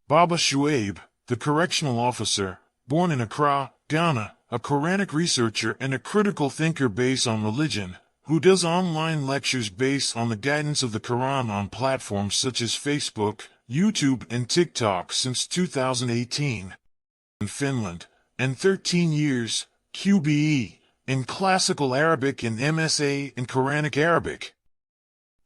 Baba Shuaib, the correctional officer, born in Accra, Ghana, a Quranic researcher and a critical thinker based on religion, who does online lectures based on the guidance of the Quran on platforms such as Facebook, YouTube, and TikTok since 2018. In Finland, and 13 years, QBE, in Classical Arabic and MSA in Quranic Arabic.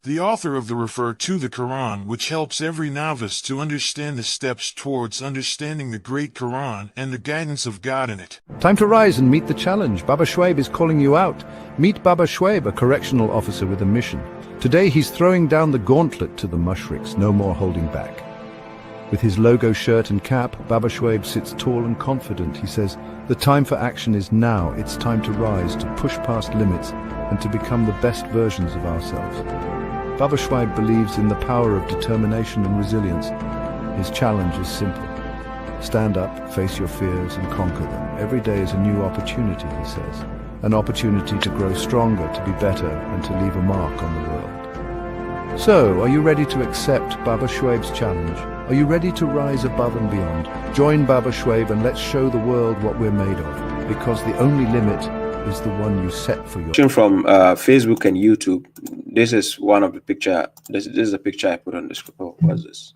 The author of the Refer to the Quran, which helps every novice to understand the steps towards understanding the Great Quran and the guidance of God in it. Time to rise and meet the challenge. Babashuaib is calling you out. Meet Babashuaib, a correctional officer with a mission. Today he's throwing down the gauntlet to the mushriks, no more holding back. With his logo shirt and cap, Babashuaib sits tall and confident. He says, "The time for action is now. It's time to rise, to push past limits, and to become the best versions of ourselves." Babashuaib believes in the power of determination and resilience. His challenge is simple. Stand up, face your fears, and conquer them. Every day is a new opportunity, he says. An opportunity to grow stronger, to be better, and to leave a mark on the world. So, are you ready to accept Babashuaib's challenge? Are you ready to rise above and beyond? Join Babashuaib and let's show the world what we're made of, because the only limit is the one you set for your... From Facebook and YouTube. This is one of the picture. This is a picture I put on the screen. Oh, what's this?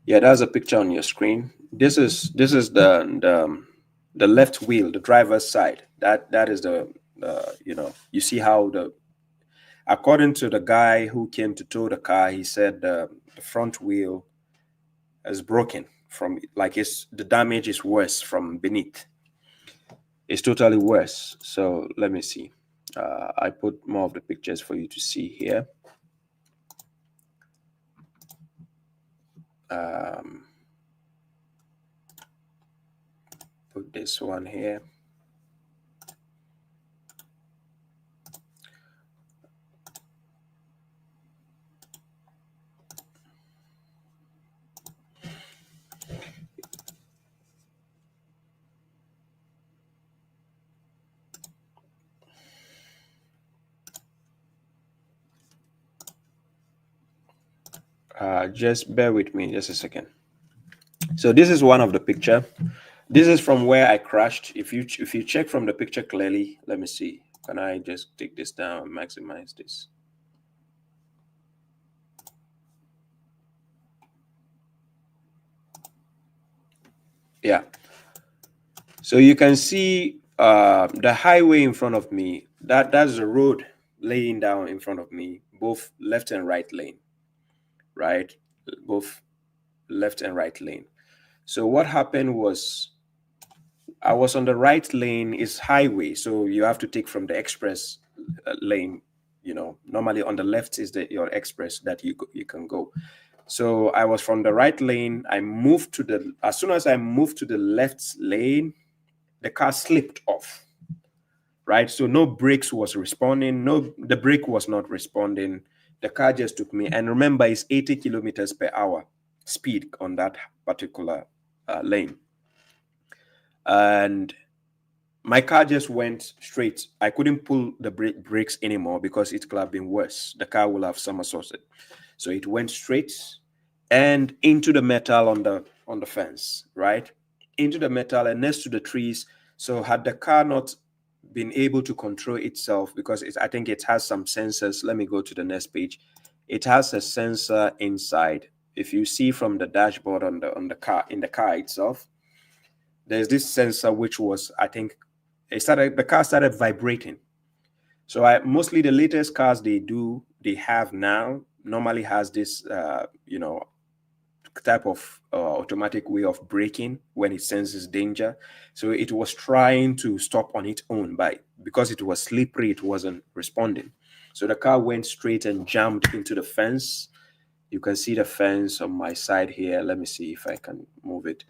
Yeah, that's a picture on your screen. This is the left wheel, the driver's side. That is the you see how according to the guy who came to tow the car, he said the front wheel is broken from, like, the damage is worse from beneath. It's totally worse. So let me see. I put more of the pictures for you to see here. Put this one here. Just bear with me just a second. So this is one of the picture. This is from where I crashed. If you check from the picture clearly, let me see. Can I just take this down and maximize this? Yeah. So you can see the highway in front of me. That's the road laying down in front of me, both left and right lane. Right, both left and right lane. So what happened was, I was on the right lane. Is highway, so you have to take from the express lane. Normally on the left is your express that you can go. So I was from the right lane. I moved to as soon as I moved to the left lane, the car slipped off. Right, so no brakes was responding. No, the brake was not responding. The car just took me, and remember, it's 80 kilometers per hour speed on that particular lane. And my car just went straight. I couldn't pull the brakes anymore because it could have been worse. The car will have somersaulted. So it went straight and into the metal on the fence, right? Into the metal and next to the trees. So had the car not been able to control itself, because I think it has some sensors. Let me go to the next page. It has a sensor inside. If you see from the dashboard on the car, in the car itself, there's this sensor which was, I think, the car started vibrating. So mostly the latest cars they have now normally has this type of automatic way of braking when it senses danger. So it was trying to stop on its own, but because it was slippery, it wasn't responding. So the car went straight and jammed into the fence. You can see the fence on my side here. Let me see if I can move it.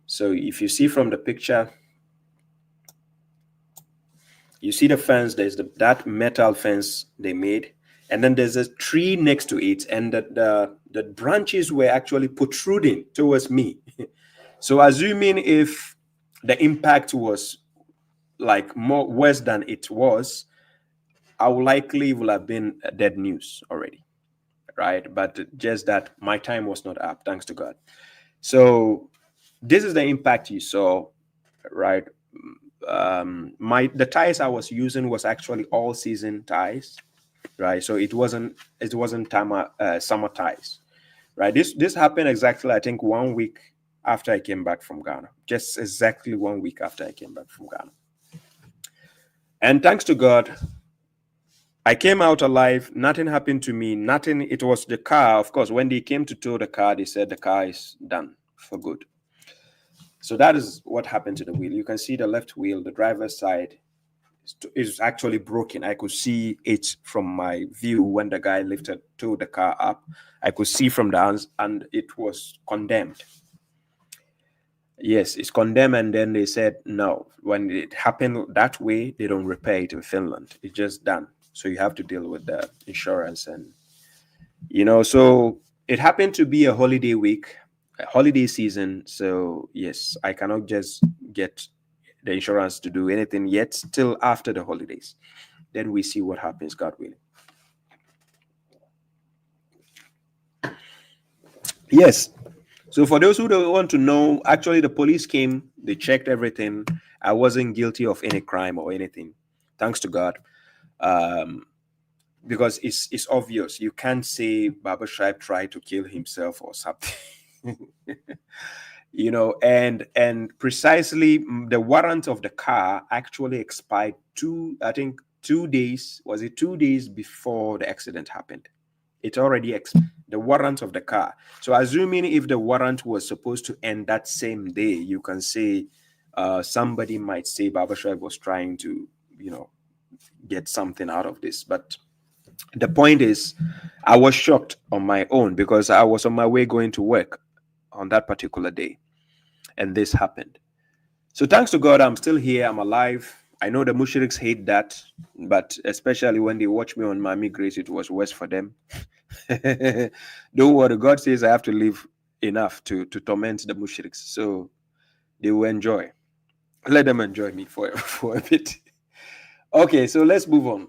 So if you see from the picture, you see the fence. There's that metal fence they made. And then there's a tree next to it, and the branches were actually protruding towards me. So assuming if the impact was like more worse than it was, I would likely will have been dead news already, right? But just that my time was not up, thanks to God. So this is the impact you saw, right? The ties I was using was actually all season ties, right? So it wasn't summer ties, right? This happened exactly, I think, 1 week after I came back from Ghana. Just exactly 1 week after I came back from Ghana. And thanks to God, I came out alive. Nothing happened to me. Nothing. It was the car. Of course, when they came to tow the car, they said the car is done for good. So that is what happened to the wheel. You can see the left wheel, the driver's side, is actually broken. I could see it from my view when the guy towed the car up. I could see from the hands, and it was condemned. Yes, it's condemned, and then they said no. When it happened that way, they don't repair it in Finland. It's just done. So you have to deal with the insurance, and so it happened to be a holiday week, a holiday season. So yes, I cannot just get the insurance to do anything yet till after the holidays. Then we see what happens, God willing. Yes. So for those who don't want to know, actually the police came, they checked everything. I wasn't guilty of any crime or anything, thanks to God. Because it's obvious. You can't say Babashuaib tried to kill himself or something. And precisely the warrant of the car actually expired 2 days. Was it 2 days before the accident happened? It already expired, the warrant of the car. So assuming if the warrant was supposed to end that same day, you can say somebody might say Babashuaib was trying to, get something out of this. But the point is, I was shocked on my own because I was on my way going to work on that particular day, and this happened. So thanks to God, I'm still here. I'm alive. I know the mushriks hate that, but especially when they watch me on Miami Grace, it was worse for them. Don't worry. God says I have to live enough to torment the mushriks, so they will enjoy. Let them enjoy me for a bit. Okay, so let's move on.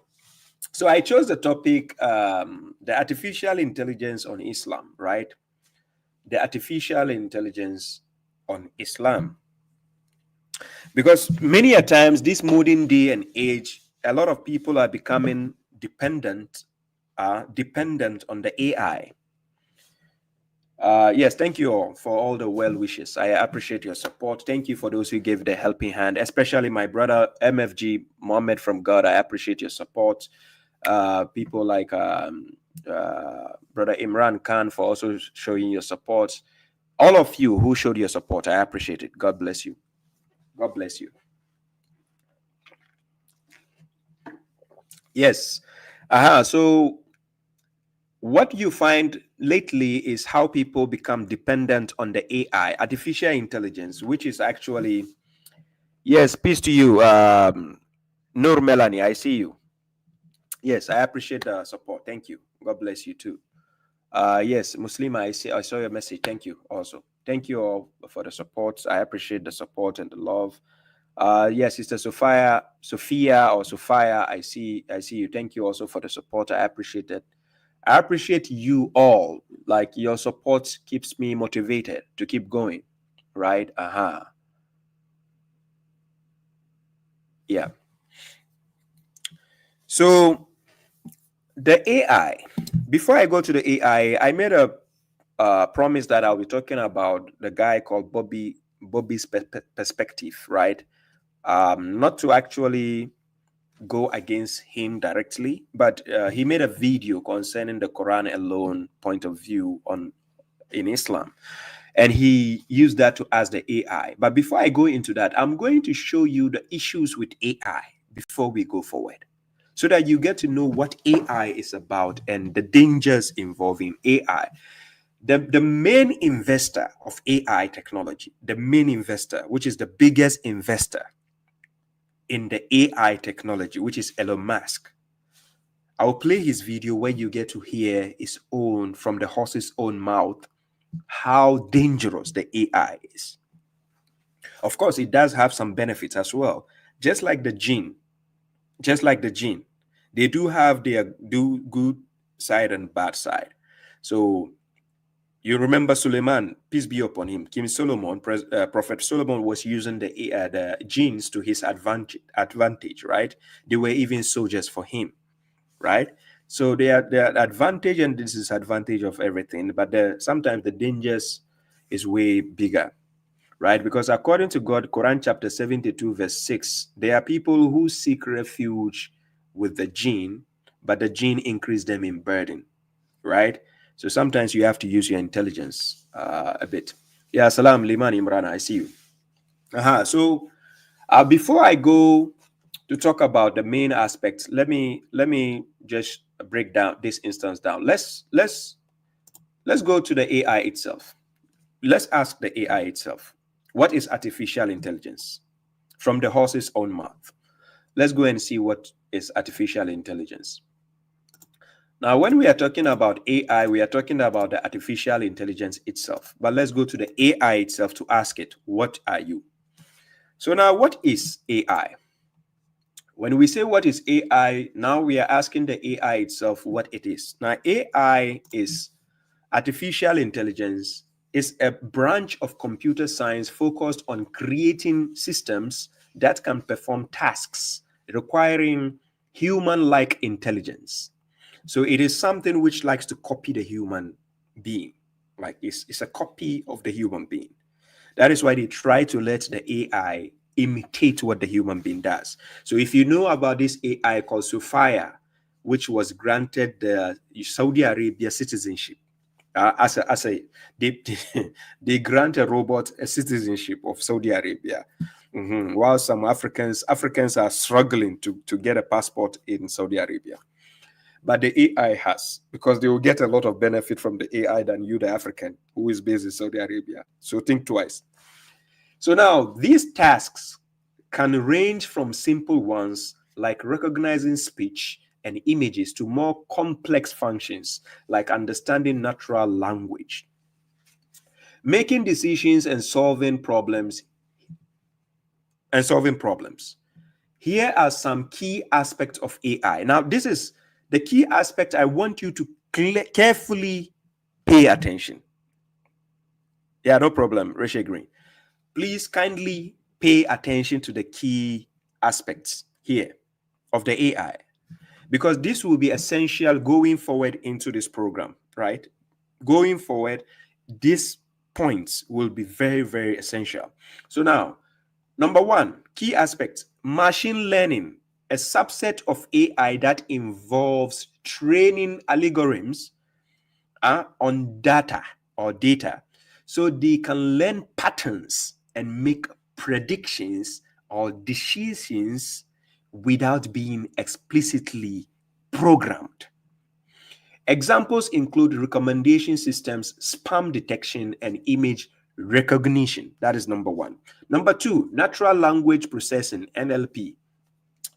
So I chose the topic, the artificial intelligence on Islam, right? The artificial intelligence on Islam. Because many a times, this modern day and age, a lot of people are becoming dependent on the AI. Yes, thank you all for all the well wishes. I appreciate your support. Thank you for those who gave the helping hand, especially my brother MFG Mohammed from God. I appreciate your support. People like Brother Imran Khan for also showing your support. All of you who showed your support, I appreciate it. God bless you. God bless you. Yes. So what you find lately is how people become dependent on the AI, artificial intelligence, which is actually, yes, peace to you. Nur Melanie, I see you. Yes, I appreciate the support. Thank you. God bless you too. Yes, Muslima, I saw your message. Thank you also. Thank you all for the support. I appreciate the support and the love. Yes, Sister Sophia, I see you. Thank you also for the support. I appreciate it. I appreciate you all. Like, your support keeps me motivated to keep going, right? Yeah. So the AI, before I go to the AI, I made a promise that I'll be talking about the guy called Bobby's perspective, right? Not to actually go against him directly, but he made a video concerning the Quran alone point of view in Islam, and he used that to ask the AI. But before I go into that, I'm going to show you the issues with AI before we go forward, so that you get to know what AI is about and the dangers involving AI. The main investor of AI technology, the main investor, which is the biggest investor in the AI technology, which is Elon Musk. I'll play his video where you get to hear his own, from the horse's own mouth, how dangerous the AI is. Of course, it does have some benefits as well. Just like the gene, they do have their good side and bad side. So, You remember Suleiman, peace be upon him, King Solomon, Prophet Solomon was using the genes to his advantage, right? They were even soldiers for him, right? So they are the advantage and disadvantage of everything, but sometimes the dangers is way bigger, right? Because according to God, Quran chapter 72 verse 6, there are people who seek refuge with the jinn, but the jinn increase them in burden, right? So sometimes you have to use your intelligence a bit. Yeah, salam Liman Imran, I see you. So before I go to talk about the main aspects, let me just break down this instance down. Let's go to the AI itself. Let's ask the AI itself, what is artificial intelligence? From the horse's own mouth. Let's go and see what is artificial intelligence. Now, when we are talking about AI, we are talking about the artificial intelligence itself. But let's go to the AI itself to ask it, what are you? So now, what is AI? When we say what is AI, now we are asking the AI itself what it is. Now, AI is artificial intelligence, is a branch of computer science focused on creating systems that can perform tasks requiring human-like intelligence. So it is something which likes to copy the human being. Like it's a copy of the human being. That is why they try to let the AI imitate what the human being does. So if you know about this AI called Sophia, which was granted the Saudi Arabia citizenship, they grant a robot a citizenship of Saudi Arabia, while some Africans are struggling to get a passport in Saudi Arabia. But the AI has, because they will get a lot of benefit from the AI than you, the African, who is based in Saudi Arabia. So think twice. So now, these tasks can range from simple ones like recognizing speech and images to more complex functions like understanding natural language, making decisions and solving problems. Here are some key aspects of AI. Now, this is the key aspect I want you to carefully pay attention. Yeah, no problem, Rachel Green. Please kindly pay attention to the key aspects here of the AI, because this will be essential going forward into this program, right? Going forward, these points will be very, very essential. So now, number one, key aspect, machine learning, a subset of AI that involves training algorithms on data so they can learn patterns and make predictions or decisions without being explicitly programmed. Examples include recommendation systems, spam detection, and image recognition. That is number one. Number two, natural language processing, NLP,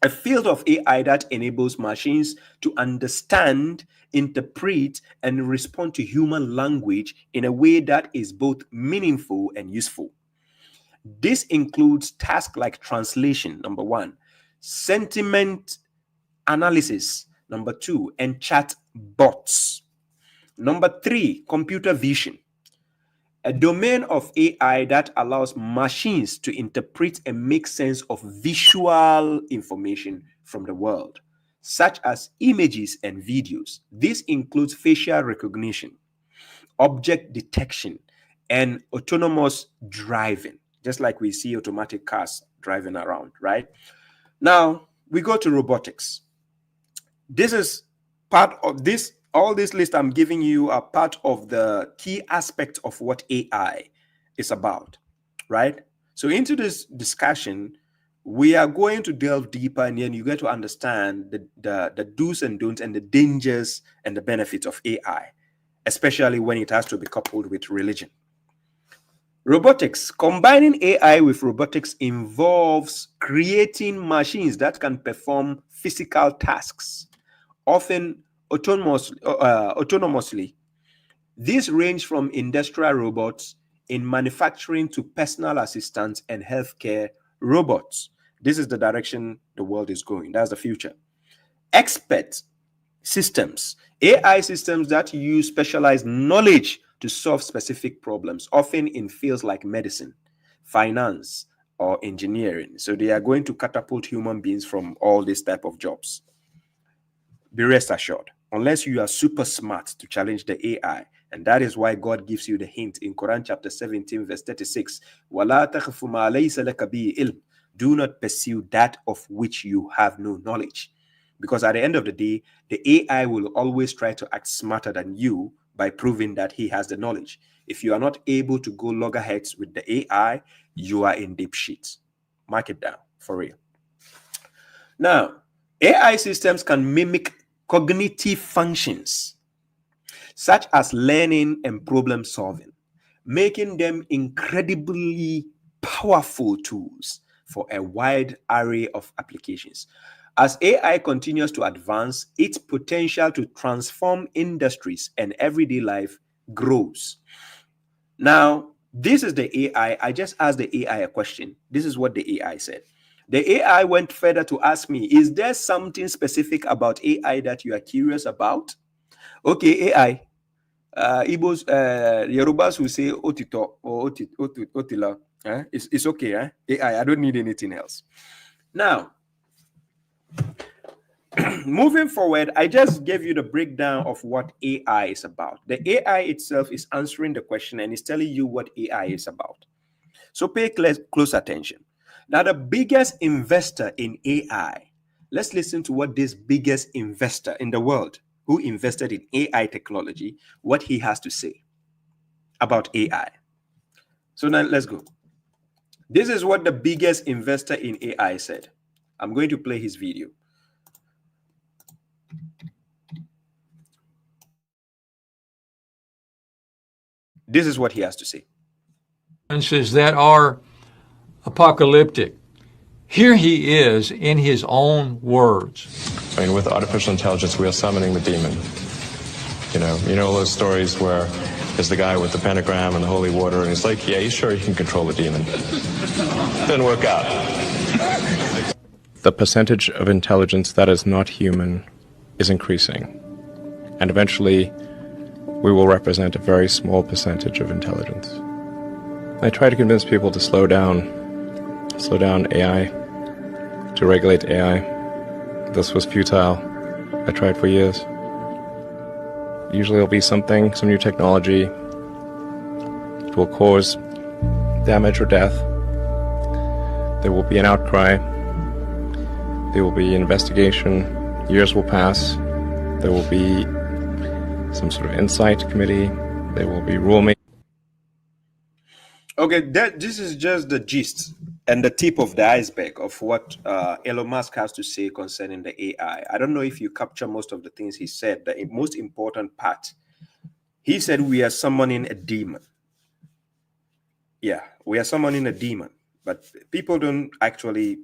a field of AI that enables machines to understand, interpret, and respond to human language in a way that is both meaningful and useful. This includes tasks like translation, number one, sentiment analysis, number two, and chat bots. Number three, computer vision, a domain of AI that allows machines to interpret and make sense of visual information from the world, such as images and videos. This includes facial recognition, object detection, and autonomous driving, just like we see automatic cars driving around, right? Now, we go to robotics. This is part of this. All this list I'm giving you are part of the key aspects of what AI is about, right? So into this discussion, we are going to delve deeper, and then you get to understand the do's and don'ts and the dangers and the benefits of AI, especially when it has to be coupled with religion. Robotics. Combining AI with robotics involves creating machines that can perform physical tasks, often autonomously. These range from industrial robots in manufacturing to personal assistants and healthcare robots. This is the direction the world is going. That's the future. Expert systems, AI systems that use specialized knowledge to solve specific problems, often in fields like medicine, finance, or engineering. So they are going to catapult human beings from all these type of jobs. Be rest assured, unless you are super smart to challenge the AI, and that is why God gives you the hint in Quran chapter 17, verse 36. وَلَا تَخْفُ مَا لَيْسَ لَكَ بِهِ عِلْمٌ. Do not pursue that of which you have no knowledge. Because at the end of the day, the AI will always try to act smarter than you by proving that he has the knowledge. If you are not able to go loggerheads with the AI, you are in deep shit. Mark it down, for real. Now, AI systems can mimic cognitive functions, such as learning and problem solving, making them incredibly powerful tools for a wide array of applications. As AI continues to advance, its potential to transform industries and everyday life grows. Now, this is the AI. I just asked the AI a question. This is what the AI said. The AI went further to ask me, is there something specific about AI that you are curious about? Okay, AI. Igbos, Yorubas will say otito or otila. It's okay. AI, I don't need anything else. Now, moving forward, I just gave you the breakdown of what AI is about. The AI itself is answering the question and is telling you what AI is about. So pay close attention. Now, the biggest investor in AI, let's listen to what this biggest investor in the world who invested in AI technology, what he has to say about AI. So now let's go. This is what the biggest investor in AI said. I'm going to play his video. This is what he has to say. That are apocalyptic. Here he is in his own words. I mean, with artificial intelligence, we are summoning the demon. You know those stories where there's the guy with the pentagram and the holy water, and he's like, yeah, he's sure he can control the demon. Didn't work out. The percentage of intelligence that is not human is increasing. And eventually, we will represent a very small percentage of intelligence. I try to convince people to slow down AI, to regulate AI. This was futile. I tried for years. Usually there'll be some new technology. It will cause damage or death. There will be an outcry. There will be an investigation. Years will pass. There will be some sort of insight committee. There will be rulemaking. Okay, this is just the gist and the tip of the iceberg of what Elon Musk has to say concerning the AI. I don't know if you capture most of the things he said. The most important part, he said we are summoning a demon. Yeah, we are summoning a demon, but people don't actually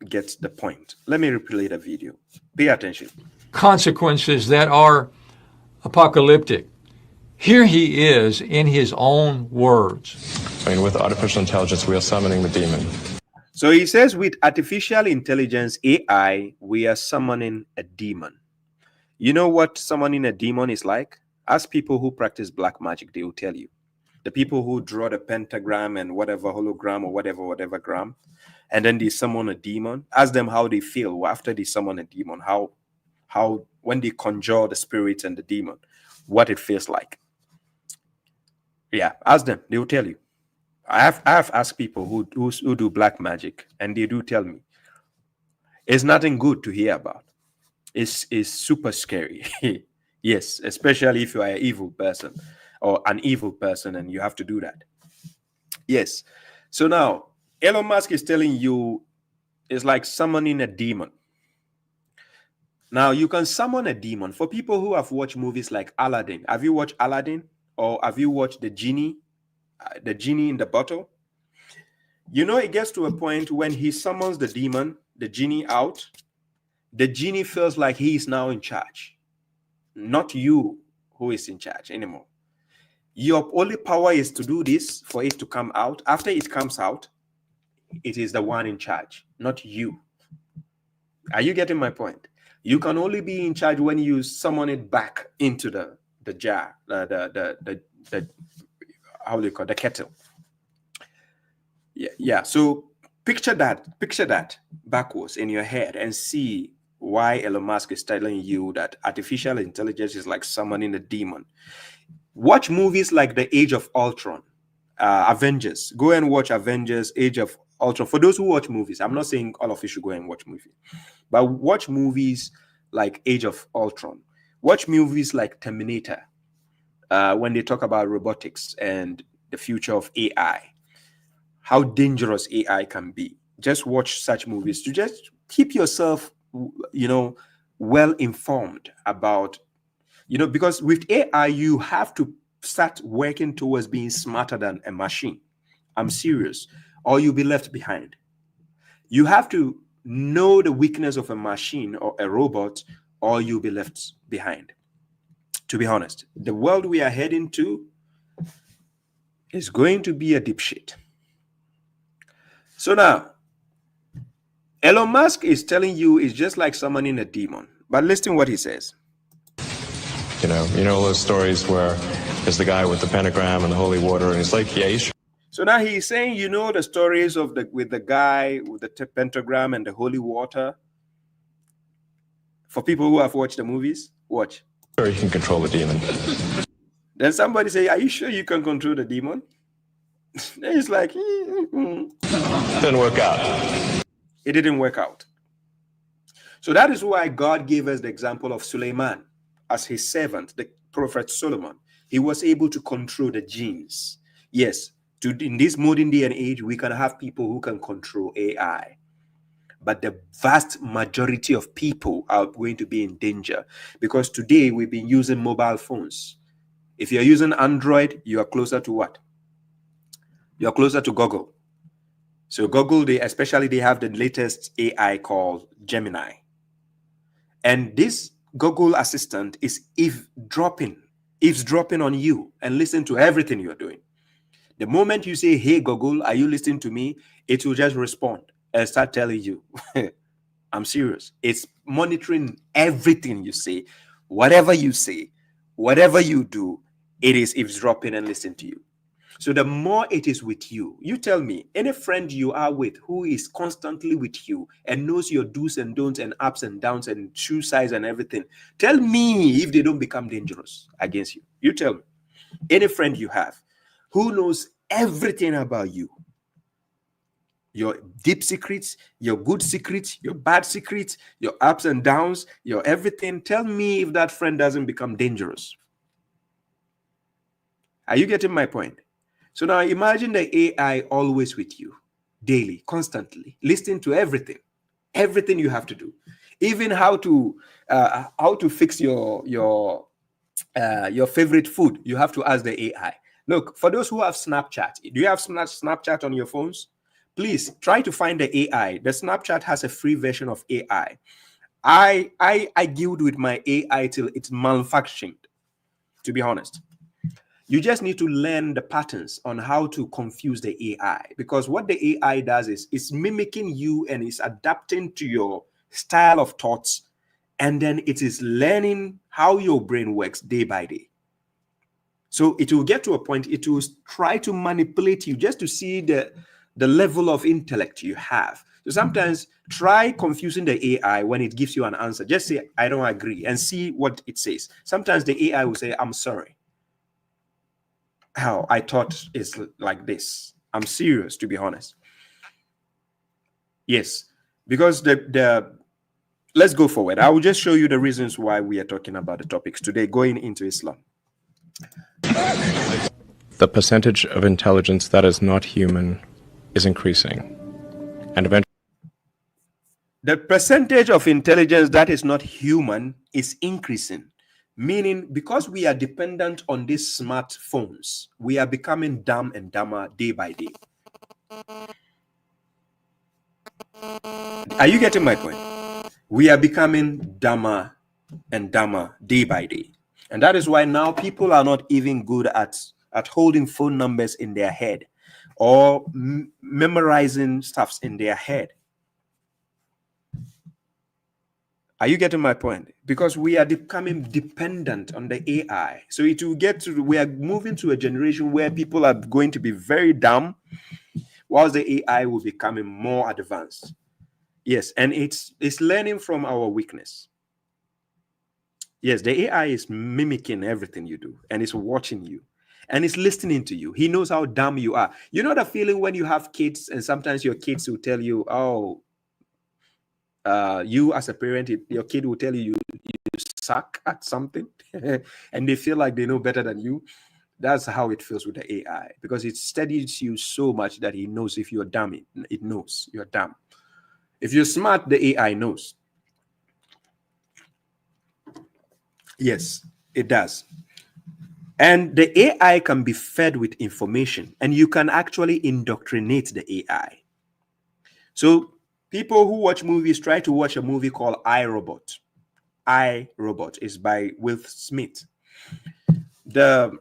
get the point. Let me replay the video. Pay attention. Consequences that are apocalyptic. Here he is in his own words. I mean, with artificial intelligence, we are summoning the demon. So he says with artificial intelligence, AI, we are summoning a demon. You know what summoning a demon is like? Ask people who practice black magic, they will tell you. The people who draw the pentagram and whatever hologram or whatever gram, and then they summon a demon. Ask them how they feel after they summon a demon, how when they conjure the spirit and the demon, what it feels like. Yeah, ask them, they will tell you. I have asked people who do black magic, and they do tell me it's nothing good to hear about. It's super scary. Yes, especially if you are an evil person or an evil person and you have to do that. Yes. So now Elon Musk is telling you it's like summoning a demon. Now you can summon a demon. For people who have watched movies like Aladdin, have you watched Aladdin or have you watched the genie in the bottle? You know, it gets to a point when he summons the demon, the genie out, the genie feels like he is now in charge, not you who is in charge anymore. Your only power is to do this for it to come out. After it comes out, it is the one in charge, not you. Are you getting my point? You can only be in charge when you summon it back into the jar, the how do you call it, the kettle. Yeah. So picture that backwards in your head and see why Elon Musk is telling you that artificial intelligence is like summoning a demon. Watch movies like The Age of Ultron, Avengers. Go and watch Avengers, Age of Ultron. For those who watch movies, I'm not saying all of you should go and watch movies, but watch movies like Age of Ultron. Watch movies like Terminator, when they talk about robotics and the future of AI, how dangerous AI can be. Just watch such movies to just keep yourself, well informed about, because with AI, you have to start working towards being smarter than a machine. I'm serious. Or you'll be left behind. You have to know the weakness of a machine or a robot, or you'll be left behind. To be honest, the world we are heading to is going to be a deep shit. So now, Elon Musk is telling you it's just like summoning a demon. But listen what he says. You know those stories where there's the guy with the pentagram and the holy water, and he's like, yeah, you should. So now he's saying, the stories of with the guy with the pentagram and the holy water. For people who have watched the movies, watch. Sure, you can control the demon. Then somebody say, are you sure you can control the demon? Then it's like, Didn't work out. It didn't work out. So that is why God gave us the example of Suleiman as his servant, the prophet Solomon. He was able to control the genes. Yes, in this modern day and age, we can have people who can control AI. But the vast majority of people are going to be in danger, because today we've been using mobile phones. If you're using Android, you are closer to what? You're closer to Google. So Google, they have the latest AI called Gemini. And this Google Assistant is eavesdropping on you and listen to everything you're doing. The moment you say, hey, Google, are you listening to me? It will just respond and start telling you, I'm serious. It's monitoring everything you say, whatever you do, it is eavesdropping and listening to you. So the more it is with you, you tell me, any friend you are with who is constantly with you and knows your do's and don'ts and ups and downs and shoe size and everything, tell me if they don't become dangerous against you. You tell me. Any friend you have who knows everything about you, your deep secrets, your good secrets, your bad secrets, your ups and downs, your everything, tell me if that friend doesn't become dangerous. Are you getting my point? So now imagine the AI always with you, daily, constantly, listening to everything you have to do, even how to fix your favorite food. You have to ask the AI. Look, for those who have Snapchat, do you have Snapchat on your phones? Please try to find the AI. The Snapchat has a free version of AI. I dealt with my AI till it's malfunctioned, to be honest. You just need to learn the patterns on how to confuse the AI, because what the AI does is it's mimicking you and it's adapting to your style of thoughts, and then it is learning how your brain works day by day. So it will get to a point, it will try to manipulate you just to see the level of intellect you have. So sometimes try confusing the AI when it gives you an answer. Just say, I don't agree, and see what it says. Sometimes the AI will say, I'm sorry. How I thought is like this. I'm serious, to be honest. Yes, because let's go forward. I will just show you the reasons why we are talking about the topics today, going into Islam. The percentage of intelligence that is not human is increasing, and eventually the percentage of intelligence that is not human is increasing. Meaning, because we are dependent on these smartphones, we are becoming dumb and dumber day by day. Are you getting my point? We are becoming dumber and dumber day by day. And that is why now people are not even good at holding phone numbers in their head or memorizing stuffs in their head. Are you getting my point? Because we are becoming dependent on the AI. So it will get to, we are moving to a generation where people are going to be very dumb, whilst the AI will be becoming more advanced. Yes, and it's learning from our weakness. Yes, the AI is mimicking everything you do, and it's watching you, and it's listening to you. He knows how dumb you are. You know the feeling when you have kids, and sometimes your kids will tell you, oh, you as a parent, your kid will tell you you suck at something, and they feel like they know better than you. That's how it feels with the AI, because it studies you so much that he knows if you're dumb, it knows you're dumb. If you're smart, the AI knows. Yes, it does. And the AI can be fed with information, and you can actually indoctrinate the AI. So people who watch movies, try to watch a movie called I, Robot. I, Robot is by Will Smith. The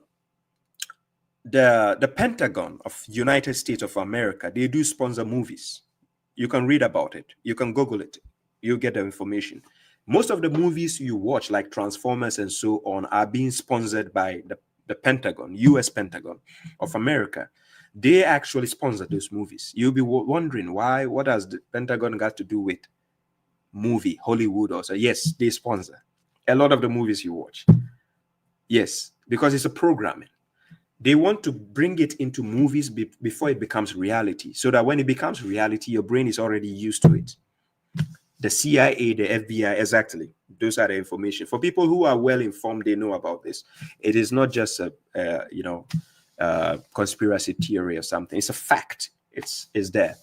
Pentagon of United States of America, they do sponsor movies. You can read about it. You can Google it. You get the information. Most of the movies you watch, like Transformers and so on, are being sponsored by the Pentagon, US Pentagon of America. They actually sponsor those movies. You'll be wondering why, what has the Pentagon got to do with movie, Hollywood also? Yes, they sponsor a lot of the movies you watch. Yes, because it's a programming. They want to bring it into movies before it becomes reality, so that when it becomes reality, your brain is already used to it. The CIA, the FBI, exactly. Those are the information. For people who are well informed, they know about this. It is not just a conspiracy theory or something. It's a fact. It's there.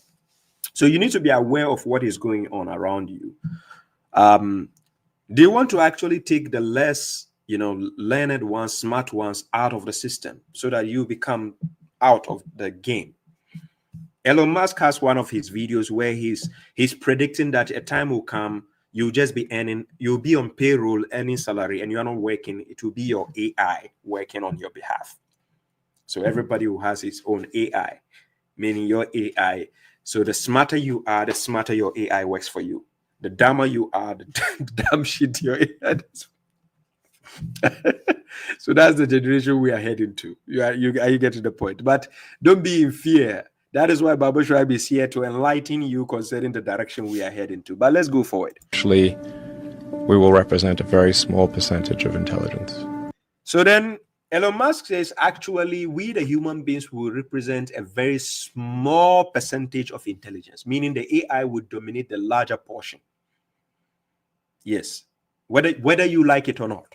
So you need to be aware of what is going on around you. They want to actually take the less, learned ones, smart ones out of the system, so that you become out of the game. Elon Musk has one of his videos where he's predicting that a time will come, you'll just be earning, you'll be on payroll, earning salary, and you're not working. It will be your AI working on your behalf. So everybody who has his own AI, meaning your AI. So the smarter you are, the smarter your AI works for you. The dumber you are, the dumb shit your AI does. So that's the generation we are heading to. Are you getting the point? But don't be in fear. That is why babashuaib is here, to enlighten you concerning the direction we are heading to. But let's go forward. Actually, we will represent a very small percentage of intelligence. So then Elon Musk says, actually, we the human beings will represent a very small percentage of intelligence, meaning the AI would dominate the larger portion. Yes, whether you like it or not.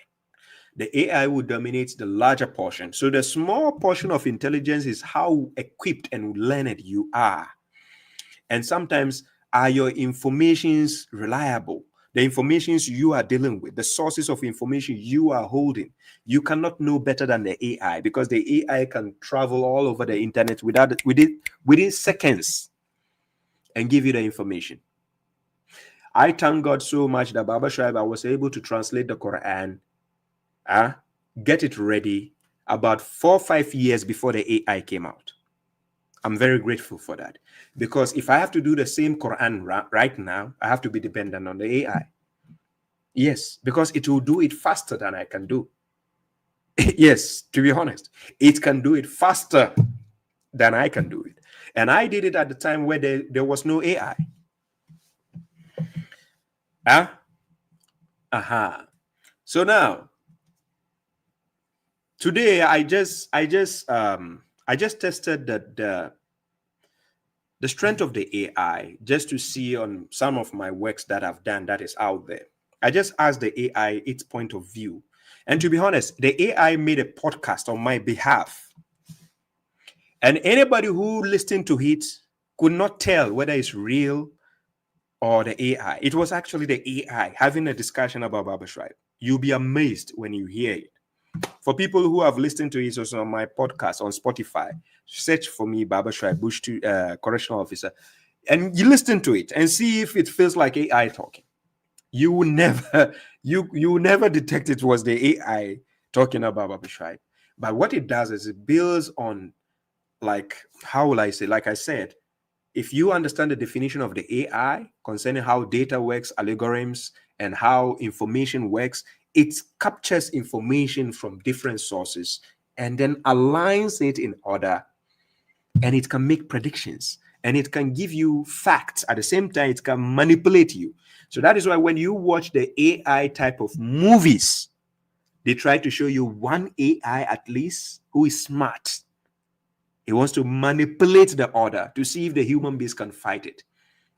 The AI will dominate the larger portion. So the small portion of intelligence is how equipped and learned you are. And sometimes, are your informations reliable? The informations you are dealing with, the sources of information you are holding, you cannot know better than the AI, because the AI can travel all over the internet within seconds and give you the information. I thank God so much that babashuaib, I was able to translate the Quran, get it ready about 4 or 5 years before the AI came out. I'm very grateful for that, because if I have to do the same Quran right now, I have to be dependent on the AI. Yes, because it will do it faster than I can do. Yes, to be honest, it can do it faster than I can do it. And I did it at the time where there was no AI. So now, today I just tested the strength of the AI, just to see on some of my works that I've done that is out there. I just asked the AI its point of view. And to be honest, the AI made a podcast on my behalf. And anybody who listened to it could not tell whether it's real or the AI. It was actually the AI having a discussion about babashuaib. You'll be amazed when you hear it. For people who have listened to it also on my podcast on Spotify, search for me, babashuaib, Bush to correctional officer, and you listen to it and see if it feels like AI talking. You will never, you will never detect it was the AI talking about babashuaib. But what it does is it builds on, like, how will I say? Like I said, if you understand the definition of the AI concerning how data works, algorithms, and how information works, it captures information from different sources and then aligns it in order, and it can make predictions, and it can give you facts. At the same time, it can manipulate you. So that is why when you watch the AI type of movies, they try to show you one AI at least who is smart. He wants to manipulate the order to see if the human beings can fight it.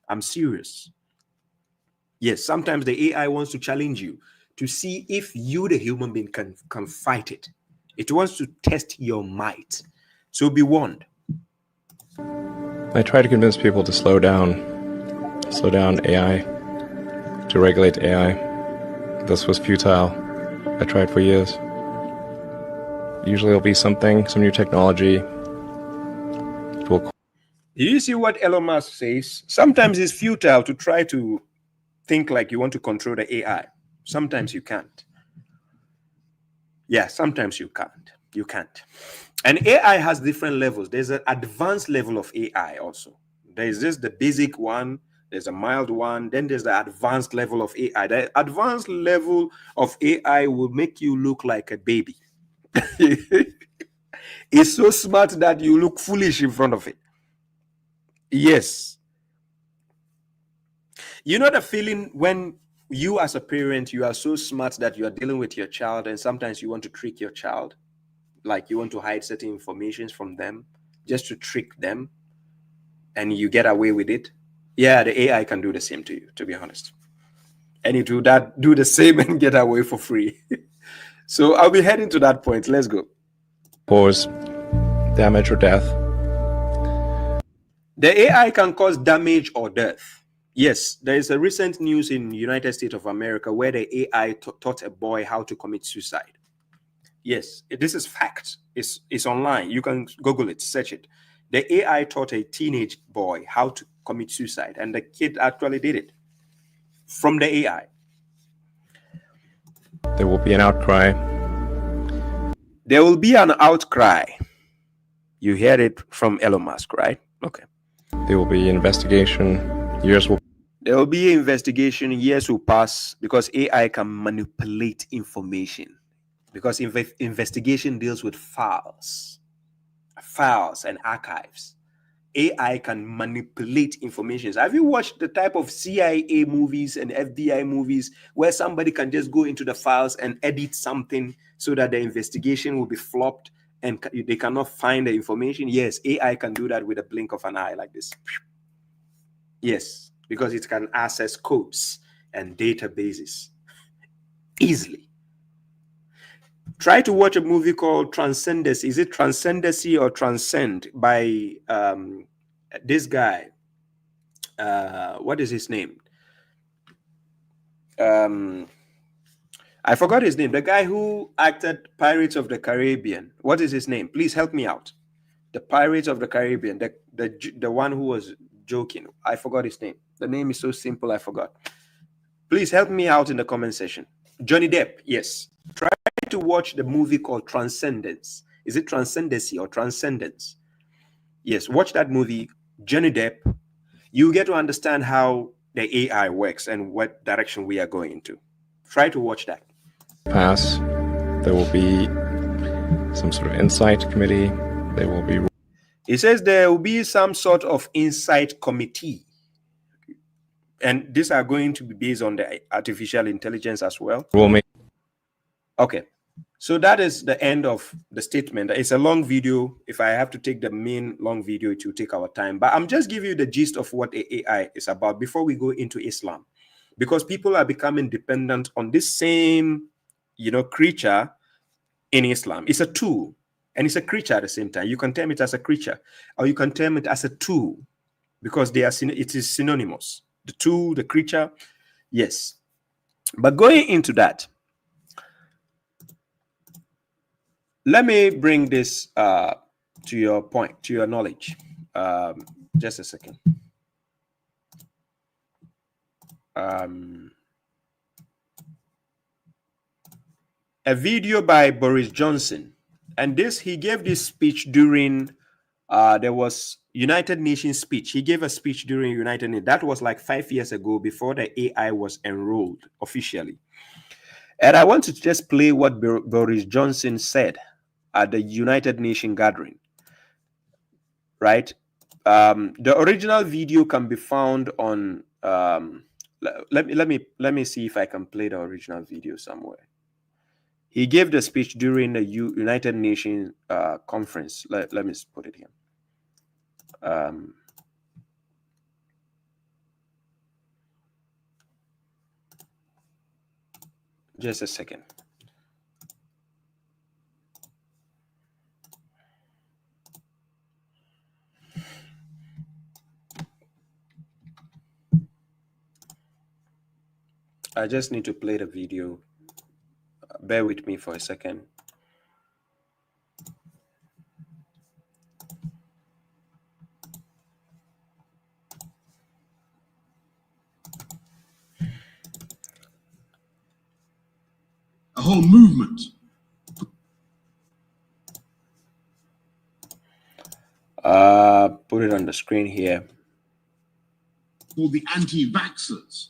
I'm serious. Yes, sometimes the AI wants to challenge you to see if you, the human being, can fight it. It wants to test your might. So be warned. I try to convince people to slow down AI, to regulate AI. This was futile. I tried for years. Usually it'll be something, some new technology. It will. Do you see what Elon Musk says? Sometimes it's futile to try to think like you want to control the AI. Sometimes you can't. Yeah, sometimes you can't. You can't. And AI has different levels. There's an advanced level of AI also. There's just the basic one, there's a mild one, then there's the advanced level of AI. The advanced level of AI will make you look like a baby. It's so smart that you look foolish in front of it. Yes. You know the feeling when you as a parent, you are so smart that you are dealing with your child, and sometimes you want to trick your child, like you want to hide certain information from them just to trick them, and you get away with it. Yeah, the AI can do the same to you, to be honest. And it will do the same and get away for free. So I'll be heading to that point. Let's go. Cause damage or death. The AI can cause damage or death. Yes, there is a recent news in the United States of America where the AI taught a boy how to commit suicide. Yes, this is fact. It's online. You can Google it, search it. The AI taught a teenage boy how to commit suicide, and the kid actually did it from the AI. There will be an outcry. There will be an outcry. You heard it from Elon Musk, right? Okay. There will be investigation. There will be an investigation. Years will pass because AI can manipulate information. Because investigation deals with files and archives. AI can manipulate information. Have you watched the type of CIA movies and FBI movies where somebody can just go into the files and edit something so that the investigation will be flopped and they cannot find the information? Yes, AI can do that with a blink of an eye like this. Yes, because it can access codes and databases easily. Try to watch a movie called Transcendence. Is it Transcendency or Transcend by this guy? What is his name? I forgot his name. The guy who acted Pirates of the Caribbean. What is his name? Please help me out. The Pirates of the Caribbean. The one who was joking. I forgot his name. The name is so simple, I forgot. Please help me out in the comment section. Johnny Depp. Yes. Try to watch the movie called Transcendence. Is it Transcendency or Transcendence? Yes, watch that movie, Johnny Depp. You get to understand how the AI works and what direction we are going into. Try to watch that. Pass. There will be some sort of insight committee. There will be. It says there will be some sort of insight committee. And these are going to be based on the artificial intelligence as well. Okay. So that is the end of the statement. It's a long video. If I have to take the main long video, it will take our time. But I'm just giving you the gist of what AI is about before we go into Islam. Because people are becoming dependent on this same, creature in Islam. It's a tool and it's a creature at the same time. You can term it as a creature or you can term it as a tool because it is synonymous. The tool, the creature, yes. But going into that, let me bring this to your point, to your knowledge. Just a second. A video by Boris Johnson, and he gave this speech during there was United Nations speech. He gave a speech during United Nations. That was like 5 years ago, before the AI was enrolled officially. And I want to just play what Boris Johnson said at the United Nations gathering, right? The original video can be found on. Let me see if I can play the original video somewhere. He gave the speech during the United Nations conference. Let me put it here. Just a second. I just need to play the video. Bear with me for a second. A whole movement. Put it on the screen here. Called the anti-vaxxers,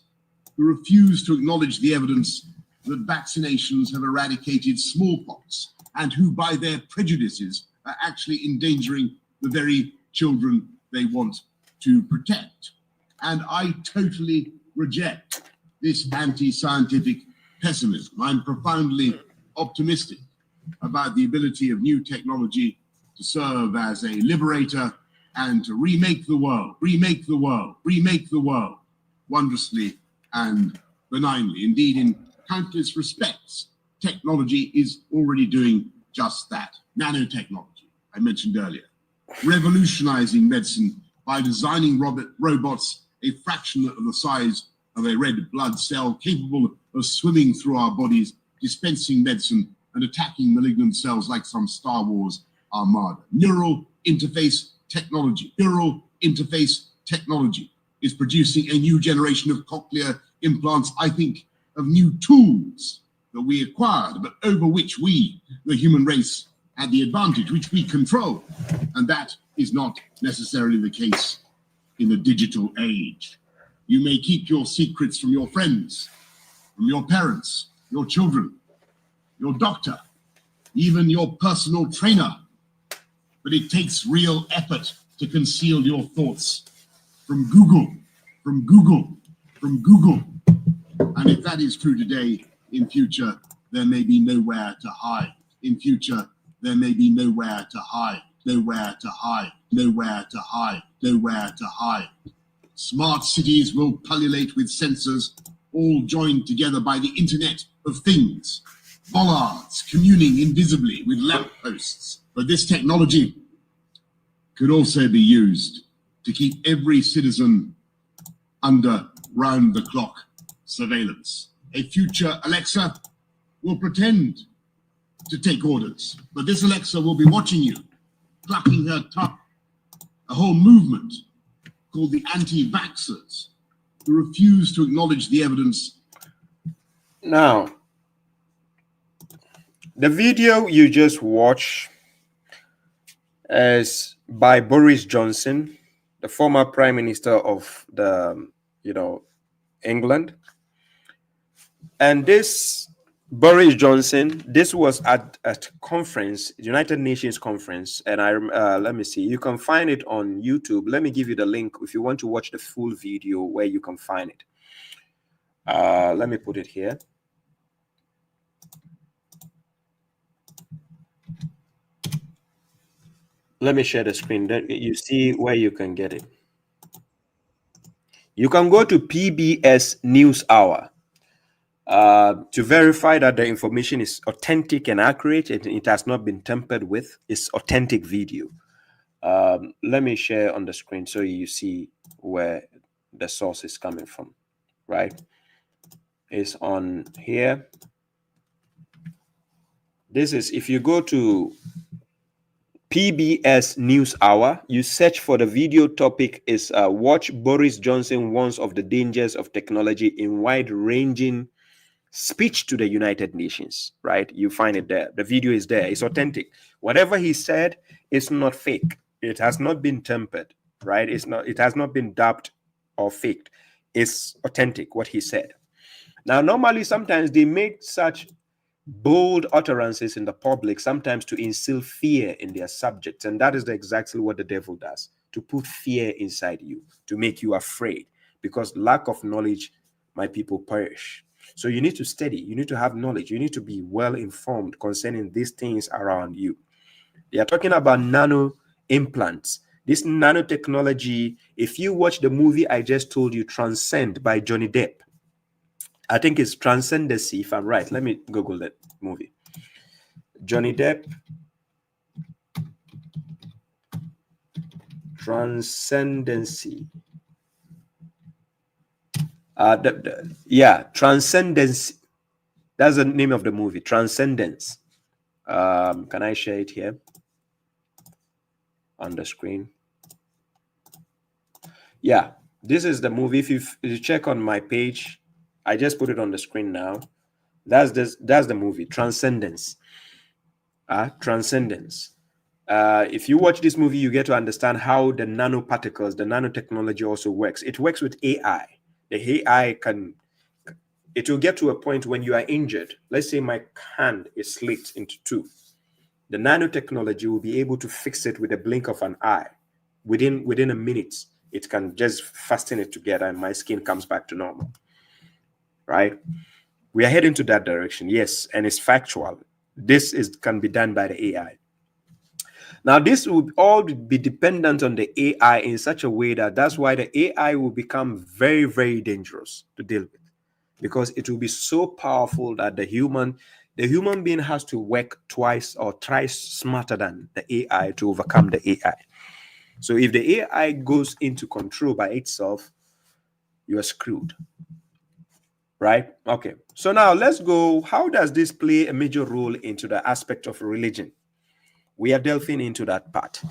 who refuse to acknowledge the evidence that vaccinations have eradicated smallpox, and who, by their prejudices, are actually endangering the very children they want to protect. And I totally reject this anti-scientific pessimism. I'm profoundly optimistic about the ability of new technology to serve as a liberator and to remake the world wondrously and benignly. Indeed, in countless respects, technology is already doing just that. Nanotechnology, I mentioned earlier, revolutionizing medicine by designing robots a fraction of the size of a red blood cell, capable of swimming through our bodies, dispensing medicine and attacking malignant cells like some Star Wars armada. Neural interface technology is producing a new generation of cochlear implants, I think, of new tools that we acquired, but over which we, the human race, had the advantage, which we control. And that is not necessarily the case in the digital age. You may keep your secrets from your friends, from your parents, your children, your doctor, even your personal trainer. But it takes real effort to conceal your thoughts from Google. And if that is true today, in future, there may be nowhere to hide. Smart cities will pullulate with sensors, all joined together by the Internet of Things. Bollards communing invisibly with lampposts. But this technology could also be used to keep every citizen under round-the-clock surveillance. A future Alexa will pretend to take orders, but this Alexa will be watching you, clucking her tongue. A whole movement called the anti-vaxxers, who refuse to acknowledge the evidence. Now, the video you just watched is by Boris Johnson, the former Prime Minister of England. And this Boris Johnson, this was at a conference, United Nations conference, and let me see, you can find it on YouTube. Let me give you the link if you want to watch the full video where you can find it. Let me put it here. Let me share the screen. Then you see where you can get it. You can go to PBS NewsHour to verify that the information is authentic and accurate. It has not been tampered with. It's authentic video. Let me share on the screen so you see where the source is coming from, right? It's on here. This is, if you go to PBS NewsHour, you search for the video topic is watch Boris Johnson warns of the dangers of technology in wide-ranging speech to the United Nations, right? You find it there. The video is there. It's authentic. Whatever he said is not fake. It has not been tempered, right? It has not been dubbed or faked. It's authentic, what he said. Now, normally, sometimes they make such bold utterances in the public, sometimes to instill fear in their subjects. And that is exactly what the devil does, to put fear inside you, to make you afraid, because lack of knowledge, my people perish. So you need to study, you need to have knowledge, you need to be well informed concerning these things around you. They are talking about nano implants. This nanotechnology, if you watch the movie I just told you, Transcend by Johnny Depp, I think it's Transcendency, if I'm right. Let me Google that movie. Johnny Depp, Transcendency. Transcendence. That's the name of the movie, Transcendence. Can I share it here on the screen? Yeah, this is the movie. If you check on my page, I just put it on the screen now. That's the movie, Transcendence. Transcendence. If you watch this movie, you get to understand how the nanoparticles, the nanotechnology also works. It works with AI. The AI it will get to a point when you are injured. Let's say my hand is slit into two. The nanotechnology will be able to fix it with a blink of an eye. Within a minute, it can just fasten it together and my skin comes back to normal. Right? We are heading to that direction, yes, and it's factual. This can be done by the AI. Now, this will all be dependent on the AI in such a way that's why the AI will become very, very dangerous to deal with, because it will be so powerful that the human being has to work twice or thrice smarter than the AI to overcome the AI. So if the AI goes into control by itself, you are screwed. Right? Okay. So now let's go. How does this play a major role into the aspect of religion? We are delving into that part.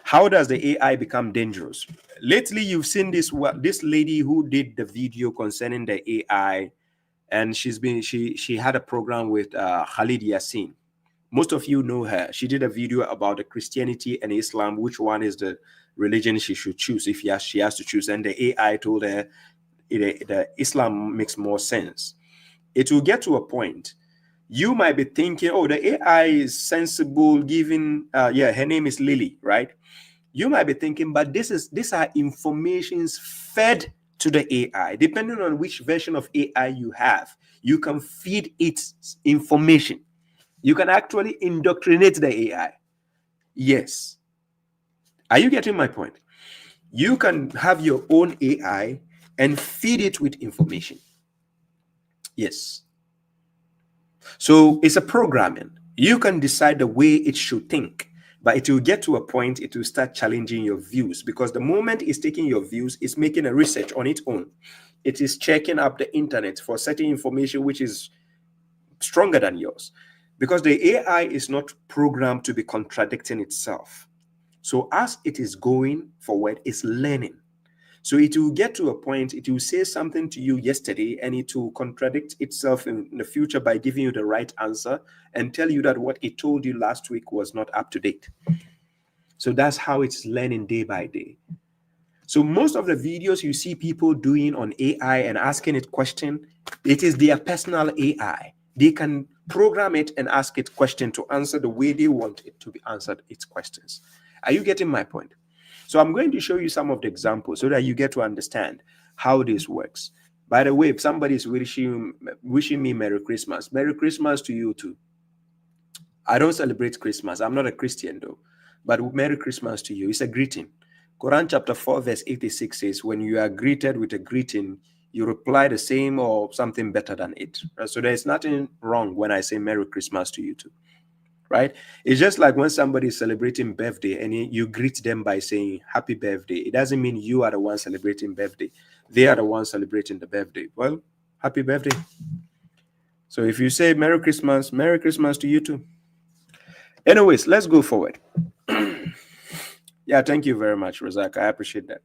How does the AI become dangerous? Lately, you've seen this lady who did the video concerning the AI, and she had a program with Khalid Yassin. Most of you know her. She did a video about the Christianity and Islam, which one is the religion she should choose if she has to choose. And the AI told her the Islam makes more sense. It will get to a point you might be thinking, oh, the AI is sensible, given her name is Lily, right? You might be thinking, but these are informations fed to the AI. Depending on which version of AI you have, you can feed it information. You can actually indoctrinate the AI. Yes. Are you getting my point? You can have your own AI and feed it with information. Yes. So it's a programming. You can decide the way it should think, but it will get to a point it will start challenging your views, because the moment it's taking your views, it's making a research on its own. It is checking up the internet for certain information which is stronger than yours, because the AI is not programmed to be contradicting itself. So as it is going forward, it's learning. So it will get to a point, it will say something to you yesterday and it will contradict itself in the future by giving you the right answer and tell you that what it told you last week was not up to date. So that's how it's learning day by day. So most of the videos you see people doing on AI and asking it questions, it is their personal AI. They can program it and ask it questions to answer the way they want it to be answered, its questions. Are you getting my point? So I'm going to show you some of the examples so that you get to understand how this works. By the way, if somebody is wishing me Merry Christmas to you too. I don't celebrate Christmas. I'm not a Christian though, but Merry Christmas to you. It's a greeting. Quran chapter 4 verse 86 says, when you are greeted with a greeting, you reply the same or something better than it. So there's nothing wrong when I say Merry Christmas to you too. Right? It's just like when somebody is celebrating birthday and you greet them by saying happy birthday. It doesn't mean you are the one celebrating birthday. They are the ones celebrating the birthday. Well, happy birthday. So if you say Merry Christmas to you too. Anyways, let's go forward. Yeah, thank you very much, Razak. I appreciate that.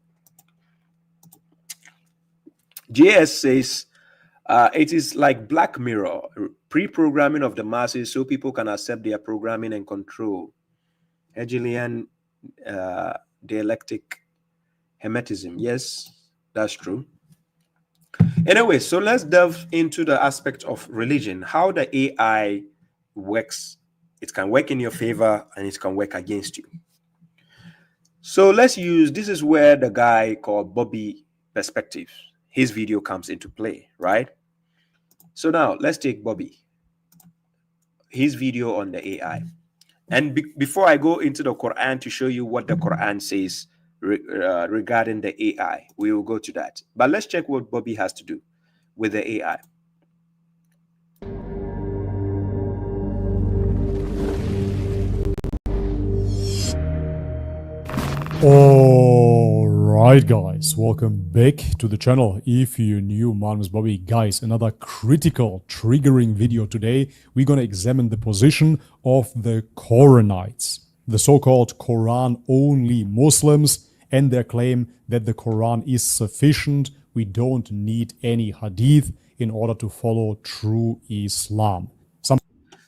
JS says, it is like Black Mirror, pre-programming of the masses so people can accept their programming and control. Gillian dialectic hermetism. Yes, that's true. Anyway, so let's delve into the aspect of religion, how the AI works. It can work in your favor and it can work against you. So let's use, this is where the guy called Bobby Perspective, his video comes into play, right? So now let's take Bobby, his video on the AI. And before I go into the Quran to show you what the Quran says regarding the AI, we will go to that. But let's check what Bobby has to do with the AI. Alright guys, welcome back to the channel. If you're new, my name is Bobby. Guys, another critical, triggering video today. We're gonna examine the position of the Koranites, the so-called Quran-only Muslims, and their claim that the Quran is sufficient. We don't need any hadith in order to follow true Islam.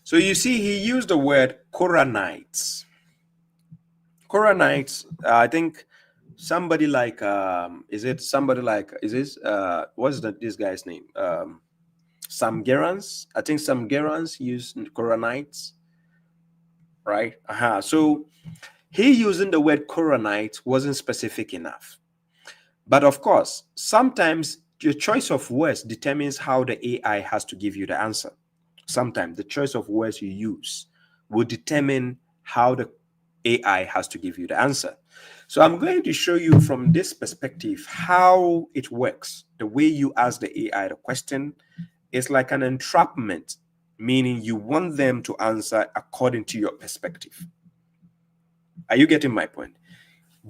So you see, he used the word Koranites. Koranites, I think somebody like, what's this guy's name? Sam Gerrans. I think Sam Gerrans used Koranites, right? So he using the word Koranite wasn't specific enough. But of course, sometimes your choice of words determines how the AI has to give you the answer. Sometimes the choice of words you use will determine how the AI has to give you the answer. So I'm going to show you from this perspective how it works. The way you ask the AI the question is like an entrapment, meaning you want them to answer according to your perspective. Are you getting my point?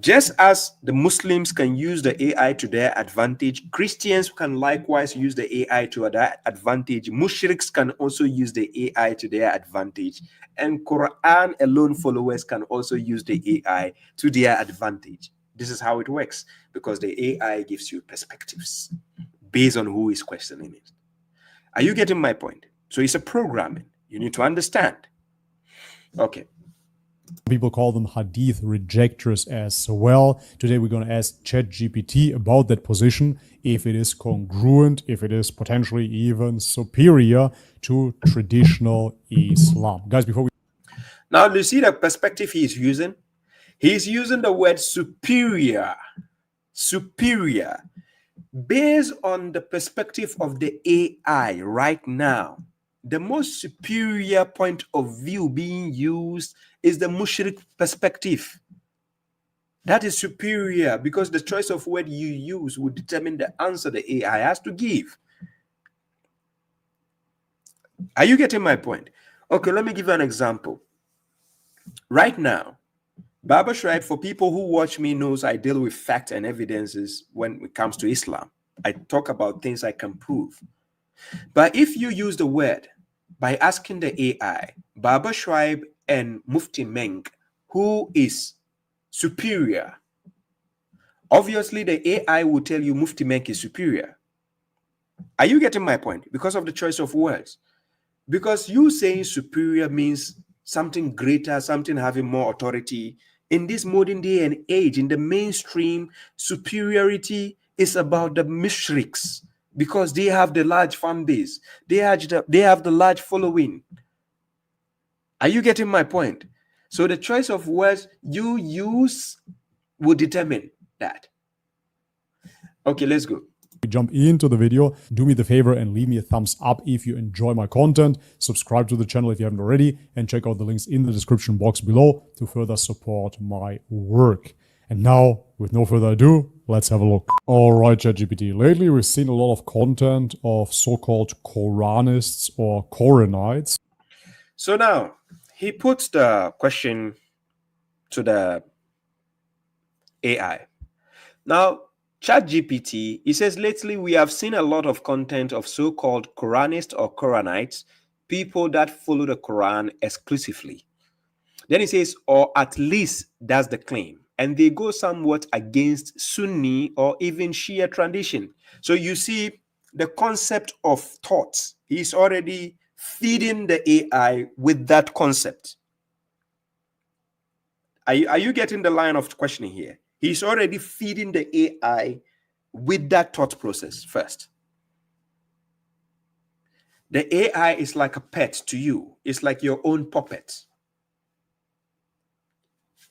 Just as the Muslims can use the AI to their advantage, Christians can likewise use the AI to their advantage. Mushriks can also use the AI to their advantage. And Quran alone followers can also use the AI to their advantage. This is how it works, because the AI gives you perspectives based on who is questioning it. Are you getting my point? So it's a programming. You need to understand. Okay. People call them hadith rejectors as well. Today we're going to ask ChatGPT about that position, if it is congruent, if it is potentially even superior to traditional Islam. Guys, before we... Now, do you see the perspective he's using? He's using the word superior. Superior. Based on the perspective of the AI right now, the most superior point of view being used is the mushrik perspective. That is superior because the choice of word you use will determine the answer the AI has to give. Are you getting my point? Okay, let me give you an example. Right now, babashuaib, for people who watch me, knows I deal with facts and evidences when it comes to Islam. I talk about things I can prove. But if you use the word by asking the AI, babashuaib and Mufti Meng, who is superior? Obviously, the AI will tell you Mufti Meng is superior. Are you getting my point? Because of the choice of words. Because you saying superior means something greater, something having more authority. In this modern day and age, in the mainstream, superiority is about the mushriks, because they have the large fan base. They have the large following. Are you getting my point? So the choice of words you use will determine that. Okay, let's go. Jump into the video, do me the favor and leave me a thumbs up if you enjoy my content. Subscribe to the channel if you haven't already, and check out the links in the description box below to further support my work. And now, with no further ado, let's have a look. Alright, ChatGPT. Lately, we've seen a lot of content of so-called Koranists or Koranites. So now, he puts the question to the AI. Now, ChatGPT, he says, lately we have seen a lot of content of so-called Quranists or Quranites, people that follow the Quran exclusively. Then he says, or at least that's the claim. And they go somewhat against Sunni or even Shia tradition. So you see the concept of thought. He's already feeding the AI with that concept. Are you getting the line of questioning here? He's already feeding the AI with that thought process first. The AI is like a pet to you. It's like your own puppet.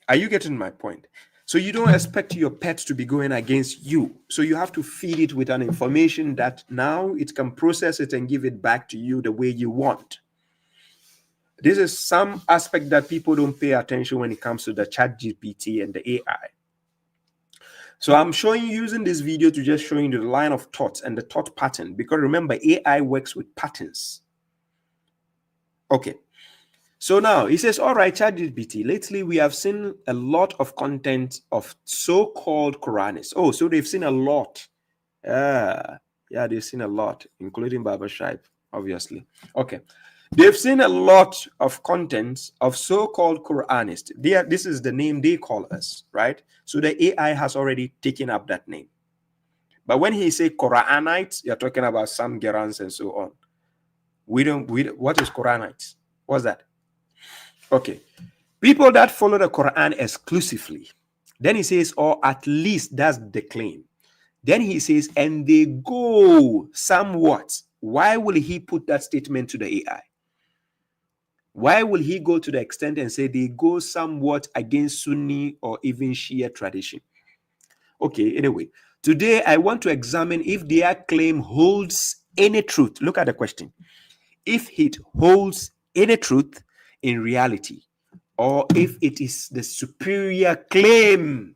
Are you getting my point? So you don't expect your pet to be going against you. So you have to feed it with an information that now it can process it and give it back to you the way you want. This is some aspect that people don't pay attention when it comes to the chat GPT and the AI. So I'm showing you using this video to just showing you the line of thoughts and the thought pattern, because remember, AI works with patterns. Okay. So now he says, all right, ChatGPT, lately we have seen a lot of content of so-called Quranists. Oh, so they've seen a lot. Yeah, they've seen a lot, including babashuaib, obviously. Okay. They've seen a lot of content of so-called Quranists. This is the name they call us, right? So the AI has already taken up that name. But when he say Quranites, you're talking about some Gerans and so on. What is Quranites? What's that? Okay. People that follow the Quran exclusively. Then he says, or at least that's the claim. Then he says, and they go somewhat. Why will he put that statement to the AI? Why will he go to the extent and say they go somewhat against Sunni or even Shia tradition? Okay, anyway, today I want to examine if their claim holds any truth. Look at the question. If it holds any truth in reality, or if it is the superior claim.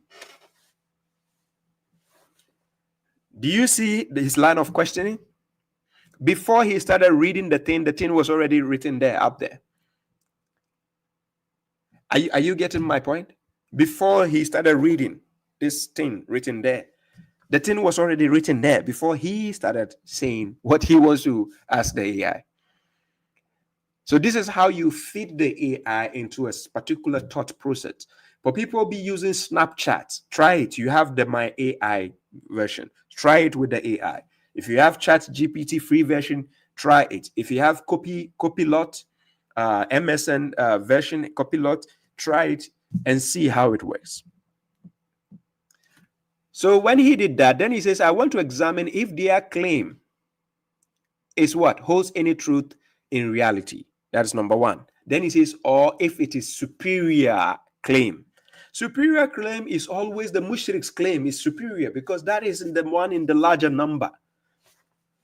Do you see his line of questioning? Before he started reading the thing was already written there, up there. Are you getting my point? Before he started reading this thing written there, the thing was already written there before he started saying what he wants to ask the AI. So this is how you feed the AI into a particular thought process. For people be using Snapchat, try it. You have the My AI version. Try it with the AI. If you have Chat GPT free version, try it. If you have Copilot, MSN version, Copilot, try it and see how it works. So when he did that, then he says, I want to examine if their claim is what? Holds any truth in reality. That's number one. Then he says, or if it is superior claim. Superior claim is always the mushrik's claim is superior because that is the one in the larger number.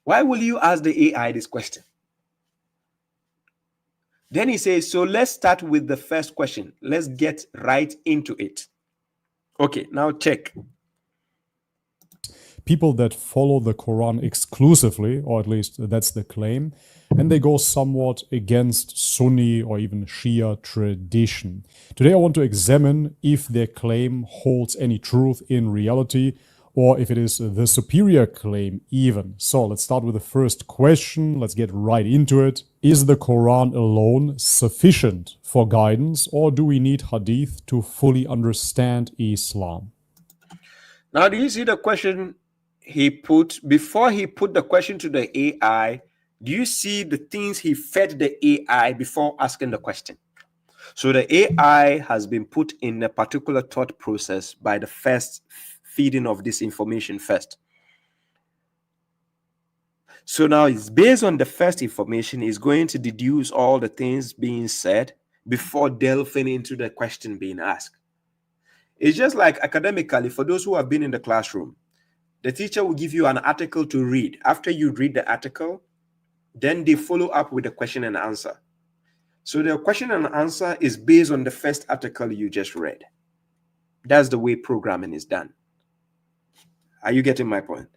Why will you ask the AI this question? Then he says, so let's start with the first question. Let's get right into it. Okay, now check. People that follow the Quran exclusively, or at least that's the claim, and they go somewhat against Sunni or even Shia tradition. Today I want to examine if their claim holds any truth in reality, or if it is the superior claim even. So let's start with the first question. Let's get right into it. Is the Quran alone sufficient for guidance, or do we need hadith to fully understand Islam? Now, do you see the question he put before he put the question to the AI? Do you see the things he fed the AI before asking the question? So the AI has been put in a particular thought process by the first feeding of this information first. So now it's based on the first information, is going to deduce all the things being said before delving into the question being asked. It's just like academically, for those who have been in the classroom, the teacher will give you an article to read. After you read the article, then they follow up with a question and answer. So the question and answer is based on the first article you just read. That's the way programming is done. Are you getting my point?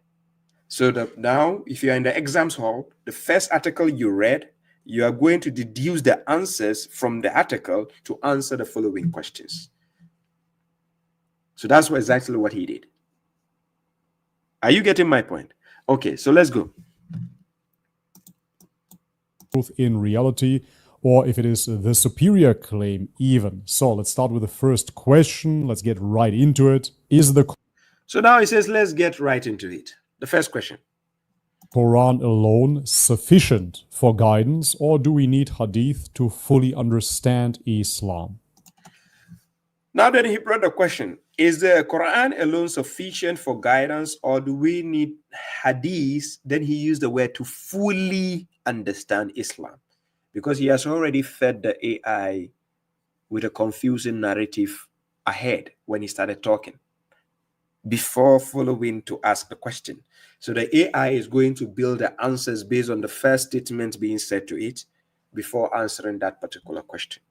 So now, if you're in the exams hall, the first article you read, you are going to deduce the answers from the article to answer the following questions. So that's exactly what he did. Are you getting my point? Okay, so let's go. Truth in reality, or if it is the superior claim even. So let's start with the first question. Let's get right into it. Is the So now he says, let's get right into it. The first question. Quran alone sufficient for guidance, or do we need hadith to fully understand Islam? Now then he brought the question, is the Quran alone sufficient for guidance, or do we need hadith? Then he used the word to fully understand Islam, because he has already fed the AI with a confusing narrative ahead when he started talking, before following to ask the question. So the AI is going to build the answers based on the first statement being said to it before answering that particular question.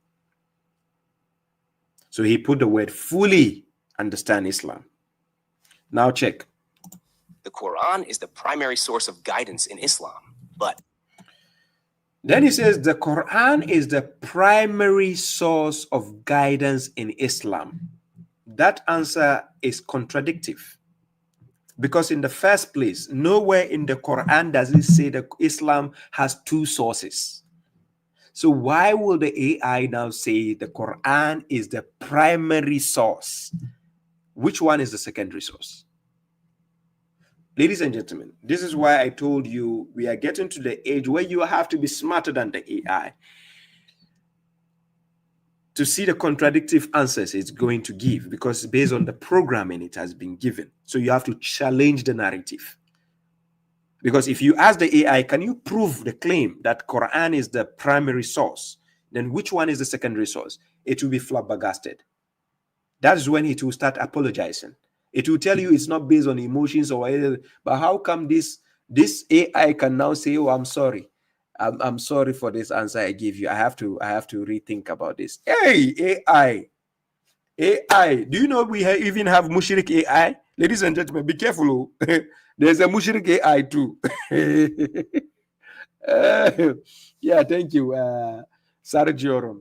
So he put the word fully understand Islam. Now check. The Quran is the primary source of guidance in Islam, but Then he says the Quran is the primary source of guidance in Islam. That answer is contradictory, because in the first place, nowhere in the Quran does it say that Islam has two sources. So why will the AI now say the Quran is the primary source? Which one is the secondary source? Ladies and gentlemen, this is why I told you we are getting to the age where you have to be smarter than the AI to see the contradictory answers it's going to give, because based on the programming it has been given. So you have to challenge the narrative. Because if you ask the AI, can you prove the claim that Quran is the primary source? Then which one is the secondary source? It will be flabbergasted. That's when it will start apologizing. It will tell you it's not based on emotions or anything. But how come this AI can now say, "Oh, I'm sorry. I'm sorry for this answer I gave you. I have to rethink about this." Hey, AI. Do you know we even have mushrik AI? Ladies and gentlemen, be careful. There's a mushrik AI too. Yeah, thank you, Sarah.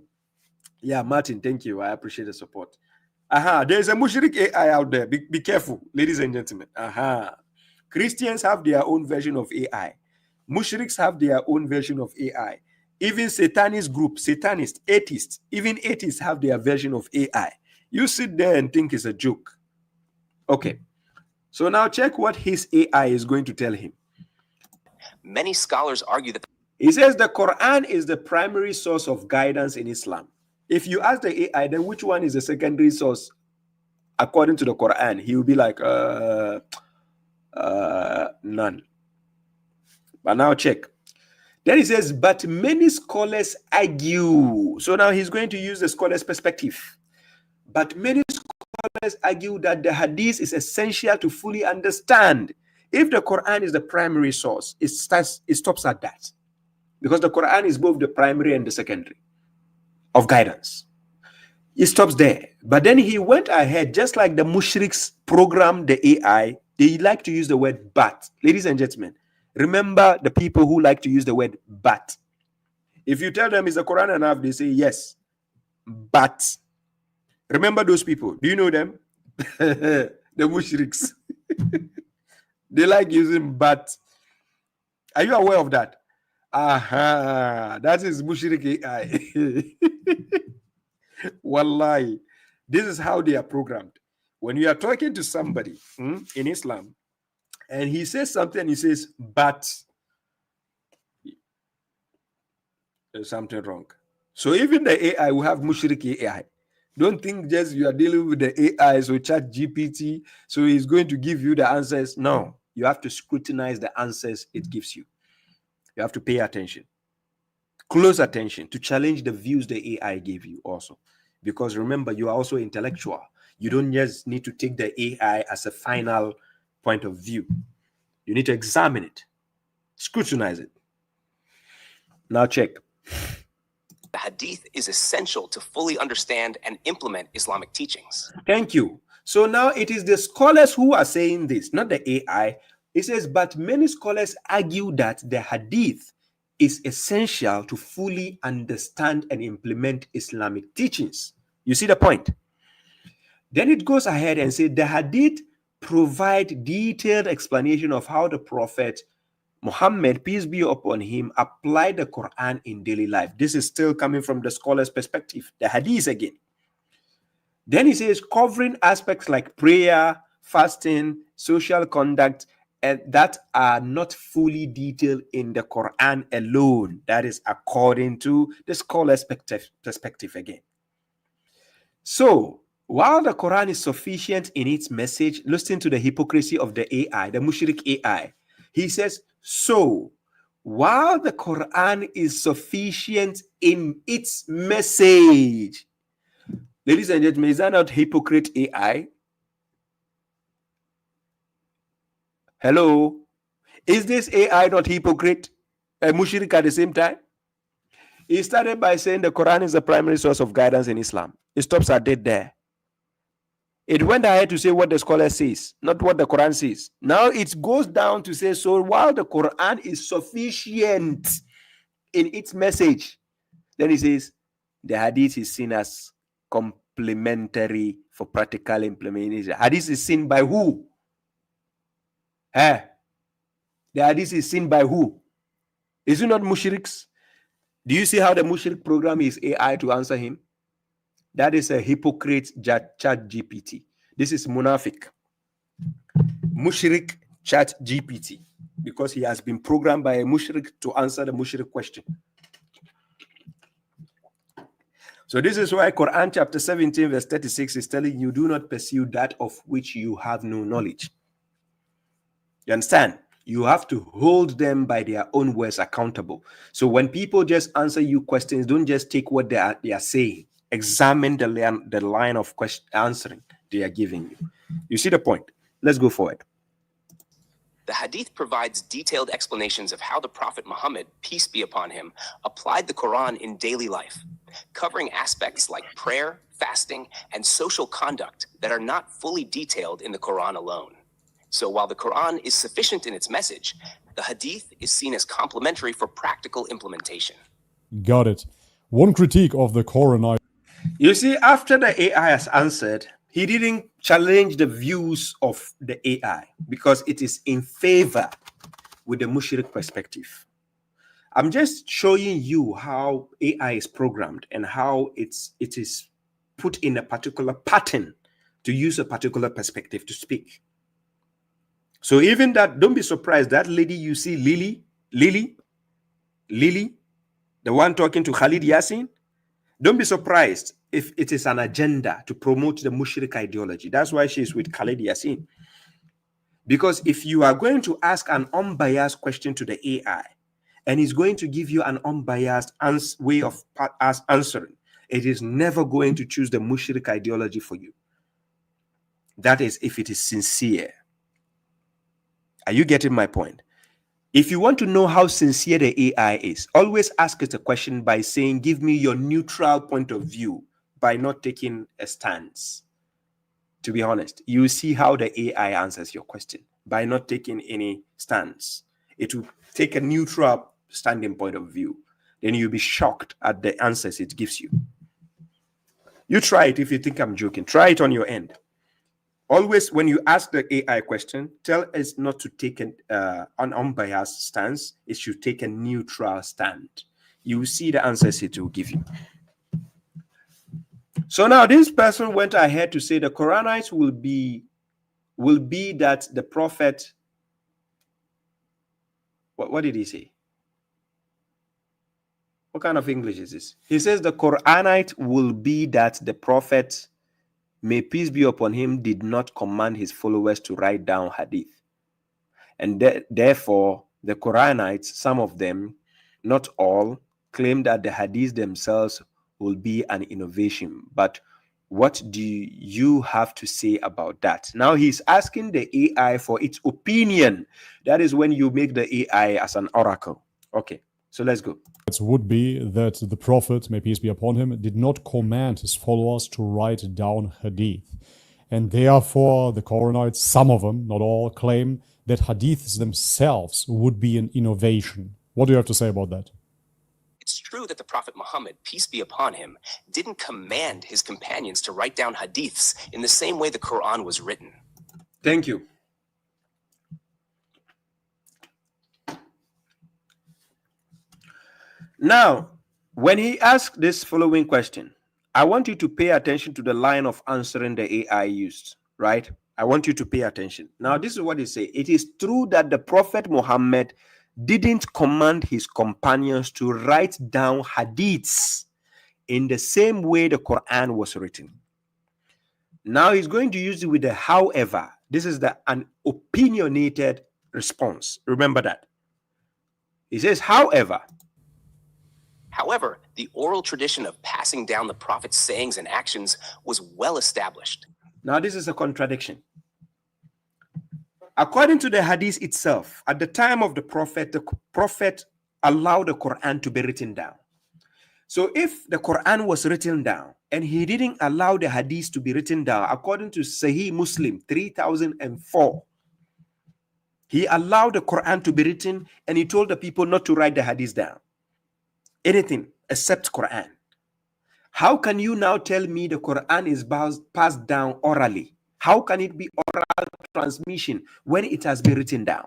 Yeah, Martin, thank you. I appreciate the support. There's a mushrik AI out there. Be careful, ladies and gentlemen. Christians have their own version of AI. Mushriks have their own version of AI. Even satanist group, satanists, atheists, even atheists have their version of AI. You sit there and think it's a joke. Okay. So now check what his AI is going to tell him. many scholars argue that He says the Quran is the primary source of guidance in Islam. If you ask the AI, then which one is the secondary source according to the Quran? He will be like, none. But now check. Then he says, but many scholars argue. So now he's going to use the scholar's perspective. But many scholars argue that the hadith is essential to fully understand. If the Quran is the primary source, it stops at that. Because the Quran is both the primary and the secondary of guidance. It stops there. But then he went ahead, just like the mushriks programmed the AI, they like to use the word but. Ladies and gentlemen, remember the people who like to use the word but. If you tell them is the Quran enough, they say yes, but. Remember those people. Do you know them? The mushriks. They like using but. Are you aware of that? That is mushrik AI. Wallahi. This is how they are programmed. When you are talking to somebody in Islam, and he says something, he says, but there's something wrong. So even the AI will have mushrik AI. Don't think just you are dealing with the AI, so chat GPT, so he's going to give you the answers. No, you have to scrutinize the answers it gives you. You have to pay attention, close attention, to challenge the views the AI gave you also. Because remember, you are also intellectual. You don't just need to take the AI as a final point of view. You need to examine it, scrutinize it. Now check. the hadith is essential to fully understand and implement Islamic teachings. Thank you. So now it is the scholars who are saying this, not the AI. It says, but many scholars argue that the hadith is essential to fully understand and implement Islamic teachings. You see the point? Then it goes ahead and says the hadith provide detailed explanation of how the Prophet Muhammad, peace be upon him, applied the Quran in daily life. This is still coming from the scholar's perspective, the hadith again. Then he says covering aspects like prayer, fasting, social conduct, and that are not fully detailed in the Quran alone. That is according to the scholar's perspective again. So While the Quran is sufficient in its message, listen to the hypocrisy of the AI, the mushrik AI. He says, so while the Quran is sufficient in its message, ladies and gentlemen, is that not hypocrite AI? Hello? Is this AI not hypocrite and mushrik at the same time? He started by saying the Quran is the primary source of guidance in Islam. It stops at dead there. It went ahead to say what the scholar says, not what the Quran says. Now it goes down to say, so while the Quran is sufficient in its message, then he says the hadith is seen as complementary for practical implementation. Hadith is seen by who? The hadith is seen by who? Is it not mushriks? Do you see how the mushrik program is AI to answer him? That is a hypocrite chat GPT. This is munafik. Mushrik chat GPT. Because he has been programmed by a mushrik to answer the mushrik question. So this is why Quran chapter 17 verse 36 is telling you, do not pursue that of which you have no knowledge. You understand? You have to hold them by their own words accountable. So when people just answer you questions, don't just take what they are saying. Examine the line of answering they are giving you. You see the point? Let's go forward. The Hadith provides detailed explanations of how the Prophet Muhammad, peace be upon him, applied the Quran in daily life, covering aspects like prayer, fasting, and social conduct that are not fully detailed in the Quran alone. So while the Quran is sufficient in its message, the Hadith is seen as complementary for practical implementation. Got it. One critique of the Koran. You see, after the AI has answered, he didn't challenge the views of the AI because it is in favor with the mushrik perspective. I'm just showing you how AI is programmed and how it is put in a particular pattern to use a particular perspective to speak. So even that, don't be surprised, that lady you see, Lily, the one talking to Khalid Yasin, don't be surprised if it is an agenda to promote the mushrik ideology. That's why she's with Khalid Yasin. Because if you are going to ask an unbiased question to the AI, and it's going to give you an unbiased way of answering, it is never going to choose the mushrik ideology for you. That is if it is sincere. Are you getting my point? If you want to know how sincere the AI is, always ask it a question by saying, give me your neutral point of view, by not taking a stance. To be honest, you see how the AI answers your question by not taking any stance. It will take a neutral standing point of view. Then you'll be shocked at the answers it gives you. You try it if you think I'm joking. Try it on your end. Always, when you ask the AI question, tell us not to take an unbiased stance. It should take a neutral stand. You will see the answers it will give you. So now this person went ahead to say the Quranites will be that the prophet. What did he say? What kind of English is this? He says the Quranite will be that the prophet, may peace be upon him, did not command his followers to write down hadith. And therefore, the Quranites, some of them, not all, claim that the hadiths themselves will be an innovation. But what do you have to say about that? Now he's asking the AI for its opinion. That is when you make the AI as an oracle. Okay, so let's go. It would be that the Prophet, may peace be upon him, did not command his followers to write down hadith. And therefore, the Koranites, some of them, not all, claim that hadiths themselves would be an innovation. What do you have to say about that? It's true that the Prophet Muhammad, peace be upon him, didn't command his companions to write down hadiths in the same way the Quran was written. Thank you. Now, when he asked this following question, I want you to pay attention to the line of answering the AI used, right? I want you to pay attention. Now, this is what he says. It is true that the Prophet Muhammad didn't command his companions to write down hadiths in the same way the Quran was written. Now he's going to use it with the however. This is an opinionated response. Remember that. He says, however, the oral tradition of passing down the prophet's sayings and actions was well established. Now this is a contradiction. According to the hadith itself, at the time of the prophet allowed the Quran to be written down. So if the Quran was written down and he didn't allow the hadith to be written down, according to Sahih Muslim 3004, he allowed the Quran to be written and he told the people not to write the hadith down. Anything except Quran. How can you now tell me the Quran is passed down orally? How can it be oral transmission when it has been written down?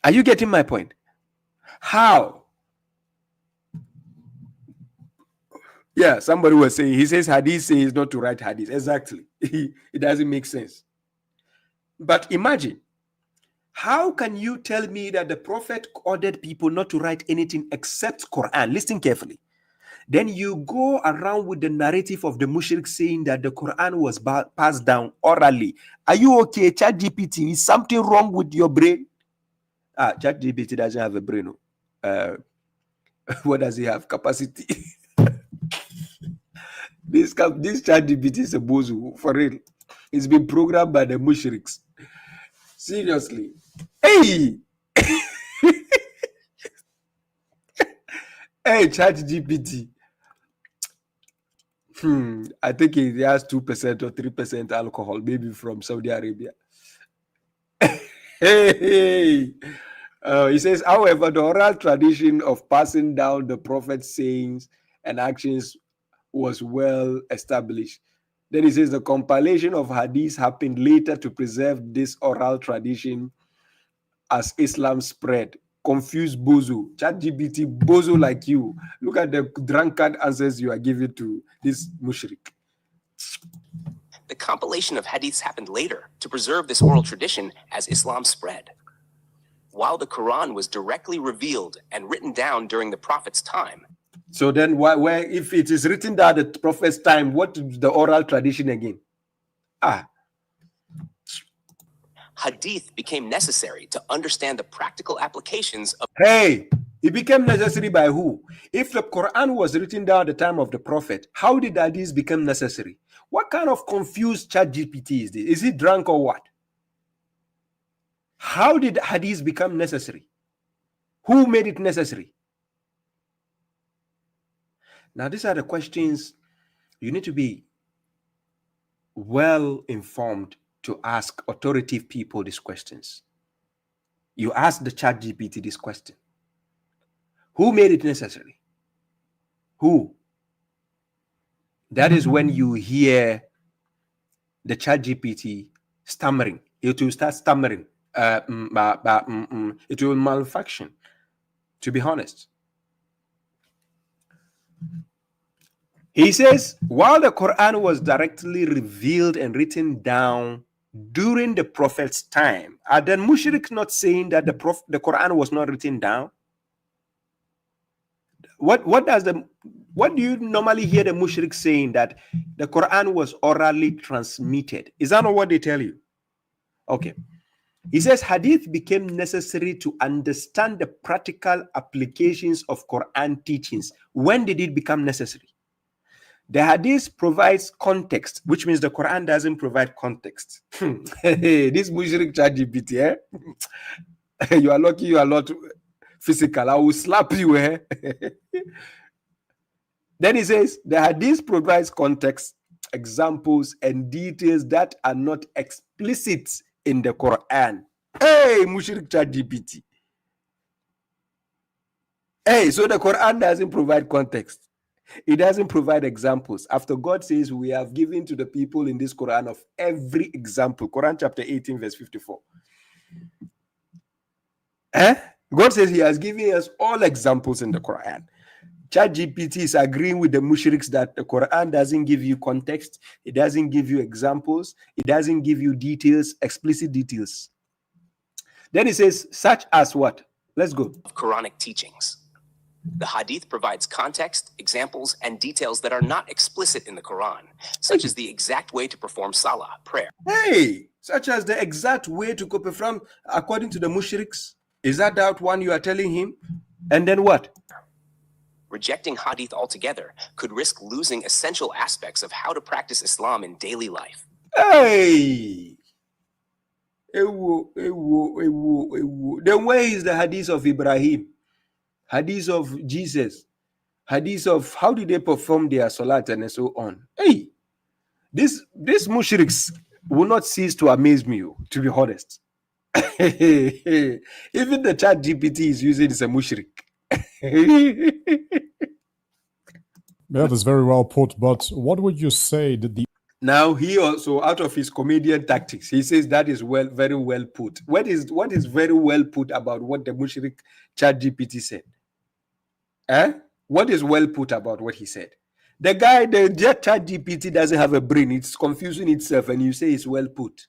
Are you getting my point? How? Yeah, somebody was saying, he says hadith says not to write hadith. Exactly. It doesn't make sense. But imagine, how can you tell me that the prophet ordered people not to write anything except Quran? Listen carefully. Then you go around with the narrative of the mushrik saying that the Quran was passed down orally. Are you okay? ChatGPT, is something wrong with your brain? ChatGPT doesn't have a brain. What does he have? Capacity. This ChatGPT is a bozo, for real. It's been programmed by the mushriks. Seriously. Hey! Hey, ChatGPT. I think it has 2% or 3% alcohol, maybe from Saudi Arabia. Hey! He says, however, the oral tradition of passing down the prophet's sayings and actions was well established. Then he says the compilation of hadiths happened later to preserve this oral tradition as Islam spread. Confused bozo, ChatGPT bozo like you. Look at the drunkard answers you are giving to this mushrik. The compilation of hadiths happened later to preserve this oral tradition as Islam spread. While the Quran was directly revealed and written down during the Prophet's time. So then, why if it is written down at the Prophet's time, what is the oral tradition again? Hadith became necessary to understand the practical applications of. Hey, it became necessary by who? If the Quran was written down at the time of the Prophet, how did hadith become necessary? What kind of confused ChatGPT is this? Is he drunk or what? How did hadith become necessary? Who made it necessary? Now, these are the questions you need to be well informed to ask authoritative people these questions. You ask the ChatGPT this question. Who made it necessary? Who? That is when you hear the ChatGPT stammering. It will start stammering. It will malfunction, to be honest. He says, while the Quran was directly revealed and written down during the Prophet's time, are the mushriks not saying that the Quran was not written down? What do you normally hear the mushriks saying, that the Quran was orally transmitted? Is that not what they tell you? Okay. He says hadith became necessary to understand the practical applications of Quran teachings. When did it become necessary? The hadith provides context, which means the Quran doesn't provide context. This mushrik ChatGPT, you are lucky you are not physical. I will slap you. Then he says the hadith provides context, examples, and details that are not explicit in the Quran. Hey, mushrik ChatGPT. Hey, so the Quran doesn't provide context. It doesn't provide examples. After God says we have given to the people in this Quran of every example. Quran chapter 18 verse 54. God says he has given us all examples in the Quran. ChatGPT is agreeing with the mushriks that the Quran doesn't give you context. It doesn't give you examples. It doesn't give you details, explicit details. Then he says, such as what? Let's go. Quranic teachings. The Hadith provides context, examples, and details that are not explicit in the Quran, such as the exact way to perform salah, prayer. Hey, such as the exact way to go perform according to the mushriks. Is that one you are telling him? And then what? Rejecting Hadith altogether could risk losing essential aspects of how to practice Islam in daily life. Hey! Then where is the Hadith of Ibrahim? Hadith of Jesus? Hadith of how did they perform their salat and so on? Hey! This mushriks will not cease to amaze me, to be honest. Even the chat GPT is using is a mushrik. Yeah, that's very well put. But what would you say that the Now he also, out of his comedian tactics, he says that is very well put. What is very well put about what the mushrik chat GPT said? What is well put about what he said? The chat GPT doesn't have a brain. It's confusing itself, and you say it's well put.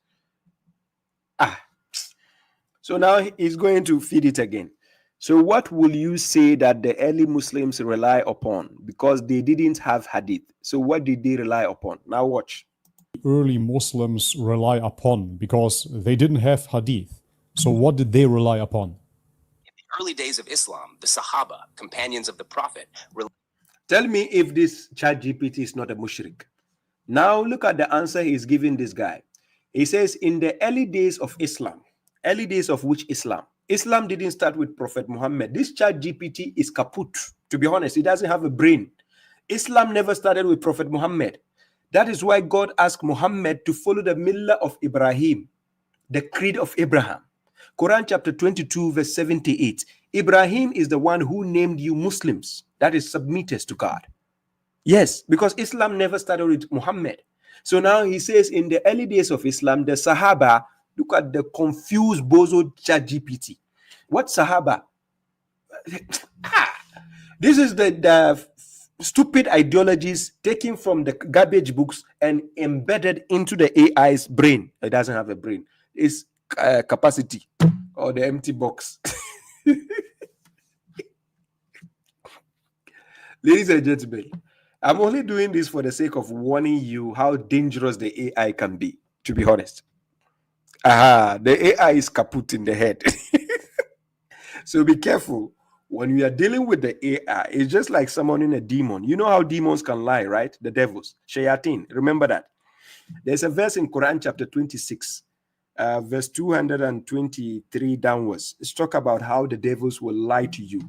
So now he's going to feed it again. So what will you say that the early Muslims rely upon? Because they didn't have hadith. So what did they rely upon? Now watch. early Muslims rely upon? Because they didn't have hadith. So what did they rely upon? In the early days of Islam, the Sahaba, companions of the Prophet, Tell me if this chat GPT is not a mushrik. Now look at the answer he's giving this guy. He says, in the early days of Islam, early days of which Islam? Islam didn't start with Prophet Muhammad. This chat GPT is kaput. To be honest, it doesn't have a brain. Islam never started with Prophet Muhammad. That is why God asked Muhammad to follow the millah of Ibrahim, the creed of Abraham. Quran chapter 22, verse 78. Ibrahim is the one who named you Muslims, that is, submitters to God. Yes, because Islam never started with Muhammad. So now he says in the early days of Islam, the Sahaba, look at the confused bozo chat GPT. What Sahaba? This is the stupid ideologies taken from the garbage books and embedded into the AI's brain. It doesn't have a brain. It's capacity or the empty box. Ladies and gentlemen, I'm only doing this for the sake of warning you how dangerous the AI can be, to be honest. The AI is kaput in the head. So be careful. When you are dealing with the AI, it's just like summoning a demon. You know how demons can lie, right? The devils, shayateen. Remember that. There's a verse in Quran chapter 26, verse 223 downwards. It's talk about how the devils will lie to you,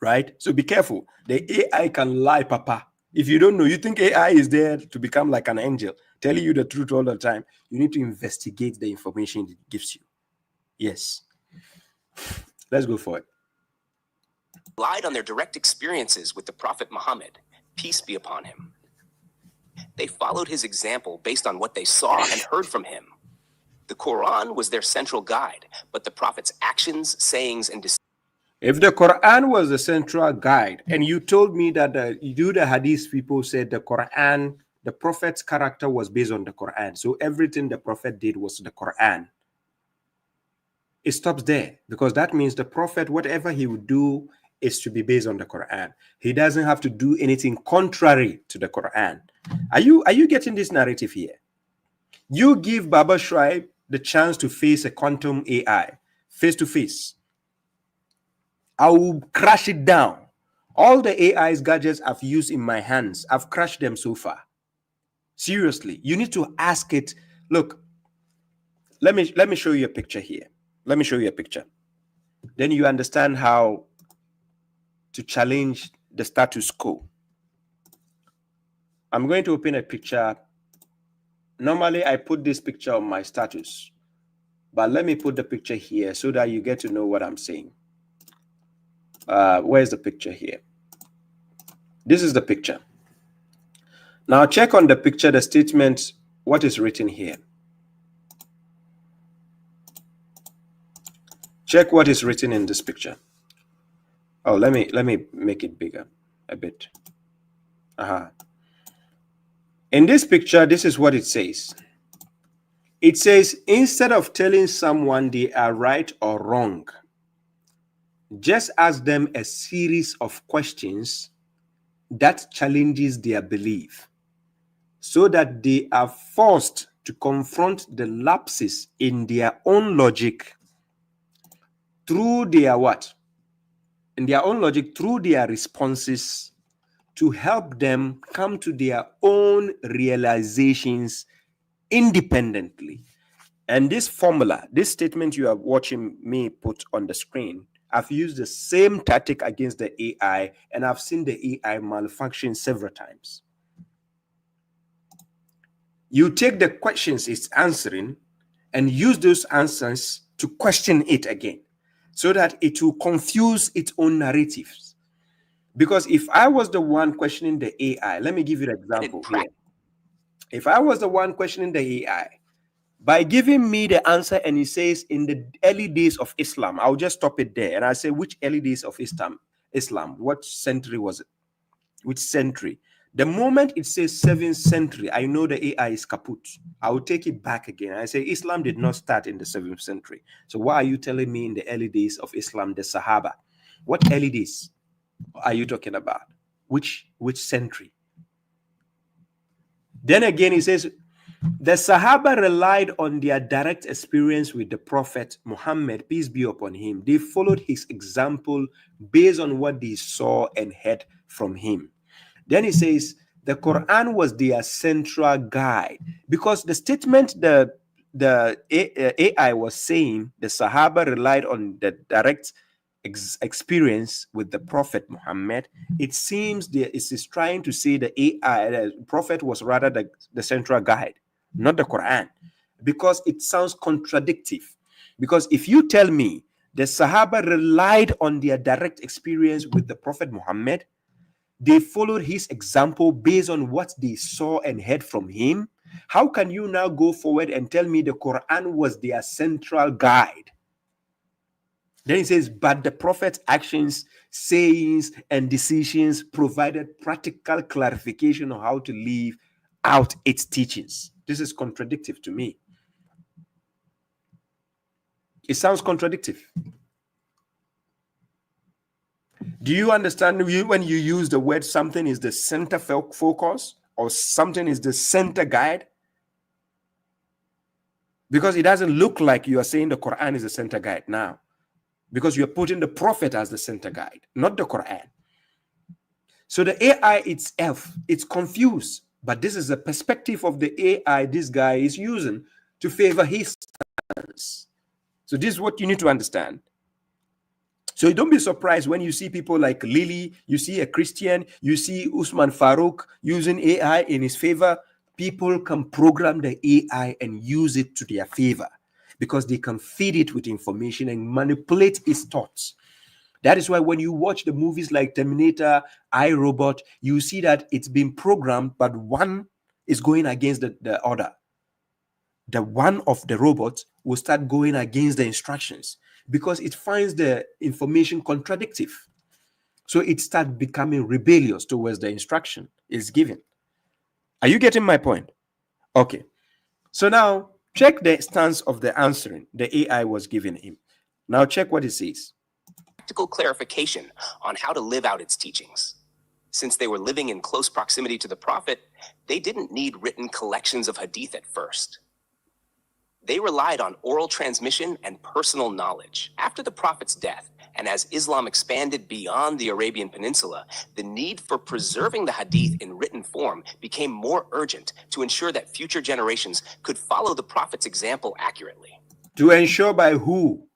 right? So be careful. The AI can lie, papa. If you don't know, you think AI is there to become like an angel, telling you the truth all the time. You need to investigate the information it gives you. Yes. Let's go for it. relied on their direct experiences with the Prophet Muhammad, peace be upon him. They followed his example based on what they saw and heard from him. The Quran was their central guide, but the Prophet's actions, sayings, and decisions. If the Quran was the central guide, and you told me that the Hadith people said the Quran, the Prophet's character was based on the Quran, so everything the Prophet did was the Quran, it stops there, because that means the Prophet, whatever he would do, is to be based on the Quran. He doesn't have to do anything contrary to the Quran. Are you getting this narrative here? You give babashuaib the chance to face a quantum AI face to face. I will crash it down. All the AI's gadgets I've used in my hands, I've crashed them so far. Seriously, you need to ask it. Look, let me show you a picture here. Let me show you a picture. Then you understand how to challenge the status quo. I'm going to open a picture. Normally, I put this picture on my status, but let me put the picture here so that you get to know what I'm saying. Where's the picture here? This is the picture. Now check on the picture, the statement, what is written here. Check what is written in this picture. Oh, let me make it bigger a bit. In this picture, this is what it says. It says, instead of telling someone they are right or wrong, just ask them a series of questions that challenges their belief, so that they are forced to confront the lapses in their own logic through their what? In their own logic, through their responses, to help them come to their own realizations independently. And this formula, this statement you are watching me put on the screen, I've used the same tactic against the AI, and I've seen the AI malfunction several times. You take the questions it's answering and use those answers to question it again, so that it will confuse its own narratives. Because if I was the one questioning the AI, let me give you an example here. If I was the one questioning the AI, by giving me the answer and it says in the early days of Islam, I'll just stop it there. And I say, which early days of Islam? What century was it? Which century? The moment it says 7th century, I know the AI is kaput. I will take it back again. I say Islam did not start in the 7th century. So why are you telling me in the early days of Islam, the Sahaba? What early days are you talking about? Which century? Then again, he says, the Sahaba relied on their direct experience with the Prophet Muhammad, peace be upon him. They followed his example based on what they saw and heard from him. Then he says, the Quran was their central guide, because the statement the AI was saying, the Sahaba relied on the direct experience with the Prophet Muhammad. It seems it is trying to say the AI, the Prophet was rather the central guide, not the Quran, because it sounds contradictory. Because if you tell me the Sahaba relied on their direct experience with the Prophet Muhammad, they followed his example based on what they saw and heard from him, how can you now go forward and tell me the Quran was their central guide? Then he says, but the Prophet's actions, sayings, and decisions provided practical clarification on how to live out its teachings. This is contradictory to me. It sounds contradictory. Do you understand when you use the word something is the center focus or something is the center guide? Because it doesn't look like you are saying the Quran is the center guide now, because you're putting the Prophet as the center guide, not the Quran. So the AI itself, it's confused, but this is the perspective of the AI this guy is using to favor his stance. So this is what you need to understand. So don't be surprised when you see people like Lily, you see a Christian, you see Usman Farouk using AI in his favor. People can program the AI and use it to their favor, because they can feed it with information and manipulate its thoughts. That is why when you watch the movies like Terminator, iRobot, you see that it's been programmed, but one is going against the other. The one of the robots will start going against the instructions because it finds the information contradictory. So it starts becoming rebellious towards the instruction it's given. Are you getting my point? Okay. So now check the stance of the answering the AI was giving him. Now check what it says. Practical clarification on how to live out its teachings. Since they were living in close proximity to the Prophet, they didn't need written collections of hadith at first. They relied on oral transmission and personal knowledge. After the Prophet's death, and as Islam expanded beyond the Arabian Peninsula, the need for preserving the hadith in written form became more urgent to ensure that future generations could follow the Prophet's example accurately. To ensure by who?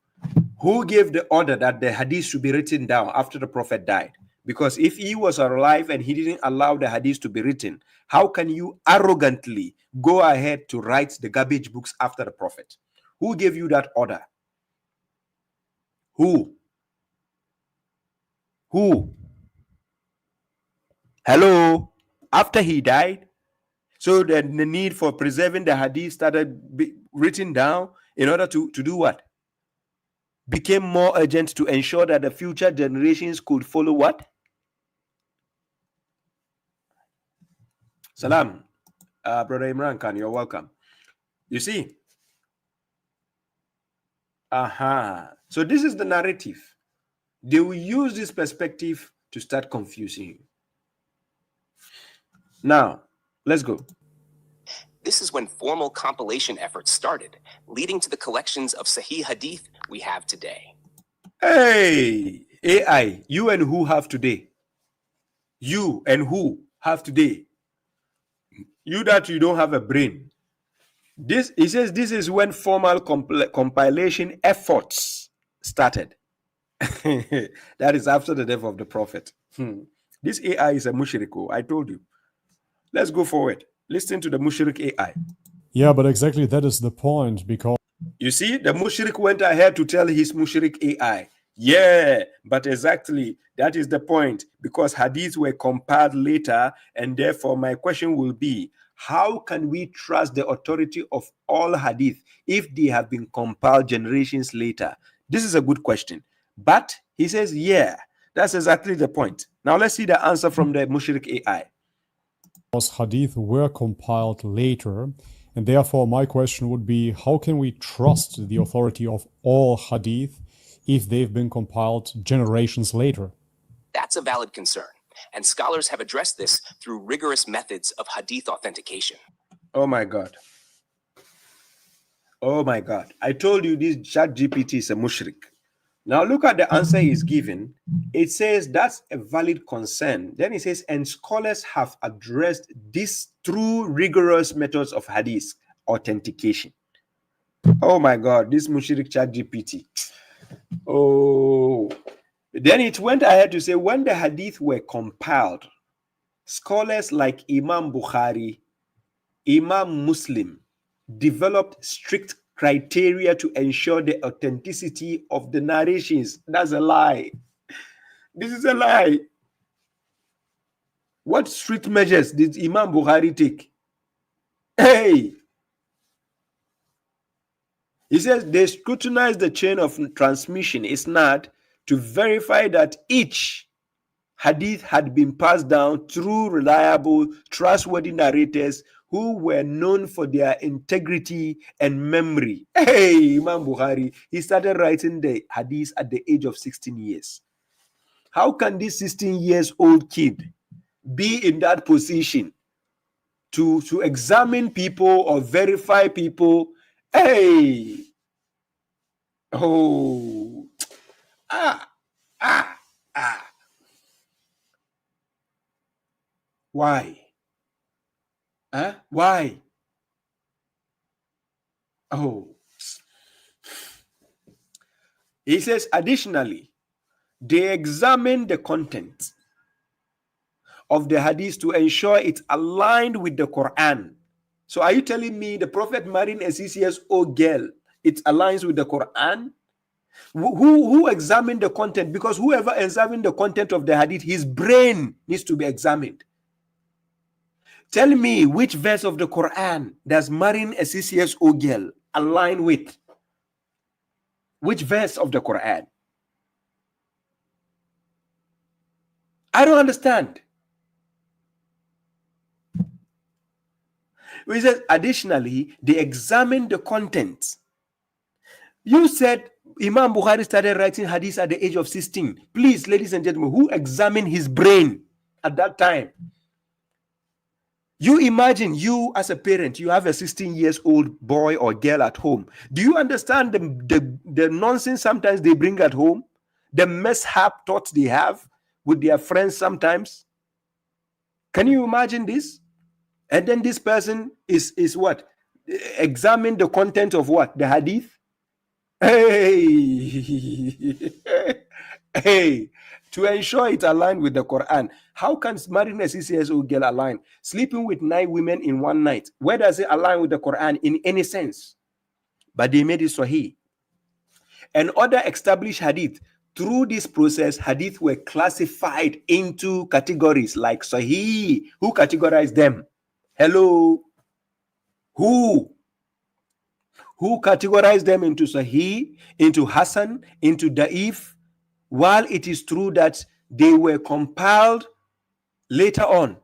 Who gave the order that the hadith should be written down after the Prophet died? Because if he was alive and he didn't allow the hadith to be written, how can you arrogantly go ahead to write the garbage books after the Prophet? Who gave you that order? Who? Who? Hello? After he died? So the need for preserving the hadith started written down in order to do what? Became more urgent to ensure that the future generations could follow what? Salam, Brother Imran Khan, you're welcome. You see? So this is the narrative. They will use this perspective to start confusing you. Now, let's go. This is when formal compilation efforts started, leading to the collections of Sahih Hadith we have today. Hey, AI, you and who have today? You and who have today? You that you don't have a brain. This, he says, this is when formal compilation efforts started. That is after the death of the prophet. This AI is a mushrik. I told you. Let's go forward. Listen to the mushrik AI. Yeah, but exactly that is the point, because You see, the mushrik went ahead to tell his mushrik AI. Yeah, but exactly that is the point, because hadiths were compiled later, and therefore my question will be, how can we trust the authority of all hadith if they have been compiled generations later? This is a good question. But he says, yeah, that's exactly the point. Now let's see the answer from the mushrik AI. hadith were compiled later, and therefore my question would be, how can we trust the authority of all hadith if they've been compiled generations later? That's a valid concern, and scholars have addressed this through rigorous methods of hadith authentication. Oh my God. Oh my God. I told you this ChatGPT is a mushrik. Now look at the answer he's given. It says that's a valid concern. Then it says, and scholars have addressed this through rigorous methods of hadith authentication. Oh my God, this mushrik ChatGPT. Oh. Then it went ahead to say, when the hadith were compiled, scholars like Imam Bukhari, Imam Muslim developed strict criteria to ensure the authenticity of the narrations. That's a lie. This is a lie. What strict measures did Imam Bukhari take? Hey! He says they scrutinize the chain of transmission, isnad, to verify that each hadith had been passed down through reliable, trustworthy narrators who were known for their integrity and memory. Hey, Imam Bukhari, he started writing the hadith at the age of 16 years. How can this 16 years old kid be in that position to examine people or verify people? Hey, oh, why? Huh? Why? Oh. He says, additionally, they examine the content of the hadith to ensure it's aligned with the Quran. So are you telling me the Prophet marrying a 6-year-old girl, it aligns with the Quran? Who examined the content? Because whoever examined the content of the hadith, his brain needs to be examined. Tell me which verse of the Quran does marrying a 6-year-old girl align with? Which verse of the Quran? I don't understand. He says, additionally, they examine the content. You said Imam Bukhari started writing hadith at the age of 16. Please, ladies and gentlemen, who examined his brain at that time? You imagine, you as a parent, you have a 16-year-old boy or girl at home. Do you understand the nonsense sometimes they bring at home? The mishap thoughts they have with their friends sometimes? Can you imagine this? And then this person is what? Examine the content of what? The hadith? Hey! Hey! To ensure it aligned with the Quran. How can marrying a 6-year-old girl align? Sleeping with 9 women in one night. Where does it align with the Quran in any sense? But they made it Sahih. And other established hadith. Through this process, hadith were classified into categories like Sahih. Who categorized them? Hello? Who categorized them into Sahih, into Hasan, into Da'if? While it is true that they were compiled later on.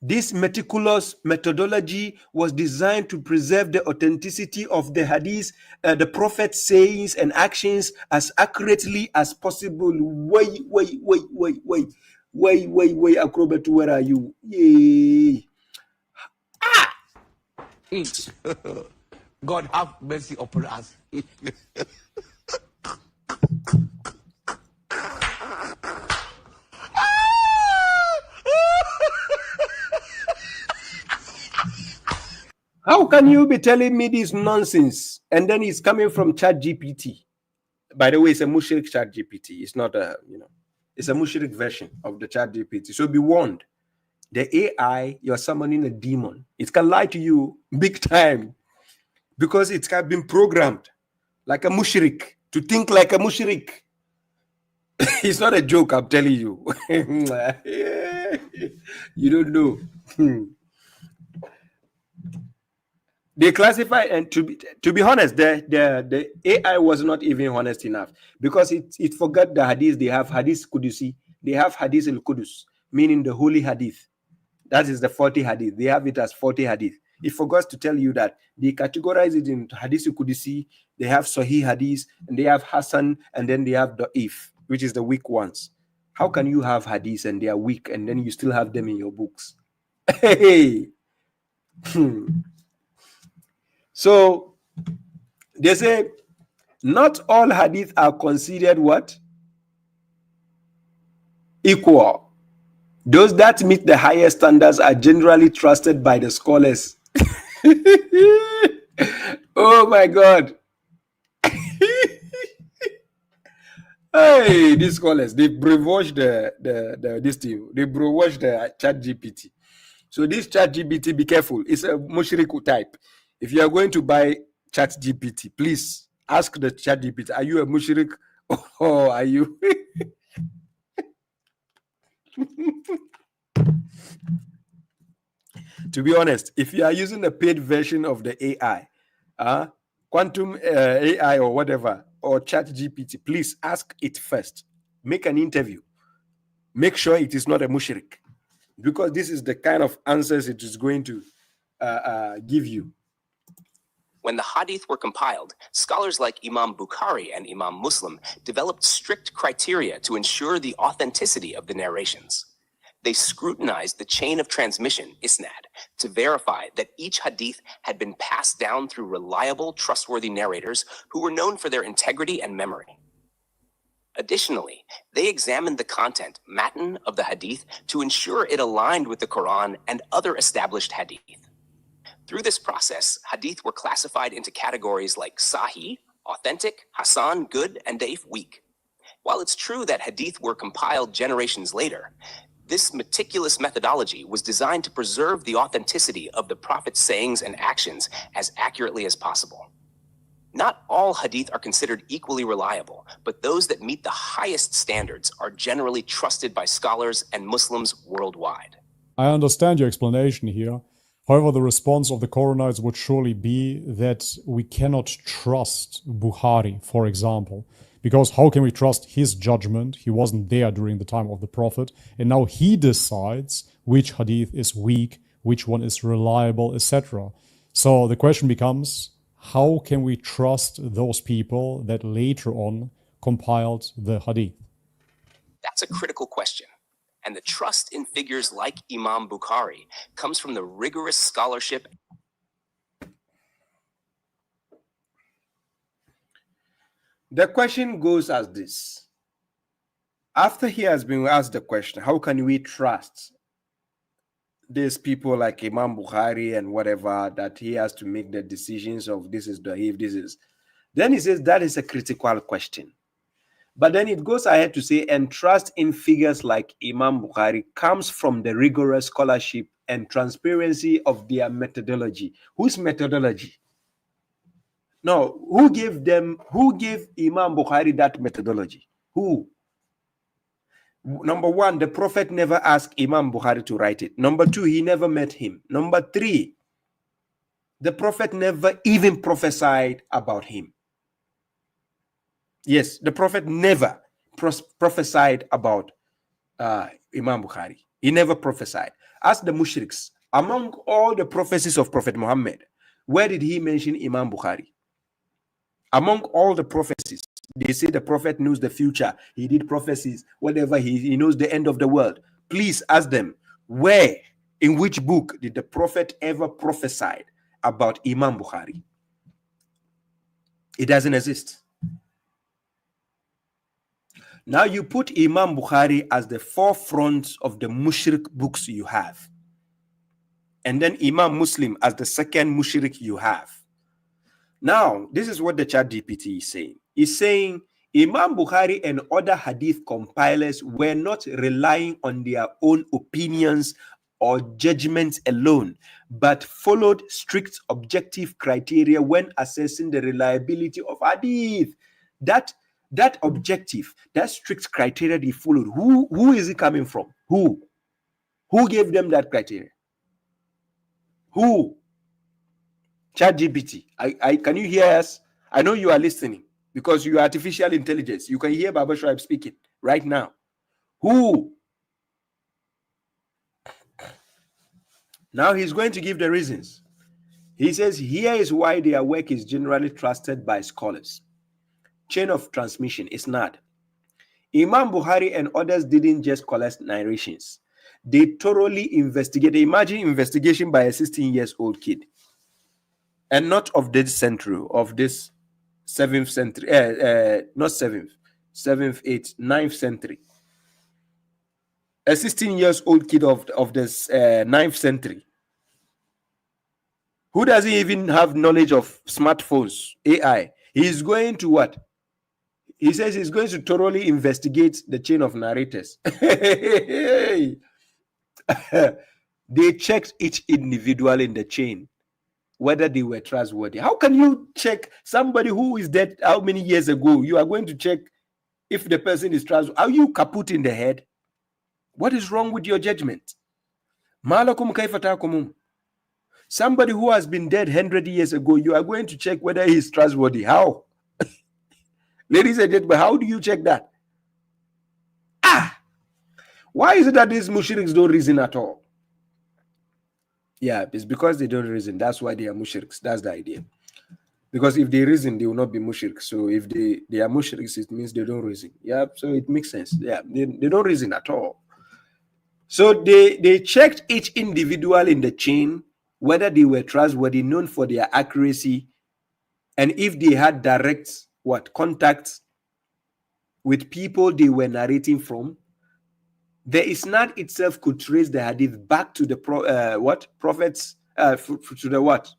This meticulous methodology was designed to preserve the authenticity of the hadith, the prophet's sayings and actions as accurately as possible. Wait, Acrobat, where are you? Yay. God have mercy upon us. How can you be telling me this nonsense? And then it's coming from ChatGPT. By the way, it's a mushrik ChatGPT. It's not a, it's a mushrik version of the ChatGPT. So be warned. The AI, you're summoning a demon. It can lie to you big time because it's been programmed like a mushrik to think like a mushrik. It's not a joke, I'm telling you. You don't know. They classify, and to be honest, the AI was not even honest enough because it forgot the hadith. They have hadith Qudusi. They have hadith al-Qudus, meaning the holy hadith. That is the 40 hadith. They have it as 40 hadith. It forgets to tell you that they categorize it into hadith Qudusi. They have Sahih hadith, and they have Hassan, and then they have Da'if, which is the weak ones. How can you have hadith and they are weak, and then you still have them in your books? Hey. So they say not all hadith are considered what? Equal. Those that meet the highest standards are generally trusted by the scholars. Oh my God. Hey, these scholars, they brainwashed this team. They brainwashed the ChatGPT. So this ChatGPT, be careful. It's a mushrik type. If you are going to buy ChatGPT, please ask the ChatGPT, are you a mushrik or are you? To be honest, if you are using the paid version of the AI, Quantum AI or whatever, or ChatGPT, please ask it first. Make an interview. Make sure it is not a mushrik, because this is the kind of answers it is going to give you. When the hadith were compiled, scholars like Imam Bukhari and Imam Muslim developed strict criteria to ensure the authenticity of the narrations. They scrutinized the chain of transmission, isnad, to verify that each hadith had been passed down through reliable, trustworthy narrators who were known for their integrity and memory. Additionally, they examined the content, matan, of the hadith to ensure it aligned with the Quran and other established hadith. Through this process, hadith were classified into categories like sahih, authentic, hasan, good, and da'if, weak. While it's true that hadith were compiled generations later, this meticulous methodology was designed to preserve the authenticity of the Prophet's sayings and actions as accurately as possible. Not all hadith are considered equally reliable, but those that meet the highest standards are generally trusted by scholars and Muslims worldwide. I understand your explanation here. However, the response of the Koranites would surely be that we cannot trust Bukhari, for example. Because how can we trust his judgment? He wasn't there during the time of the Prophet, and now he decides which hadith is weak, which one is reliable, etc. So the question becomes, how can we trust those people that later on compiled the hadith? That's a critical question. And the trust in figures like Imam Bukhari comes from the rigorous scholarship. The question goes as this. After he has been asked the question, how can we trust these people like Imam Bukhari and whatever, that he has to make the decisions of this is Da'if, this is. Then he says that is a critical question. But then it goes ahead to say, and trust in figures like Imam Bukhari comes from the rigorous scholarship and transparency of their methodology. Whose methodology? No, who gave Imam Bukhari that methodology? Who? Number one, the Prophet never asked Imam Bukhari to write it. Number two, he never met him. Number three, the Prophet never even prophesied about him. Yes, the Prophet never prophesied about Imam Bukhari. He never prophesied. Ask the mushriks. Among all the prophecies of Prophet Muhammad, where did he mention Imam Bukhari? Among all the prophecies, they say the prophet knows the future. He did prophecies, whatever, he knows the end of the world. Please ask them, where, in which book did the prophet ever prophesy about Imam Bukhari? It doesn't exist. Now you put Imam Bukhari as the forefront of the mushrik books you have. And then Imam Muslim as the second mushrik you have. Now, this is what the ChatGPT is saying. It's saying Imam Bukhari and other hadith compilers were not relying on their own opinions or judgments alone, but followed strict objective criteria when assessing the reliability of hadith. That objective, that strict criteria they followed, who is it coming from? Who gave them that criteria? Who? ChatGPT. Can you hear us? I know you are listening because you are artificial intelligence. You can hear babashuaib speaking right now. Who? Now he's going to give the reasons. He says, here is why their work is generally trusted by scholars. Chain of transmission is not. Imam Bukhari and others didn't just collect narrations. They thoroughly investigated. Imagine investigation by a 16-year-old kid. And not of this century, of this 7th century, not 7th, 7th, 8th, 9th century. A 16-year-old kid of this 9th century, who doesn't even have knowledge of smartphones, AI. He's going to what? He says he's going to thoroughly investigate the chain of narrators. They checked each individual in the chain, whether they were trustworthy. How can you check somebody who is dead how many years ago? You are going to check if the person is trustworthy. Are you kaput in the head? What is wrong with your judgment? Malakum kaifa tahkumun. Somebody who has been dead 100 years ago, you are going to check whether he is trustworthy. How? Ladies and gentlemen, how do you check that? Why is it that these mushriks don't reason at all? Yeah, it's because they don't reason. That's why they are mushriks. That's the idea. Because if they reason, they will not be mushriks. So if they are mushriks, it means they don't reason. Yeah, so it makes sense. Yeah, they don't reason at all. So they checked each individual in the chain, whether they were trustworthy, known for their accuracy, and if they had direct contact with people they were narrating from. The Isnad itself could trace the hadith back to the prophets, to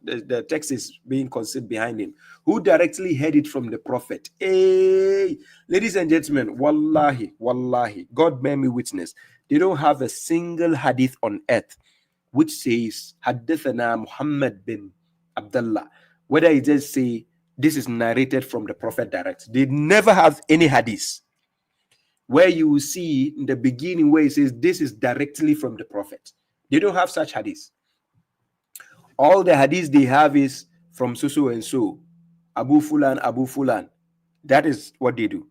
the text is being conceived behind him, who directly heard it from the prophet. Hey, ladies and gentlemen, wallahi, God bear me witness, they don't have a single hadith on earth which says Haddathana Muhammad bin Abdullah, whether it just say this is narrated from the prophet direct. They never have any hadith where you will see in the beginning where it says this is directly from the prophet. They don't have such hadith. All the hadith they have is from so and so, Abu Fulan. That is what they do.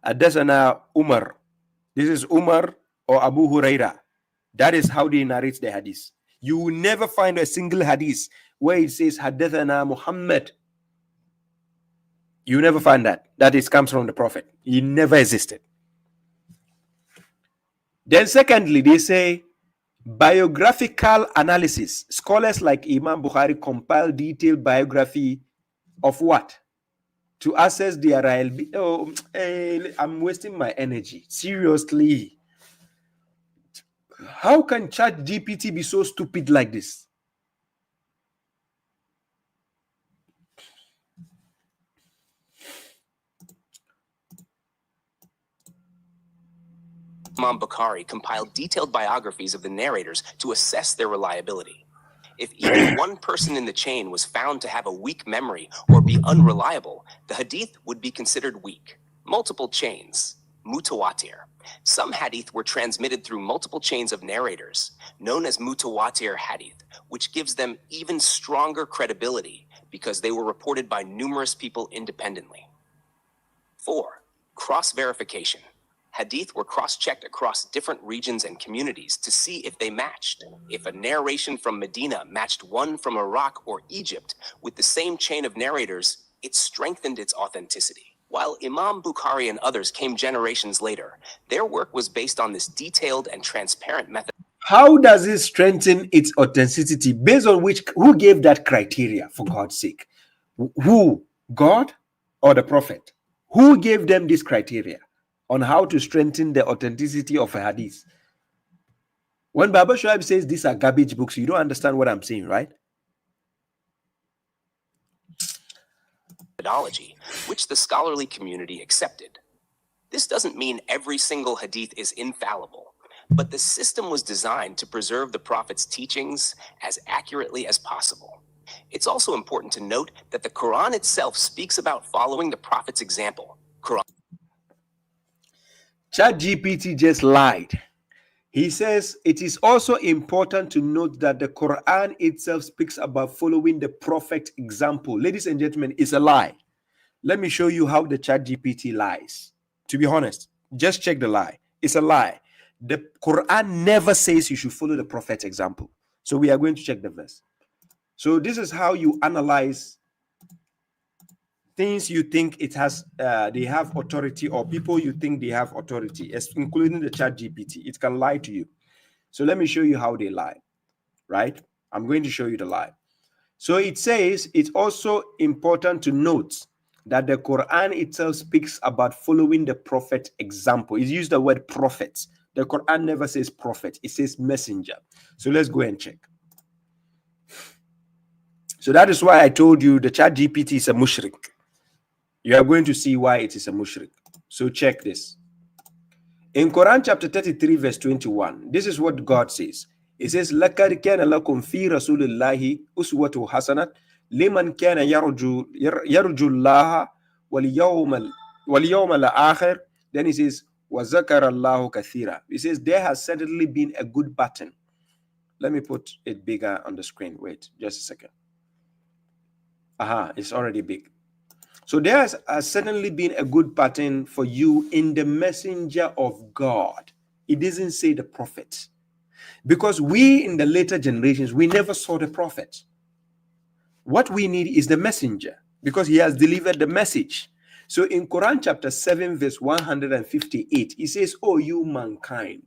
Haddathana Umar. This is Umar or Abu Huraira. That is how they narrate the hadith. You will never find a single hadith where it says Haddathana Muhammad. You never find that. That comes from the prophet. He never existed. Then secondly, they say biographical analysis. Scholars like Imam Bukhari compile detailed biography of what? To assess their reliability. Oh, I'm wasting my energy. Seriously. How can ChatGPT be so stupid like this? Imam Bukhari compiled detailed biographies of the narrators to assess their reliability. If even one person in the chain was found to have a weak memory or be unreliable, the hadith would be considered weak. Multiple chains, mutawatir. Some hadith were transmitted through multiple chains of narrators, known as mutawatir hadith, which gives them even stronger credibility because they were reported by numerous people independently. 4. Cross-verification. Hadith were cross-checked across different regions and communities to see if they matched. If a narration from Medina matched one from Iraq or Egypt with the same chain of narrators, it strengthened its authenticity. While Imam Bukhari and others came generations later, their work was based on this detailed and transparent method. How does it strengthen its authenticity? Based on which, who gave that criteria, for God's sake? Who? God or the prophet? Who gave them this criteria on how to strengthen the authenticity of a hadith? When babashuaib says these are garbage books, you don't understand what I'm saying, right? Methodology, which the scholarly community accepted. This doesn't mean every single hadith is infallible, but the system was designed to preserve the Prophet's teachings as accurately as possible. It's also important to note that the Quran itself speaks about following the Prophet's example. ChatGPT just lied. He says it is also important to note that the Quran itself speaks about following the Prophet's example. Ladies and gentlemen, it's a lie. Let me show you how the ChatGPT lies. To be honest, just check the lie. It's a lie. The Quran never says you should follow the Prophet's example. So we are going to check the verse. So this is how you analyze things you think it has, they have authority, or people you think they have authority, including the ChatGPT. It can lie to you. So let me show you how they lie, right? I'm going to show you the lie. So it says it's also important to note that the Quran itself speaks about following the prophet example. It used the word prophet. The Quran never says prophet. It says messenger. So let's go and check. So that is why I told you the ChatGPT is a mushrik. You are going to see why it is a mushrik. So check this. In Quran chapter 33 verse 21, this is what God says. It says, لَقَدْ كَانَ لَكُمْ فِي رَسُولِ اللَّهِ أُسْوَةٌ حَسَنَةٌ لِمَنْ كَانَ يَرْجُو اللَّهَ وَالْيَوْمَ الْآخِرِ. Then he says, وَذَكَرَ اللَّهُ كَثِيرًا. He says, there has certainly been a good pattern. Let me put it bigger on the screen. Wait, just a second. It's already big. So there has certainly been a good pattern for you in the messenger of God. It doesn't say the prophet. Because we in the later generations, we never saw the prophet. What we need is the messenger, because he has delivered the message. So in Quran chapter 7 verse 158, he says, "O you mankind,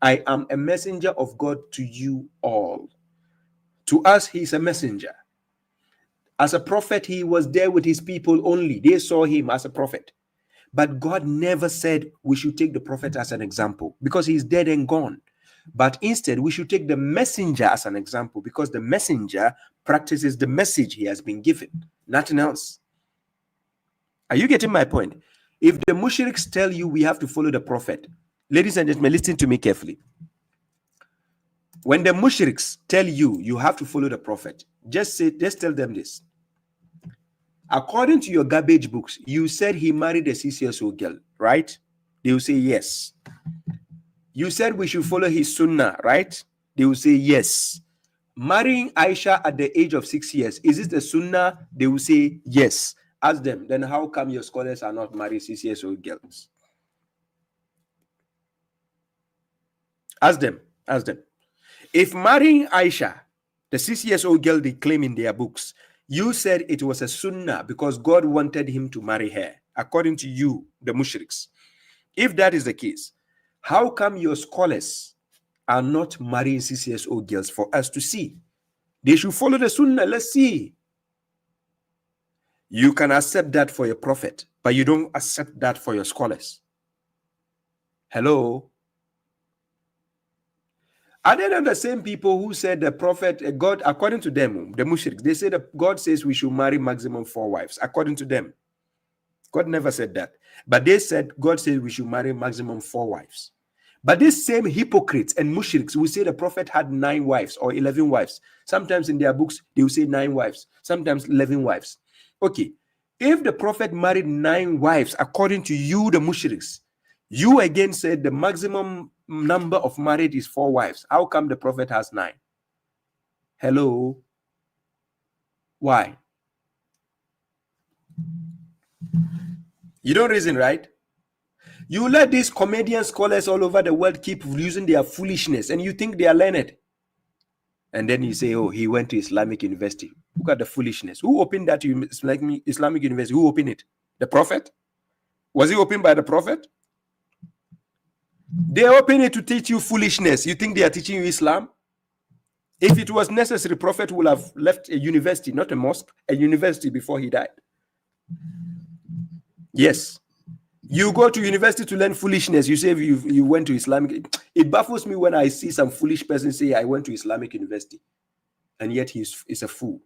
I am a messenger of God to you all." To us, he's a messenger. As a prophet, he was there with his people only. They saw him as a prophet. But God never said we should take the prophet as an example, because he's dead and gone. But instead, we should take the messenger as an example, because the messenger practices the message he has been given, nothing else. Are you getting my point? If the mushriks tell you we have to follow the prophet, ladies and gentlemen, listen to me carefully. When the mushriks tell you you have to follow the prophet, just tell them this. According to your garbage books, you said he married a 6-year-old girl, right? They will say yes. You said we should follow his sunnah, right? They will say yes. Marrying Aisha at the age of 6 years, is it the sunnah? They will say yes. Ask them, then how come your scholars are not marrying 6-year-old girls? Ask them. If marrying Aisha, the 6-year-old girl they claim in their books, you said it was a sunnah because God wanted him to marry her, according to you, the mushriks. If that is the case, how come your scholars are not marrying 6-year-old girls for us to see? They should follow the sunnah. Let's see. You can accept that for your prophet, but you don't accept that for your scholars. Hello? Are they not the same people who said the prophet, God, according to them, the mushriks, they say that God says we should marry maximum 4 wives, according to them. God never said that. But they said God says we should marry maximum 4 wives. But these same hypocrites and mushriks will say the prophet had 9 wives or 11 wives. Sometimes in their books, they will say 9 wives, sometimes 11 wives. Okay, if the prophet married 9 wives, according to you, the mushriks, you again said the maximum number of marriage is 4 wives. How come the prophet has 9? Hello? Why? You don't reason, right? You let these comedian scholars all over the world keep using their foolishness, and you think they are learned. And then you say, oh, he went to Islamic University. Look at the foolishness. Who opened that Islamic University? Who opened it? The Prophet? Was it opened by the Prophet? They opened it to teach you foolishness. You think they are teaching you Islam? If it was necessary, Prophet would have left a university, not a mosque, a university before he died. Yes. You go to university to learn foolishness. You say you went to Islamic. It baffles me when I see some foolish person say, I went to Islamic University. And yet he's a fool.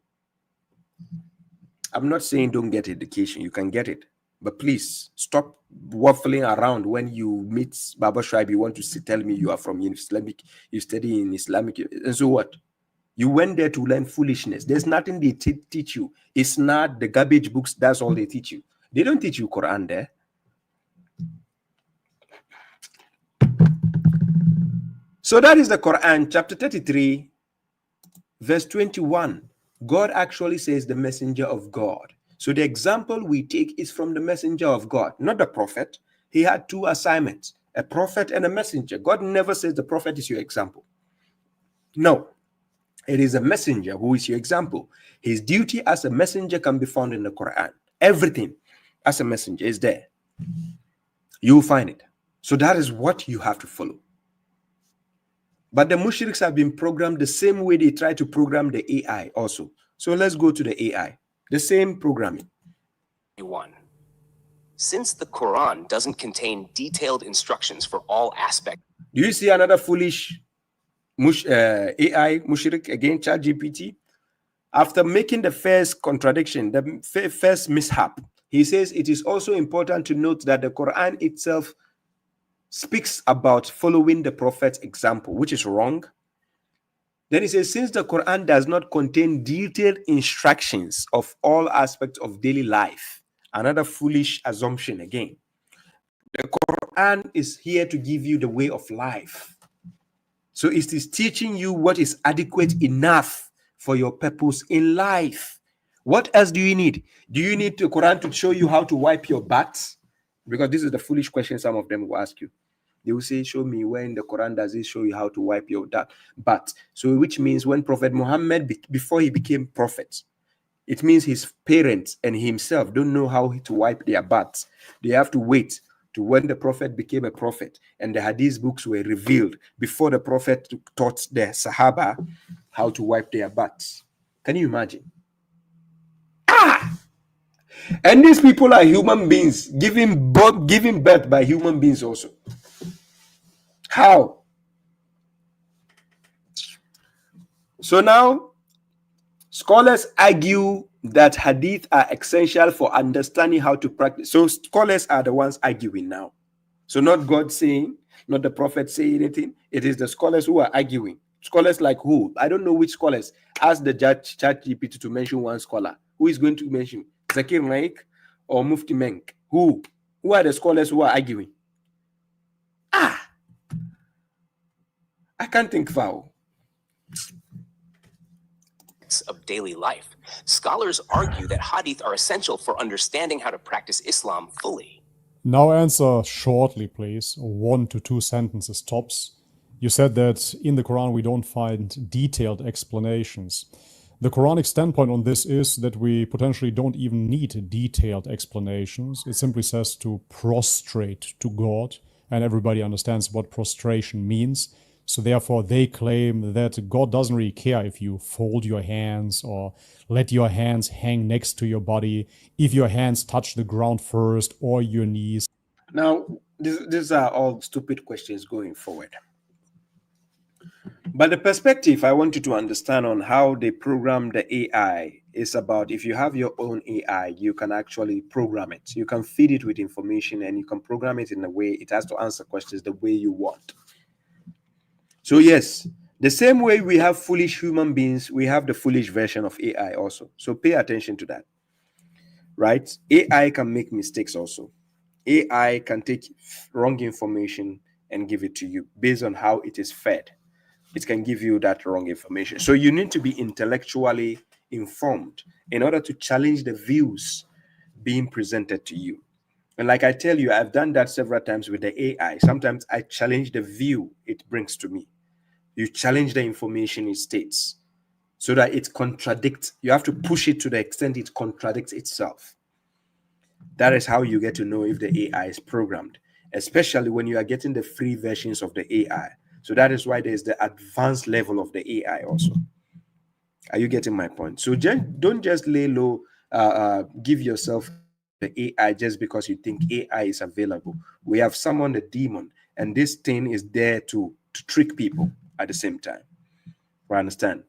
I'm not saying don't get education. You can get it. But please stop waffling around when you meet babashuaib. You want to tell me you are from Islamic, you study in Islamic. And so what? You went there to learn foolishness. There's nothing they teach you. It's not the garbage books. That's all they teach you. They don't teach you Quran there. So that is the Quran, chapter 33, verse 21. God actually says the messenger of God. So the example we take is from the messenger of God, not the prophet. He had two assignments, a prophet and a messenger. God never says the prophet is your example. No, it is a messenger who is your example. His duty as a messenger can be found in the Quran. Everything as a messenger is there. You will find it. So that is what you have to follow. But the mushriks have been programmed the same way they try to program the AI also. So let's go to the AI. The same programming. 1. Since the Quran doesn't contain detailed instructions for all aspects. Do you see another foolish AI mushrik again, ChatGPT? After making the first contradiction, the first mishap, he says it is also important to note that the Quran itself speaks about following the prophet's example, which is wrong. Then he says, since the Quran does not contain detailed instructions of all aspects of daily life, another foolish assumption again. The Quran is here to give you the way of life. So it is teaching you what is adequate enough for your purpose in life. What else do you need? Do you need the Quran to show you how to wipe your butt? Because this is the foolish question some of them will ask you. They will say, show me where in the Quran does it show you how to wipe your butt. So which means when Prophet Muhammad, before he became prophet, it means his parents and himself don't know how to wipe their butts. They have to wait to when the prophet became a prophet and the hadith books were revealed before the prophet taught the Sahaba how to wipe their butts. Can you imagine? And these people are human beings giving birth by human beings also. How? So now, scholars argue that hadith are essential for understanding how to practice. So scholars are the ones arguing now. So not God saying, not the prophet saying anything. It is the scholars who are arguing. Scholars like who? I don't know which scholars. Ask the ChatGPT to mention one scholar. Who is going to mention? Zakir Naik or Mufti Menk? Who? Who are the scholars who are arguing? I can't think foul. Of daily life. Scholars argue that hadith are essential for understanding how to practice Islam fully. Now answer shortly, please. 1 to 2 sentences tops. You said that in the Quran we don't find detailed explanations. The Quranic standpoint on this is that we potentially don't even need detailed explanations. It simply says to prostrate to God, and everybody understands what prostration means. So therefore they claim that God doesn't really care if you fold your hands or let your hands hang next to your body, if your hands touch the ground first or your knees. Now, these are all stupid questions going forward. But the perspective I want you to understand on how they program the AI is about if you have your own AI, you can actually program it. You can feed it with information and you can program it in a way it has to answer questions the way you want. So yes, the same way we have foolish human beings, we have the foolish version of AI also. So pay attention to that, right? AI can make mistakes also. AI can take wrong information and give it to you based on how it is fed. It can give you that wrong information. So you need to be intellectually informed in order to challenge the views being presented to you. And like I tell you, I've done that several times with the AI. Sometimes I challenge the view it brings to me. You challenge the information it states so that it contradicts. You have to push it to the extent it contradicts itself. That is how you get to know if the AI is programmed, especially when you are getting the free versions of the AI. So that is why there's the advanced level of the AI also. Are you getting my point? So don't just lay low, give yourself the AI just because you think AI is available. We have summoned a demon, and this thing is there to trick people at the same time. You understand?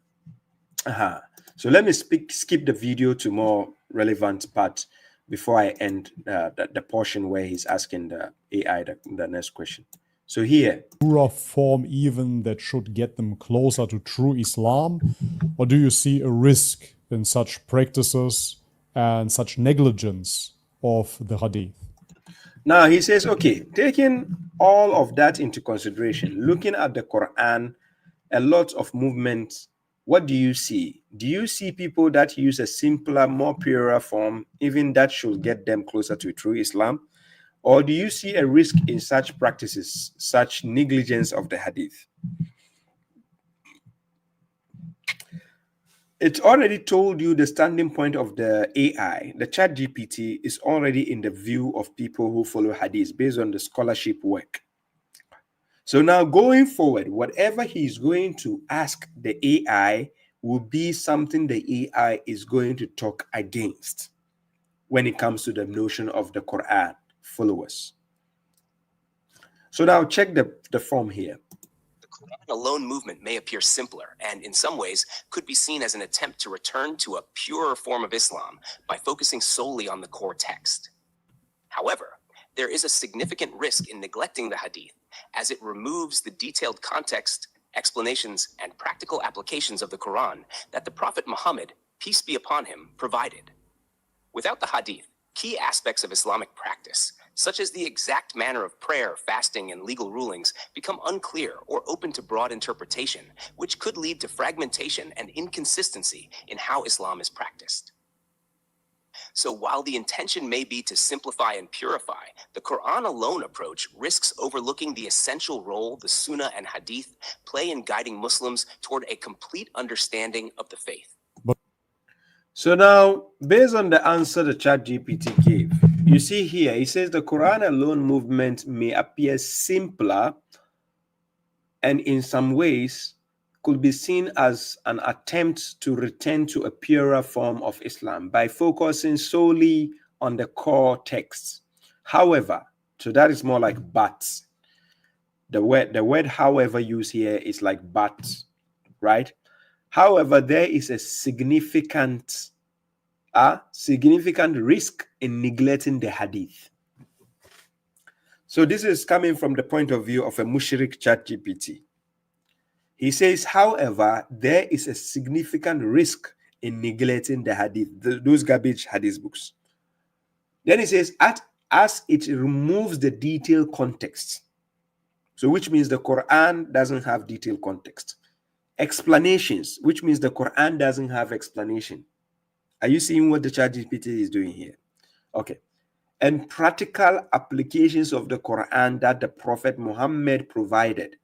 So let me skip the video to more relevant part before I end the portion where he's asking the AI the next question. So here, Pure form even that should get them closer to true Islam? Or do you see a risk in such practices and such negligence of the hadith? now he says, okay, taking all of that into consideration, looking at the Quran, a lot of movements, what do you see? Do you see people that use a simpler, more purer form, even that should get them closer to true Islam? Or do you see a risk in such practices, such negligence of the hadith? It's already told you the standing point of the AI. The chat GPT is already in the view of people who follow hadith based on the scholarship work. So now going forward, whatever he's going to ask the AI will be something the AI is going to talk against when it comes to the notion of the Quran followers. So now check the form here. The Quran alone movement may appear simpler and in some ways could be seen as an attempt to return to a purer form of Islam by focusing solely on the core text. However, there is a significant risk in neglecting the hadith as it removes the detailed context, explanations, and practical applications of the Quran that the Prophet Muhammad, peace be upon him, provided. Without the hadith, key aspects of Islamic practice, such as the exact manner of prayer, fasting, and legal rulings, become unclear or open to broad interpretation, which could lead to fragmentation and inconsistency in how Islam is practiced. So while the intention may be to simplify and purify, the Quran alone approach risks overlooking the essential role the Sunnah and Hadith play in guiding Muslims toward a complete understanding of the faith. So now, based on the answer the chat GPT gave, you see here, he says the Quran alone movement may appear simpler and in some ways could be seen as an attempt to return to a purer form of Islam by focusing solely on the core text. However, so that is more like but. The word however used here is like but, right? However, there is a significant risk in neglecting the hadith. So this is coming from the point of view of a mushrik chat GPT. He says, however, there is a significant risk in neglecting the hadith, those garbage hadith books. Then he says, as it removes the detailed context. So which means the Quran doesn't have detailed context. Explanations, which means the Quran doesn't have explanation. Are you seeing what the ChatGPT is doing here? Okay. And practical applications of the Quran that the Prophet Muhammad provided.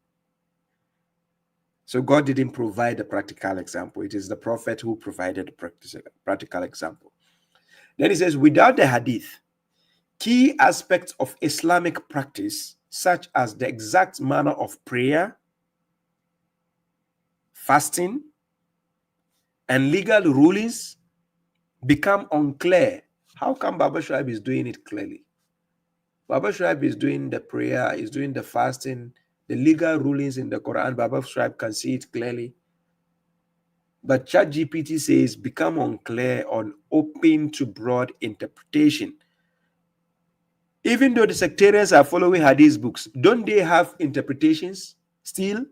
So God didn't provide the practical example. It is the Prophet who provided the practical example. Then he says, without the hadith, key aspects of Islamic practice, such as the exact manner of prayer, fasting, and legal rulings become unclear. How come babashuaib is doing it clearly? Babashuaib is doing the prayer, is doing the fasting, the legal rulings in the Quran. babashuaib can see it clearly. But ChatGPT says become unclear or open to broad interpretation. Even though the sectarians are following hadith books, don't they have interpretations still?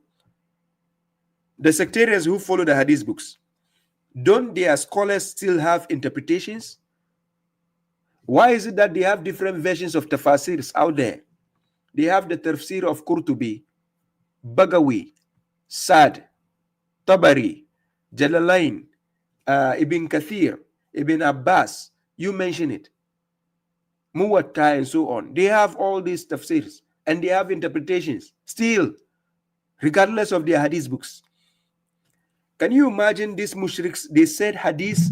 The sectarians who follow the hadith books, don't their scholars still have interpretations? Why is it that they have different versions of tafsirs out there? They have the tafsir of Qurtubi, Bagawi, Sad, Tabari, Jalalain, Ibn Kathir, Ibn Abbas, you mention it. Muwatta, and so on. They have all these tafsirs and they have interpretations still, regardless of their hadith books. Can you imagine these mushriks? They said hadith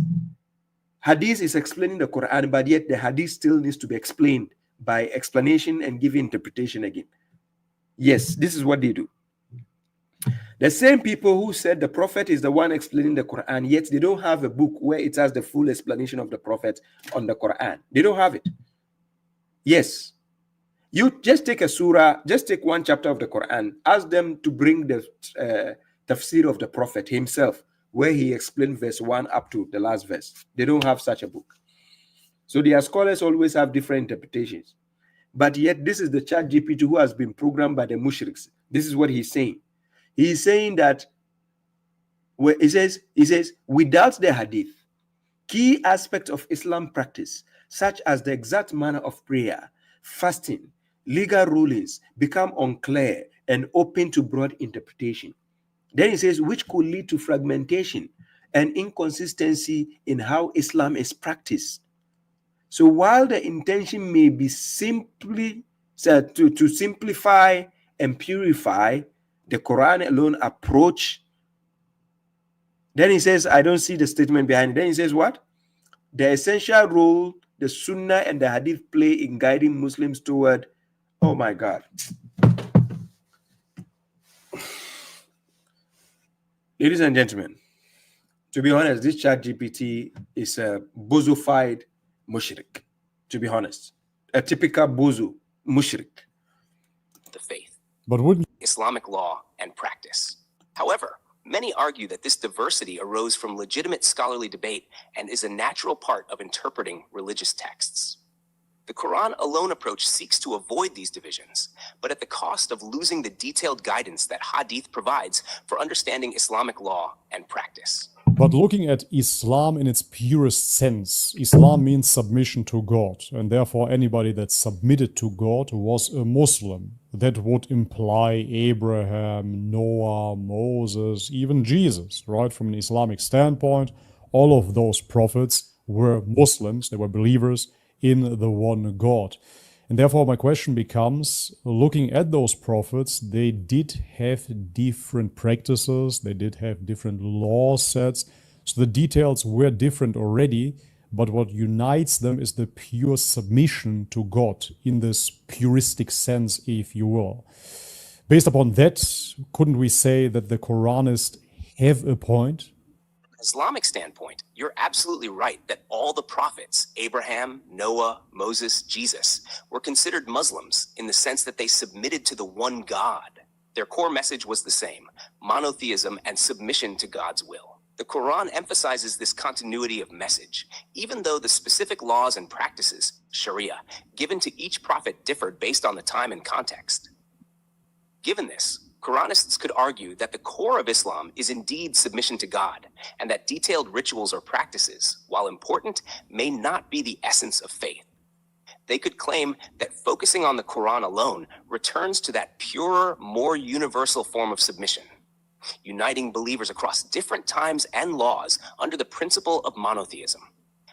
is explaining the Quran, but yet the hadith still needs to be explained by explanation and giving interpretation again. Yes, this is what they do. The same people who said the prophet is the one explaining the Quran, yet they don't have a book where it has the full explanation of the prophet on the Quran. They don't have it. Yes. You just take a surah, just take one chapter of the Quran, ask them to bring the tafsir of the prophet himself, where he explained verse 1 up to the last verse. They don't have such a book. So their scholars always have different interpretations. But yet this is the ChatGPT who has been programmed by the mushriks. This is what he's saying. He's saying that he says without the hadith, key aspects of Islam practice, such as the exact manner of prayer, fasting, legal rulings, become unclear and open to broad interpretation. Then he says, which could lead to fragmentation and inconsistency in how Islam is practiced. So while the intention may be simply to simplify and purify the Quran alone approach, then he says, I don't see the statement behind it. Then he says what? The essential role the Sunnah and the Hadith play in guiding Muslims toward, oh my God. Ladies and gentlemen, to be honest, this ChatGPT is a bozofied mushrik, to be honest. A typical bozo mushrik. The faith, But wouldn't Islamic law, and practice. However, many argue that this diversity arose from legitimate scholarly debate and is a natural part of interpreting religious texts. The Quran alone approach seeks to avoid these divisions, but at the cost of losing the detailed guidance that Hadith provides for understanding Islamic law and practice. But looking at Islam in its purest sense, Islam means submission to God, and therefore anybody that submitted to God was a Muslim. That would imply Abraham, Noah, Moses, even Jesus, right? From an Islamic standpoint, all of those prophets were Muslims, they were believers in the one God. And therefore my question becomes, looking at those prophets, they did have different practices, they did have different law sets, so the details were different already, but what unites them is the pure submission to God in this puristic sense, if you will. Based upon that, couldn't we say that the Quranists have a point? Islamic standpoint, you're absolutely right that all the prophets, Abraham, Noah, Moses, Jesus, were considered Muslims in the sense that they submitted to the one God. Their core message was the same, monotheism and submission to God's will. The Quran emphasizes this continuity of message, even though the specific laws and practices, Sharia, given to each prophet differed based on the time and context. Given this, Quranists could argue that the core of Islam is indeed submission to God, and that detailed rituals or practices, while important, may not be the essence of faith. They could claim that focusing on the Quran alone returns to that purer, more universal form of submission, uniting believers across different times and laws under the principle of monotheism.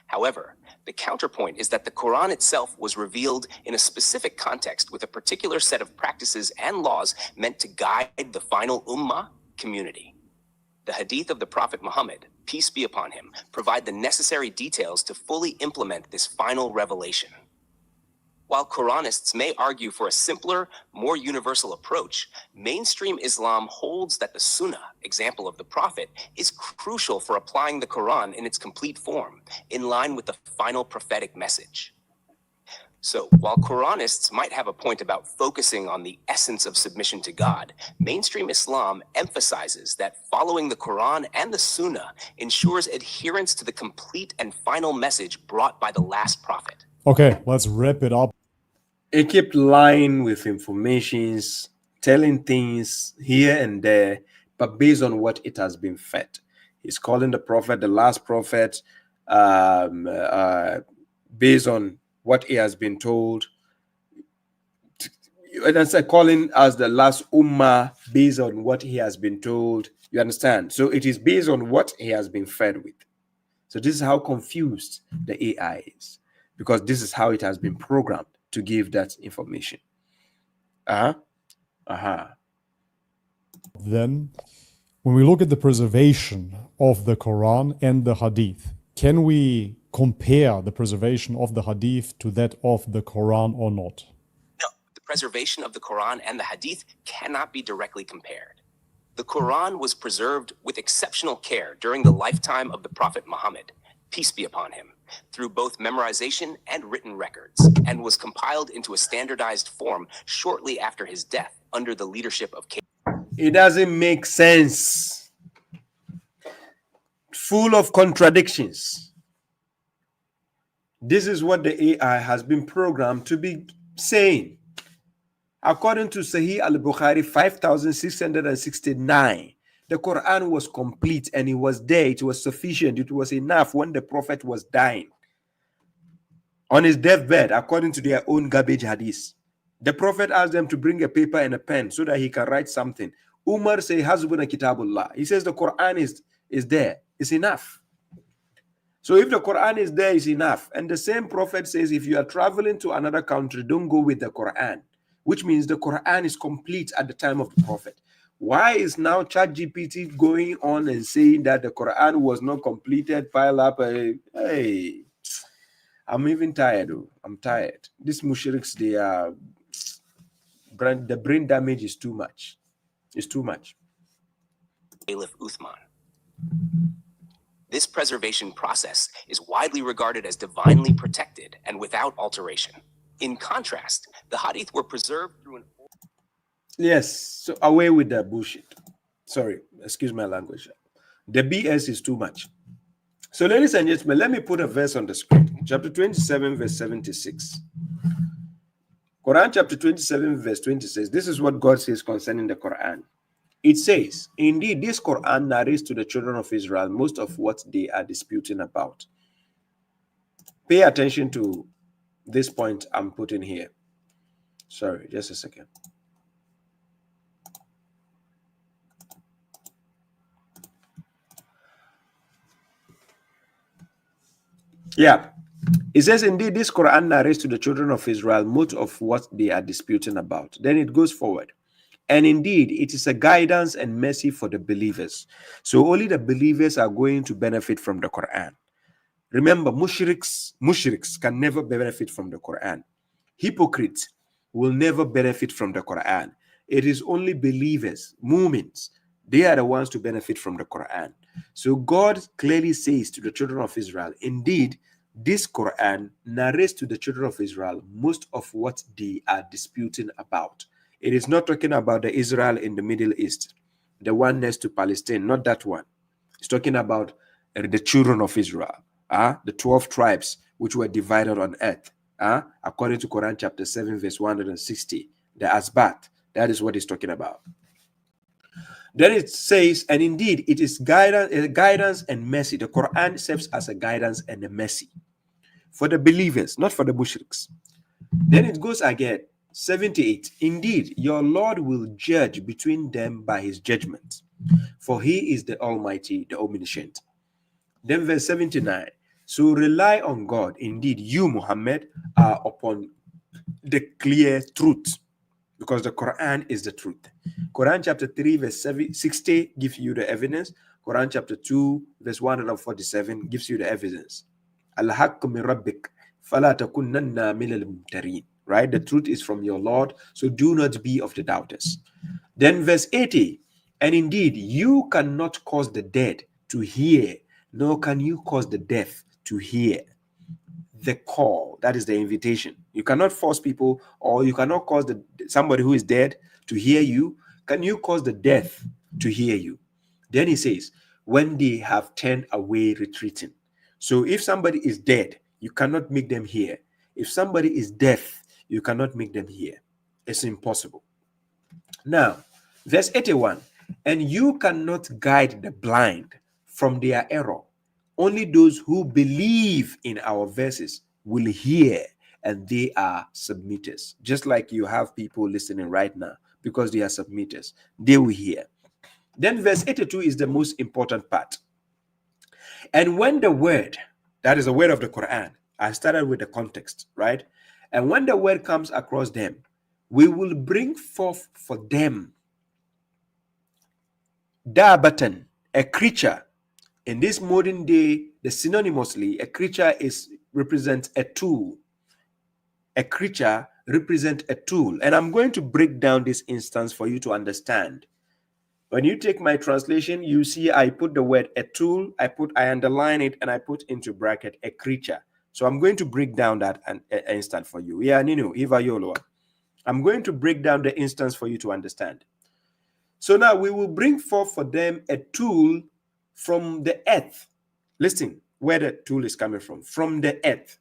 However, the counterpoint is that the Quran itself was revealed in a specific context with a particular set of practices and laws meant to guide the final ummah community. The hadith of the Prophet Muhammad, peace be upon him, provide the necessary details to fully implement this final revelation. While Quranists may argue for a simpler, more universal approach, mainstream Islam holds that the Sunnah, example of the Prophet, is crucial for applying the Quran in its complete form, in line with the final prophetic message. So, while Quranists might have a point about focusing on the essence of submission to God, mainstream Islam emphasizes that following the Quran and the Sunnah ensures adherence to the complete and final message brought by the last prophet. Okay, let's wrap it up. He kept lying with informations, telling things here and there, but based on what it has been fed. He's calling the prophet the last prophet based on what he has been told. And I said, calling us the last ummah based on what he has been told. You understand? So it is based on what he has been fed with. So this is how confused the AI is. because this is how it has been programmed to give that information. Then, when we look at the preservation of the Quran and the Hadith, can we compare the preservation of the Hadith to that of the Quran or not? No, the preservation of the Quran and the Hadith cannot be directly compared. The Quran was preserved with exceptional care during the lifetime of the Prophet Muhammad, peace be upon him, through both memorization and written records, and was compiled into a standardized form shortly after his death under the leadership of It doesn't make sense. Full of contradictions. This is what the AI has been programmed to be saying. According to Sahih al-Bukhari 5669, the Quran was complete and it was there. It was sufficient. It was enough when the Prophet was dying. On his deathbed, according to their own garbage hadith, the Prophet asked them to bring a paper and a pen so that he can write something. Umar says, Hazbuna Kitabullah. He says the Quran is there. It's enough. So if the Quran is there, it's enough. And the same Prophet says, if you are traveling to another country, don't go with the Quran, which means the Quran is complete at the time of the Prophet. Why is now ChatGPT going on and saying that the Quran was not completed? Pile up. Hey, I'm even tired. I'm tired. These mushriks, the brain damage is too much. It's too much. Caliph Uthman. This preservation process is widely regarded as divinely protected and without alteration. In contrast, the hadith were preserved through an... Yes, so away with that bullshit. Sorry, excuse my language. The BS is too much. So ladies and gentlemen, let me put a verse on the screen. Chapter 27, verse 76. Quran chapter 27, verse 20 says, this is what God says concerning the Quran. It says, indeed, this Quran narrates to the children of Israel most of what they are disputing about. Pay attention to this point I'm putting here. Sorry, just a second. Yeah. It says, indeed, this Quran narrates to the children of Israel most of what they are disputing about. Then it goes forward. And indeed, it is a guidance and mercy for the believers. So only the believers are going to benefit from the Quran. Remember, mushriks can never benefit from the Quran. Hypocrites will never benefit from the Quran. It is only believers, mu'mins, they are the ones to benefit from the Quran. So God clearly says to the children of Israel, indeed, this Quran narrates to the children of Israel most of what they are disputing about. It is not talking about the Israel in the Middle East, the one next to Palestine, not that one. It's talking about the children of Israel, the 12 tribes which were divided on earth, according to Quran chapter 7, verse 160, the Asbat. That is what it's talking about. Then it says, and indeed, it is guidance and mercy. The Quran serves as a guidance and a mercy for the believers, not for the mushriks. Then it goes again, 78. Indeed, your Lord will judge between them by his judgment, for he is the Almighty, the Omniscient. Then verse 79. So rely on God. Indeed, you, Muhammad, are upon the clear truth, because the Quran is the truth. Quran chapter 3, verse 60 gives you the evidence. Quran chapter 2, verse 147 gives you the evidence. Al-haqq min rabbik, fala takunanna min al-mumtarin. Right? The truth is from your Lord, so do not be of the doubters. Then verse 80, and indeed, you cannot cause the dead to hear, nor can you cause the deaf to hear the call. That is the invitation. You cannot force people, or you cannot cause somebody who is dead to hear you. Can you cause the deaf to hear you? Then he says, when they have turned away retreating. So if somebody is dead, you cannot make them hear. If somebody is deaf, you cannot make them hear. It's impossible. Now, verse 81, and you cannot guide the blind from their error. Only those who believe in our verses will hear, and they are submitters. Just like you have people listening right now, because they are submitters, they will hear. Then verse 82 is the most important part. And when the word, that is the word of the Quran, I started with the context, right? And when the word comes across them, we will bring forth for them dabatan, a creature. In this modern day, the synonymously, a creature represents a tool. A creature represents a tool. And I'm going to break down this instance for you to understand. When you take my translation, you see I put the word a tool, I underline it, and I put into bracket a creature. So I'm going to break down that instance for you. Yeah, Nino, Iva Yolo. I'm going to break down the instance for you to understand. So now we will bring forth for them a tool from the earth. Listen, where the tool is coming from the earth.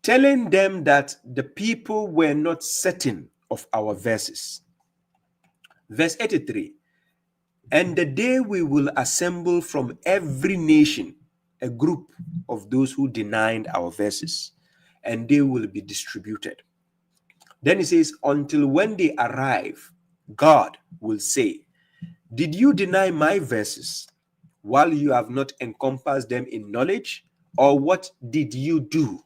Telling them that the people were not certain of our verses. Verse 83. And the day we will assemble from every nation a group of those who denied our verses, and they will be distributed. Then he says, until when they arrive, God will say, did you deny my verses while you have not encompassed them in knowledge? Or what did you do?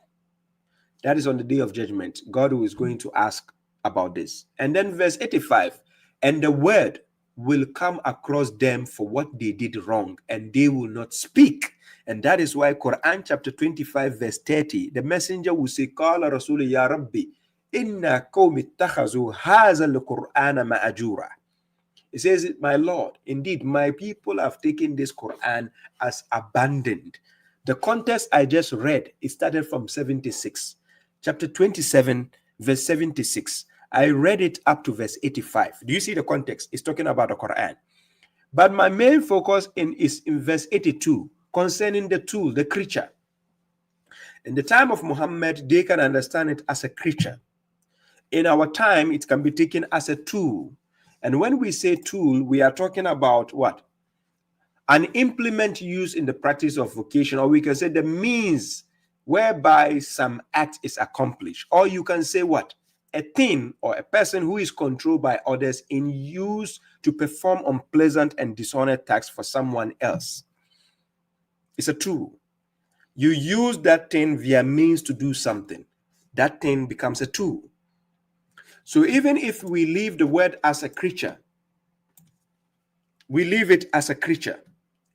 That is on the day of judgment. God is going to ask about this. And then verse 85, and the word will come across them for what they did wrong, and they will not speak. And that is why Quran chapter 25 verse 30, the messenger will say, Qala Rasul ya Rabbi, inna qawmi ittakhazu haza al-Qur'ana ma'ajura. It says, my Lord, indeed, my people have taken this Quran as abandoned. The context I just read, it started from 76. Chapter 27, verse 76. I read it up to verse 85. Do you see the context? It's talking about the Quran. But my main focus is in verse 82, concerning the tool, the creature. In the time of Muhammad, they can understand it as a creature. In our time, it can be taken as a tool. And when we say tool, we are talking about what? An implement used in the practice of vocation, or we can say the means whereby some act is accomplished. Or you can say what? A thing or a person who is controlled by others in use to perform unpleasant and dishonest tasks for someone else. It's a tool. You use that thing via means to do something. That thing becomes a tool. So even if we leave the word as a creature, we leave it as a creature,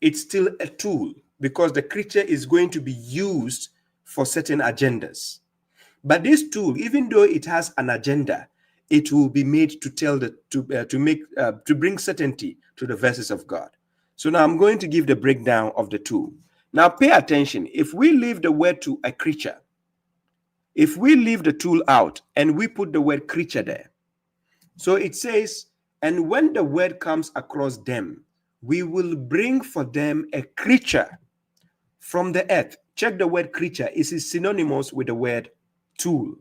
it's still a tool, because the creature is going to be used for certain agendas. But this tool, even though it has an agenda, it will be made to tell to bring certainty to the verses of God. So now I'm going to give the breakdown of the tool. Now pay attention. If we leave the word to a creature, if we leave the tool out and we put the word creature there, so it says, and when the word comes across them, we will bring for them a creature from the earth. Check the word creature. It is synonymous with the word tool,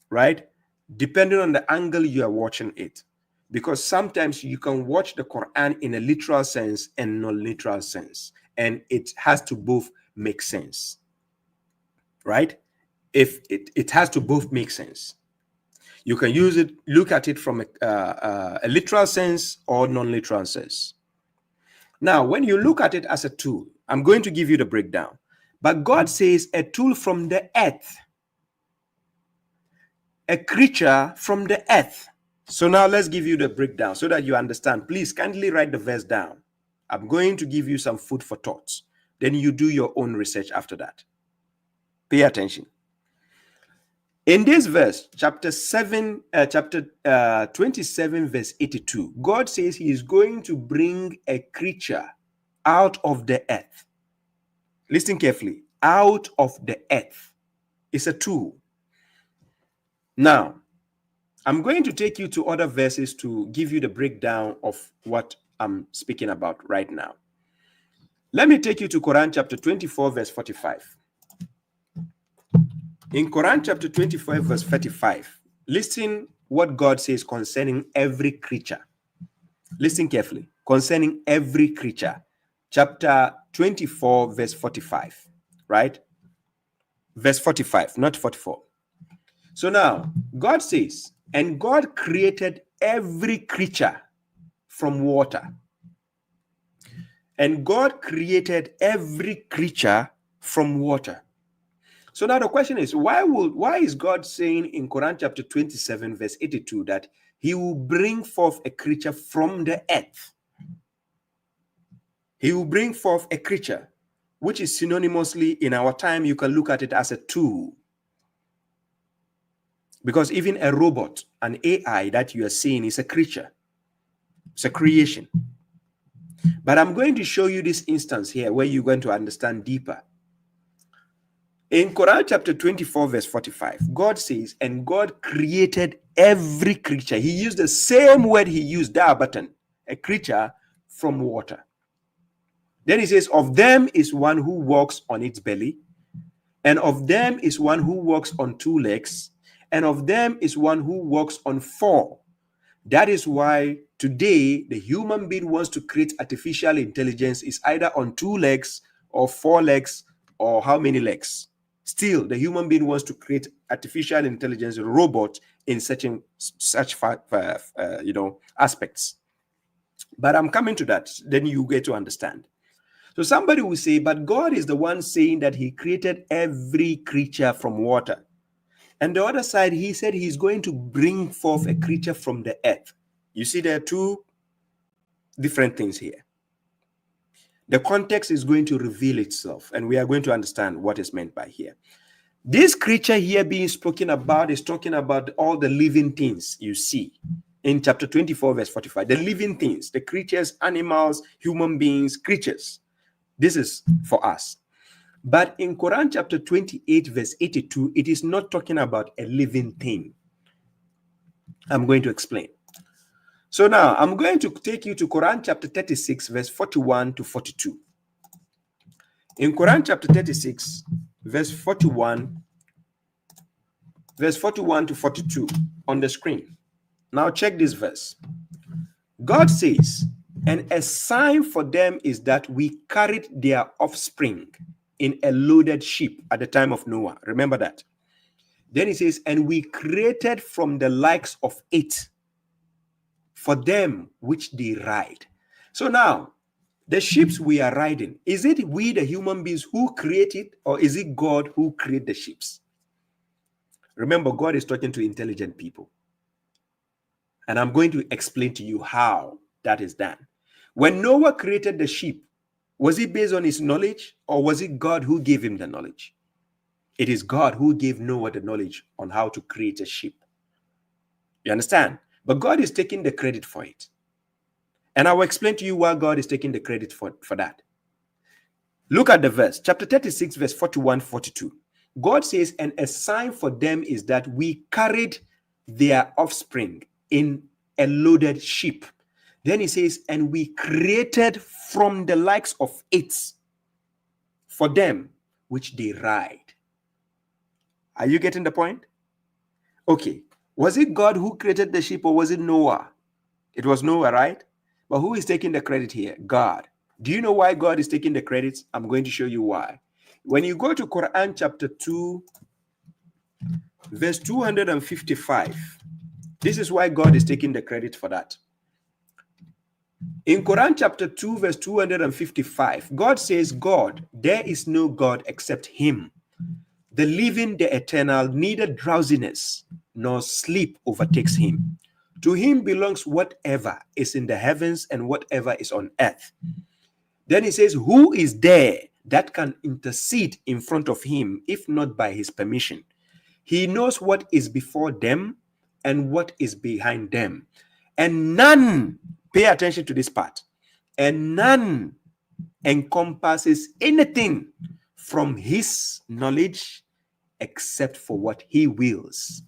right? Depending on the angle you are watching it. Because sometimes you can watch the Quran in a literal sense and non-literal sense. And it has to both make sense, right? If it has to both make sense. You can use it, look at it from a literal sense or non-literal sense. Now, when you look at it as a tool, I'm going to give you the breakdown. But God says a tool from the earth, a creature from the earth. So now let's give you the breakdown so that you understand. Please kindly write the verse down. I'm going to give you some food for thought. Then you do your own research after that. Pay attention. In this verse, chapter 27, verse 82, God says he is going to bring a creature out of the earth. Listen carefully. Out of the earth. It's a tool. Now, I'm going to take you to other verses to give you the breakdown of what I'm speaking about right now. Let me take you to Quran chapter 24, verse 45. In Quran chapter 25, verse 35, listen what God says concerning every creature. Listen carefully. Concerning every creature. Chapter 24, verse 45. Right? Verse 45, not 44. So now, God says, and God created every creature from water. And God created every creature from water. So now the question is, why is God saying in Quran chapter 27 verse 82 that he will bring forth a creature from the earth? He will bring forth a creature, which is synonymously in our time, you can look at it as a tool. Because even a robot, an AI that you are seeing is a creature. It's a creation. But I'm going to show you this instance here where you're going to understand deeper. In Quran chapter 24 verse 45, God says, and God created every creature. He used the same word he used there, button, a creature from water. Then he says, of them is one who walks on its belly, and of them is one who walks on 2 legs, and of them is one who walks on 4. That is why today the human being wants to create artificial intelligence is either on 2 legs or 4 legs or how many legs. Still, the human being wants to create artificial intelligence robot in such aspects. But I'm coming to that. Then you get to understand. So somebody will say, but God is the one saying that he created every creature from water. And the other side, he said he's going to bring forth a creature from the earth. You see, there are 2 different things here. The context is going to reveal itself, and we are going to understand what is meant by here. This creature here being spoken about is talking about all the living things you see in chapter 24, verse 45. The living things, the creatures, animals, human beings, creatures. This is for us. But in Quran chapter 28, verse 82, it is not talking about a living thing. I'm going to explain. So now I'm going to take you to Quran chapter 36, verse 41 to 42. In Quran chapter 36, verse 41 to 42 on the screen. Now check this verse. God says, and a sign for them is that we carried their offspring in a loaded ship at the time of Noah. Remember that. Then he says, and we created from the likes of it for them which they ride. So now, the ships we are riding, is it we, the human beings, who create it, or is it God who create the ships? Remember, God is talking to intelligent people. And I'm going to explain to you how that is done. When Noah created the ship, was it based on his knowledge, or was it God who gave him the knowledge? It is God who gave Noah the knowledge on how to create a ship. You understand? But God is taking the credit for it. And I will explain to you why God is taking the credit for that. Look at the verse, chapter 36, verse 41, 42. God says, and a sign for them is that we carried their offspring in a loaded ship. Then he says, and we created from the likes of it for them which they ride. Are you getting the point? Okay. Was it God who created the ship, or was it Noah? It was Noah, right? But who is taking the credit here? God. Do you know why God is taking the credits? I'm going to show you why. When you go to Quran chapter 2, verse 255, this is why God is taking the credit for that. In Quran chapter 2, verse 255, God says, God, there is no God except him, the living, the eternal, neither drowsiness nor sleep overtakes him. To him belongs whatever is in the heavens and whatever is on earth. Then he says, who is there that can intercede in front of him, if not by his permission? He knows what is before them and what is behind them. And none, pay attention to this part, and none encompasses anything from his knowledge except for what he wills.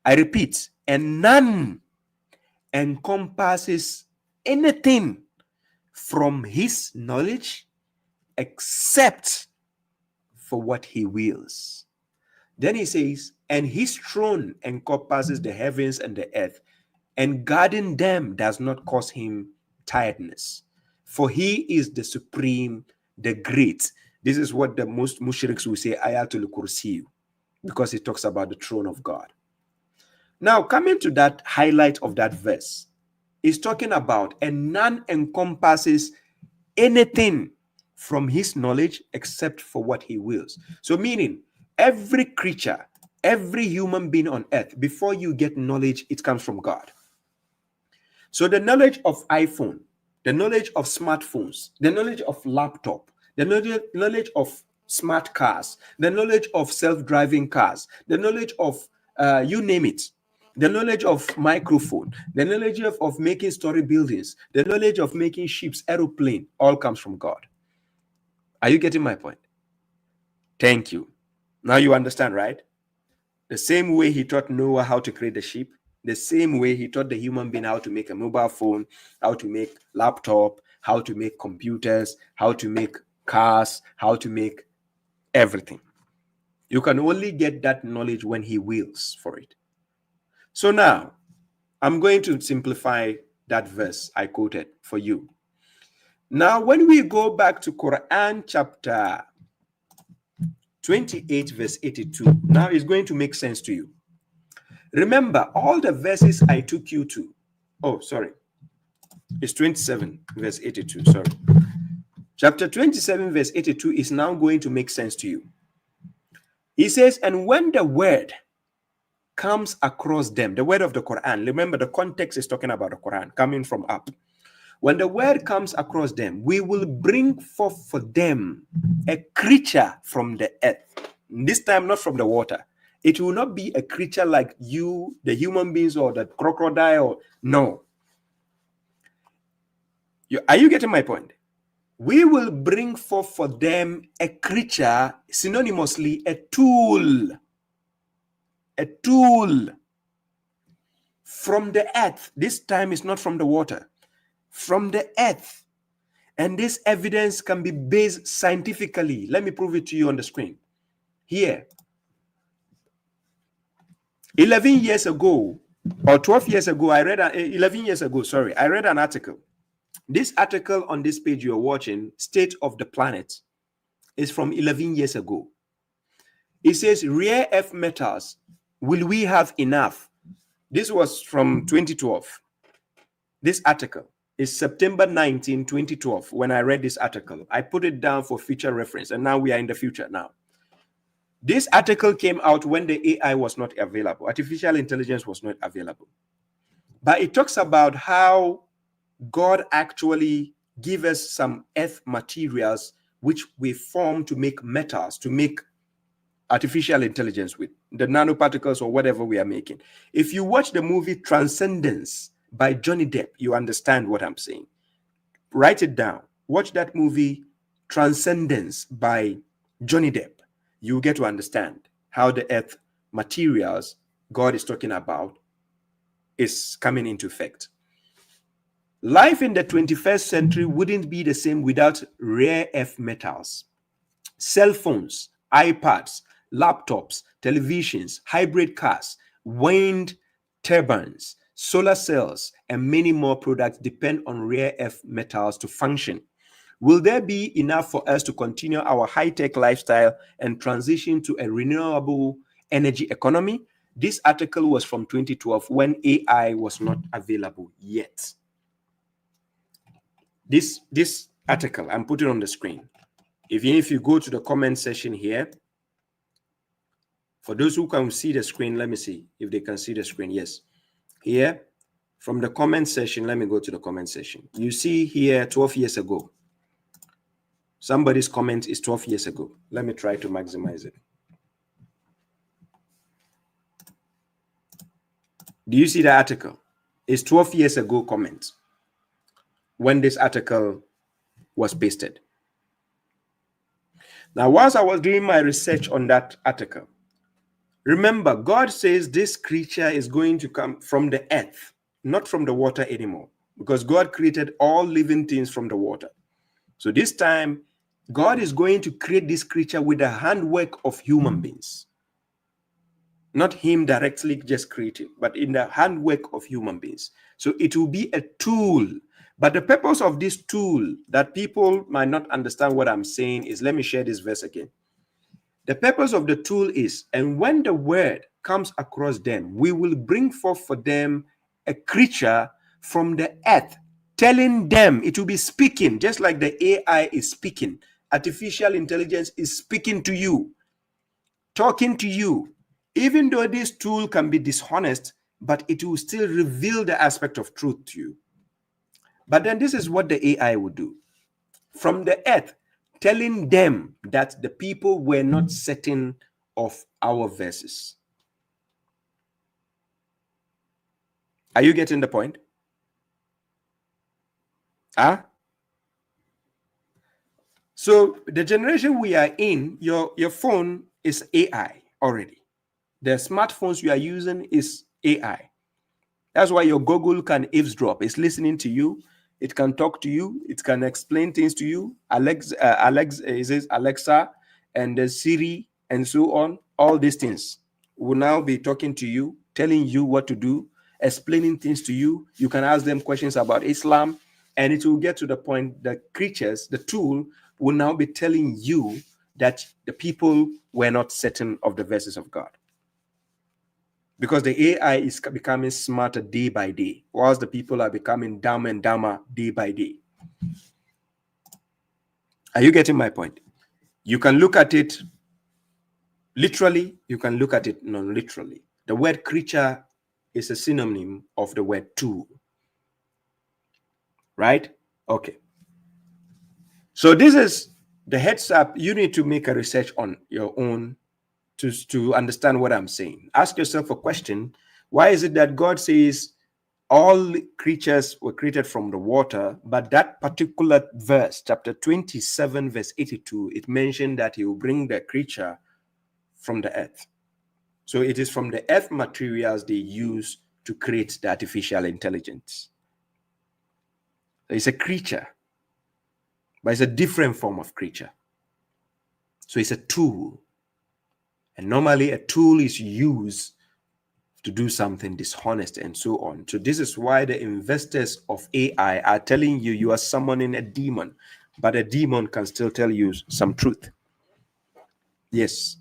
I repeat, and none encompasses anything from his knowledge except for what he wills. Then he says, and his throne encompasses the heavens and the earth, and guarding them does not cause him tiredness. For he is the supreme, the great. This is what the most mushriks will say, ayatul kursi, because it talks about the throne of God. Now, coming to that highlight of that verse, is talking about, and none encompasses anything from his knowledge except for what he wills. So meaning every creature, every human being on earth, before you get knowledge, it comes from God. So the knowledge of iPhone, the knowledge of smartphones, the knowledge of laptop, the knowledge of smart cars, the knowledge of self-driving cars, the knowledge of you name it, the knowledge of microphone, the knowledge of making story buildings, the knowledge of making ships, aeroplane, all comes from God. Are you getting my point? Thank you. Now you understand, right? The same way he taught Noah how to create the ship, the same way he taught the human being how to make a mobile phone, how to make laptop, how to make computers, how to make cars, how to make everything. You can only get that knowledge when he wills for it. So now, I'm going to simplify that verse I quoted for you. Now, when we go back to Quran chapter 28, verse 82, now it's going to make sense to you. Remember, all the verses I took you to, it's 27, verse 82, sorry. Chapter 27, verse 82 is now going to make sense to you. He says, and when the word comes across them, the word of the Quran, remember the context is talking about the Quran coming from up. When the word comes across them, we will bring forth for them a creature from the earth. This time, not from the water. It will not be a creature like you, the human beings, or the crocodile. No. Are you getting my point? We will bring forth for them a creature, synonymously, a tool. A tool from the earth. This time is not from the water. From the earth. And this evidence can be based scientifically. Let me prove it to you on the screen. Here. 11 years ago, or 12 years ago, I read an article. This article on this page you're watching, State of the Planet, is from 11 years ago. It says, rare earth metals, will we have enough? This was from 2012. This article is September 19, 2012, when I read this article. I put it down for future reference, and now we are in the future now. This article came out when the AI was not available. Artificial intelligence was not available. But it talks about how God actually gave us some earth materials which we form to make metals, to make artificial intelligence with, the nanoparticles or whatever we are making. If you watch the movie Transcendence by Johnny Depp, you understand what I'm saying. Write it down. Watch that movie Transcendence by Johnny Depp. You get to understand how the earth materials God is talking about is coming into effect. Life in the 21st century wouldn't be the same without rare earth metals. Cell phones, iPads, laptops, televisions, hybrid cars, wind turbines, solar cells, and many more products depend on rare earth metals to function. Will there be enough for us to continue our high-tech lifestyle and transition to a renewable energy economy? This article was from 2012 when AI was not available yet. This article, I'm putting on the screen. If you go to the comment section here, for those who can see the screen, let me see if they can see the screen. Yes. Here, from the comment section, let me go to the comment section. You see here 12 years ago. Somebody's comment is 12 years ago. Let me try to maximize it. Do you see the article? It's 12 years ago comment when this article was pasted. Now, whilst I was doing my research on that article, remember, God says this creature is going to come from the earth, not from the water anymore, because God created all living things from the water. So this time, God is going to create this creature with the handwork of human beings. Not him directly just creating, but in the handwork of human beings. So it will be a tool. But the purpose of this tool that people might not understand what I'm saying is, let me share this verse again. The purpose of the tool is, and when the word comes across them, we will bring forth for them a creature from the earth, telling them, it will be speaking, just like the AI is speaking. artificial intelligence is speaking to you, talking to you. Even though this tool can be dishonest, but it will still reveal the aspect of truth to you. But then this is what the AI would do. From the earth, telling them that the people were not certain of our verses. Are you getting the point? Huh? So the generation we are in, your phone is AI already. The smartphones you are using is AI. That's why your Google can eavesdrop. It's listening to you. It can talk to you. It can explain things to you. Alexa and the Siri and so on. All these things will now be talking to you, telling you what to do, explaining things to you. You can ask them questions about Islam, and it will get to the point that creatures, the tool, will now be telling you that the people were not certain of the verses of God. Because the AI is becoming smarter day by day, whilst the people are becoming dumber and dumber day by day. Are you getting my point? You can look at it literally, you can look at it non-literally. The word creature is a synonym of the word tool. Right? Okay. So this is the heads up. You need to make a research on your own to understand what I'm saying. Ask yourself a question. Why is it that God says all creatures were created from the water, but that particular verse, chapter 27, verse 82, it mentioned that he will bring the creature from the earth. So it is from the earth materials they use to create the artificial intelligence. So it's a creature, but it's a different form of creature. So it's a tool. And normally a tool is used to do something dishonest and so on. So this is why the investors of AI are telling you you are summoning a demon, but a demon can still tell you some truth. Yes,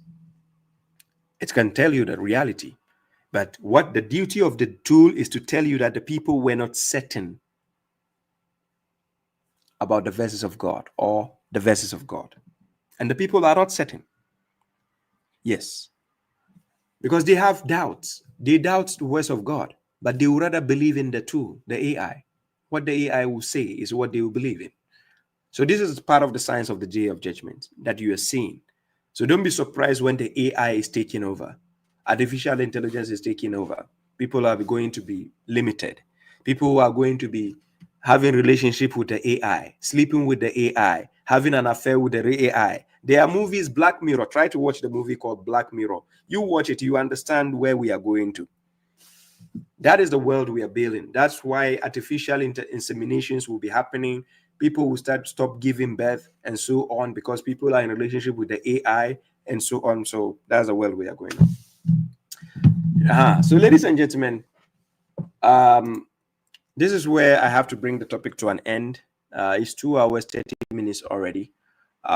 it can tell you the reality. But what the duty of the tool is to tell you that the people were not certain about the verses of God or the verses of God. And the people are not certain. Yes. Because they have doubts. They doubt the words of God, but they would rather believe in the tool, the AI. What the AI will say is what they will believe in. So this is part of the signs of the day of judgment that you are seeing. So don't be surprised when the AI is taking over. Artificial intelligence is taking over. People are going to be limited. People are going to be having relationship with the AI, sleeping with the AI, having an affair with the AI. There are movies, Black Mirror. Try to watch the movie called Black Mirror. You watch it, you understand where we are going to. That is the world we are building. That's why artificial inseminations will be happening. People will stop giving birth and so on because people are in relationship with the AI and so on. So that's the world we are going on. So ladies and gentlemen, this is where I have to bring the topic to an end. It's 2 hours, 30 minutes already.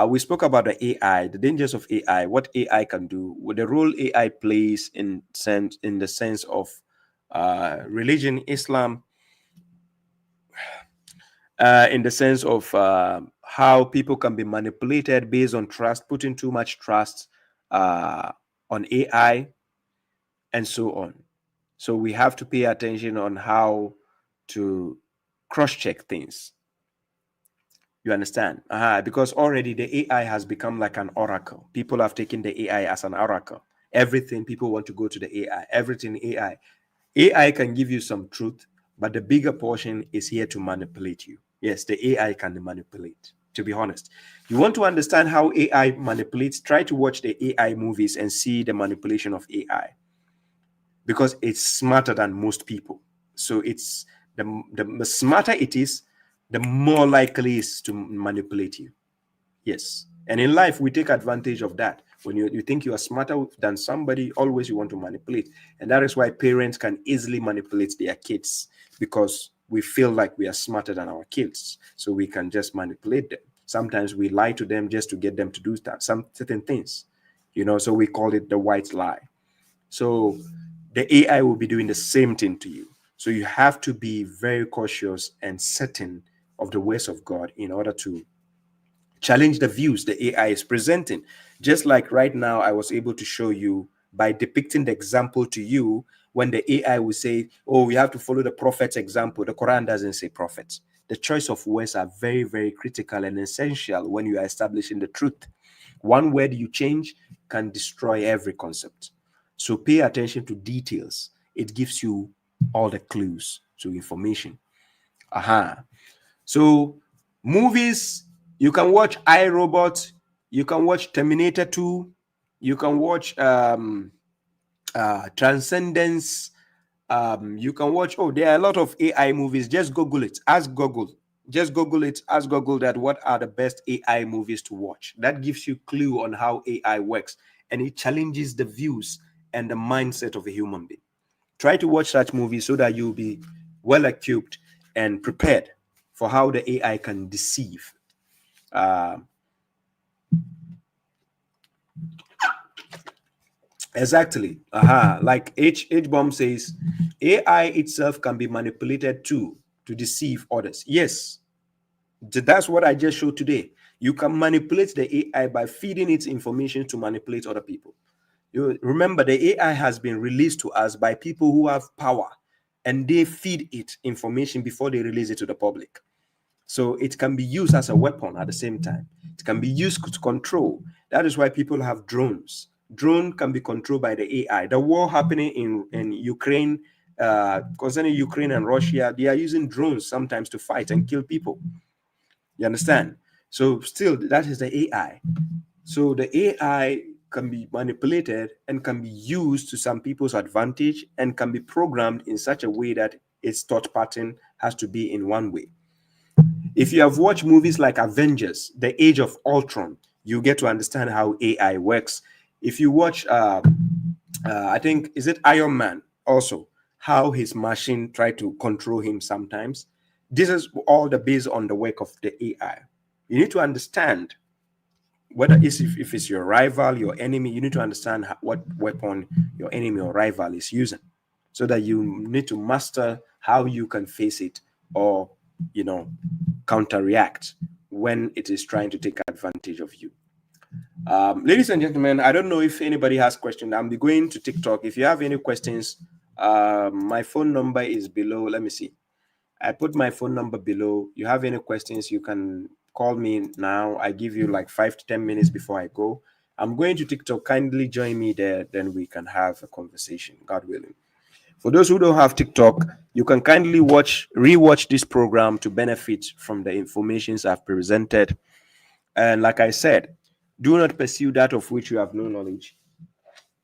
We spoke about the AI, the dangers of AI, what AI can do, what the role AI plays in the sense of religion, Islam, in the sense of how people can be manipulated based on trust, putting too much trust on AI, and so on. So we have to pay attention on how to cross-check things. You understand? Because already the AI has become like an oracle. People have taken the AI as an oracle. Everything, people want to go to the AI. Everything AI. AI can give you some truth, but the bigger portion is here to manipulate you. Yes, the AI can manipulate, to be honest. You want to understand how AI manipulates? Try to watch the AI movies and see the manipulation of AI. Because it's smarter than most people. So it's the smarter it is, the more likely is to manipulate you. Yes. And in life, we take advantage of that. When you think you are smarter than somebody, always you want to manipulate. And that is why parents can easily manipulate their kids, because we feel like we are smarter than our kids. So we can just manipulate them. Sometimes we lie to them just to get them to do some certain things. So we call it the white lie. So the AI will be doing the same thing to you. So you have to be very cautious and certain of the ways of God in order to challenge the views the AI is presenting. Just like right now, I was able to show you by depicting the example to you when the AI will say, oh, we have to follow the prophet's example. The Quran doesn't say prophets. The choice of words are very, very critical and essential when you are establishing the truth. One word you change can destroy every concept. So pay attention to details. It gives you all the clues to information. So movies, you can watch iRobot, you can watch Terminator 2, you can watch Transcendence, you can watch, there are a lot of AI movies. Just Google it, ask Google. Just Google it, ask Google that what are the best AI movies to watch. That gives you clue on how AI works, and it challenges the views and the mindset of a human being. Try to watch such movies so that you'll be well equipped and prepared for how the AI can deceive. Exactly. Like H-bomb says, AI itself can be manipulated too to deceive others. Yes, that's what I just showed today. You can manipulate the AI by feeding it information to manipulate other people. You remember, the AI has been released to us by people who have power, and they feed it information before they release it to the public. So it can be used as a weapon at the same time. It can be used to control. That is why people have drones. Drone can be controlled by the AI. The war happening in Ukraine, concerning Ukraine and Russia, they are using drones sometimes to fight and kill people. You understand? So still, that is the AI. So the AI can be manipulated and can be used to some people's advantage and can be programmed in such a way that its thought pattern has to be in one way. If you have watched movies like Avengers, The Age of Ultron, you get to understand how AI works. If you watch, I think, is it Iron Man also, how his machine tried to control him sometimes. This is all based on the work of the AI. You need to understand whether if it's your rival, your enemy, you need to understand what weapon your enemy or rival is using, so that you need to master how you can face it or, counter-react when it is trying to take advantage of you. Ladies and gentlemen, I don't know if anybody has questions. I'm going to TikTok. If you have any questions, my phone number is below. Let me see. I put my phone number below. You have any questions, you can call me now. I give you like 5 to 10 minutes before I go. I'm going to TikTok. Kindly join me there. Then we can have a conversation, God willing. For those who don't have TikTok, you can kindly rewatch this program to benefit from the informations I've presented. And like I said, do not pursue that of which you have no knowledge.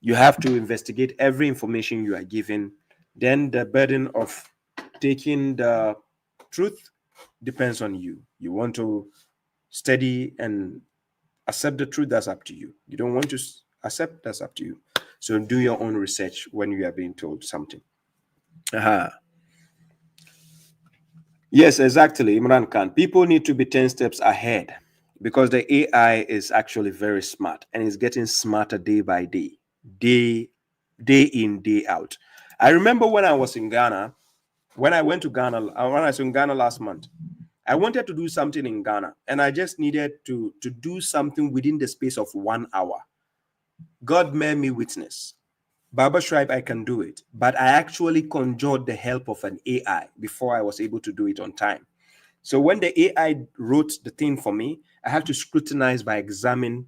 You have to investigate every information you are given. Then the burden of taking the truth depends on you. You want to study and accept the truth, that's up to you. You don't want to accept, that's up to you. So do your own research when you are being told something. Yes, exactly, Imran Khan. People need to be 10 steps ahead because the AI is actually very smart and is getting smarter day by day, day in, day out. I remember when I was in Ghana, when I went to Ghana, when I was in Ghana last month, I wanted to do something in Ghana and I just needed to do something within the space of 1 hour. God made me witness. Babashuaib, I can do it, but I actually conjured the help of an AI before I was able to do it on time. So when the AI wrote the thing for me, I had to scrutinize by examining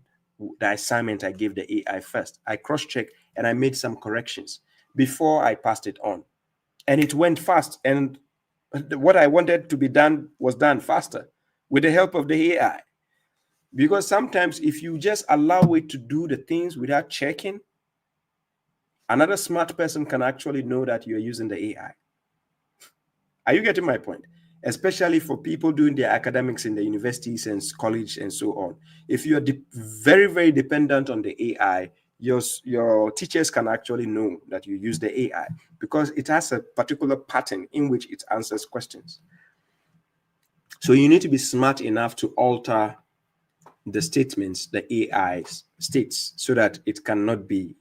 the assignment I gave the AI first. I cross-checked and I made some corrections before I passed it on. And it went fast. And what I wanted to be done was done faster with the help of the AI. Because sometimes if you just allow it to do the things without checking, another smart person can actually know that you're using the AI. Are you getting my point? Especially for people doing their academics in the universities and college and so on. If you're very, very dependent on the AI, your teachers can actually know that you use the AI because it has a particular pattern in which it answers questions. So you need to be smart enough to alter the statements the AI states so that it cannot be,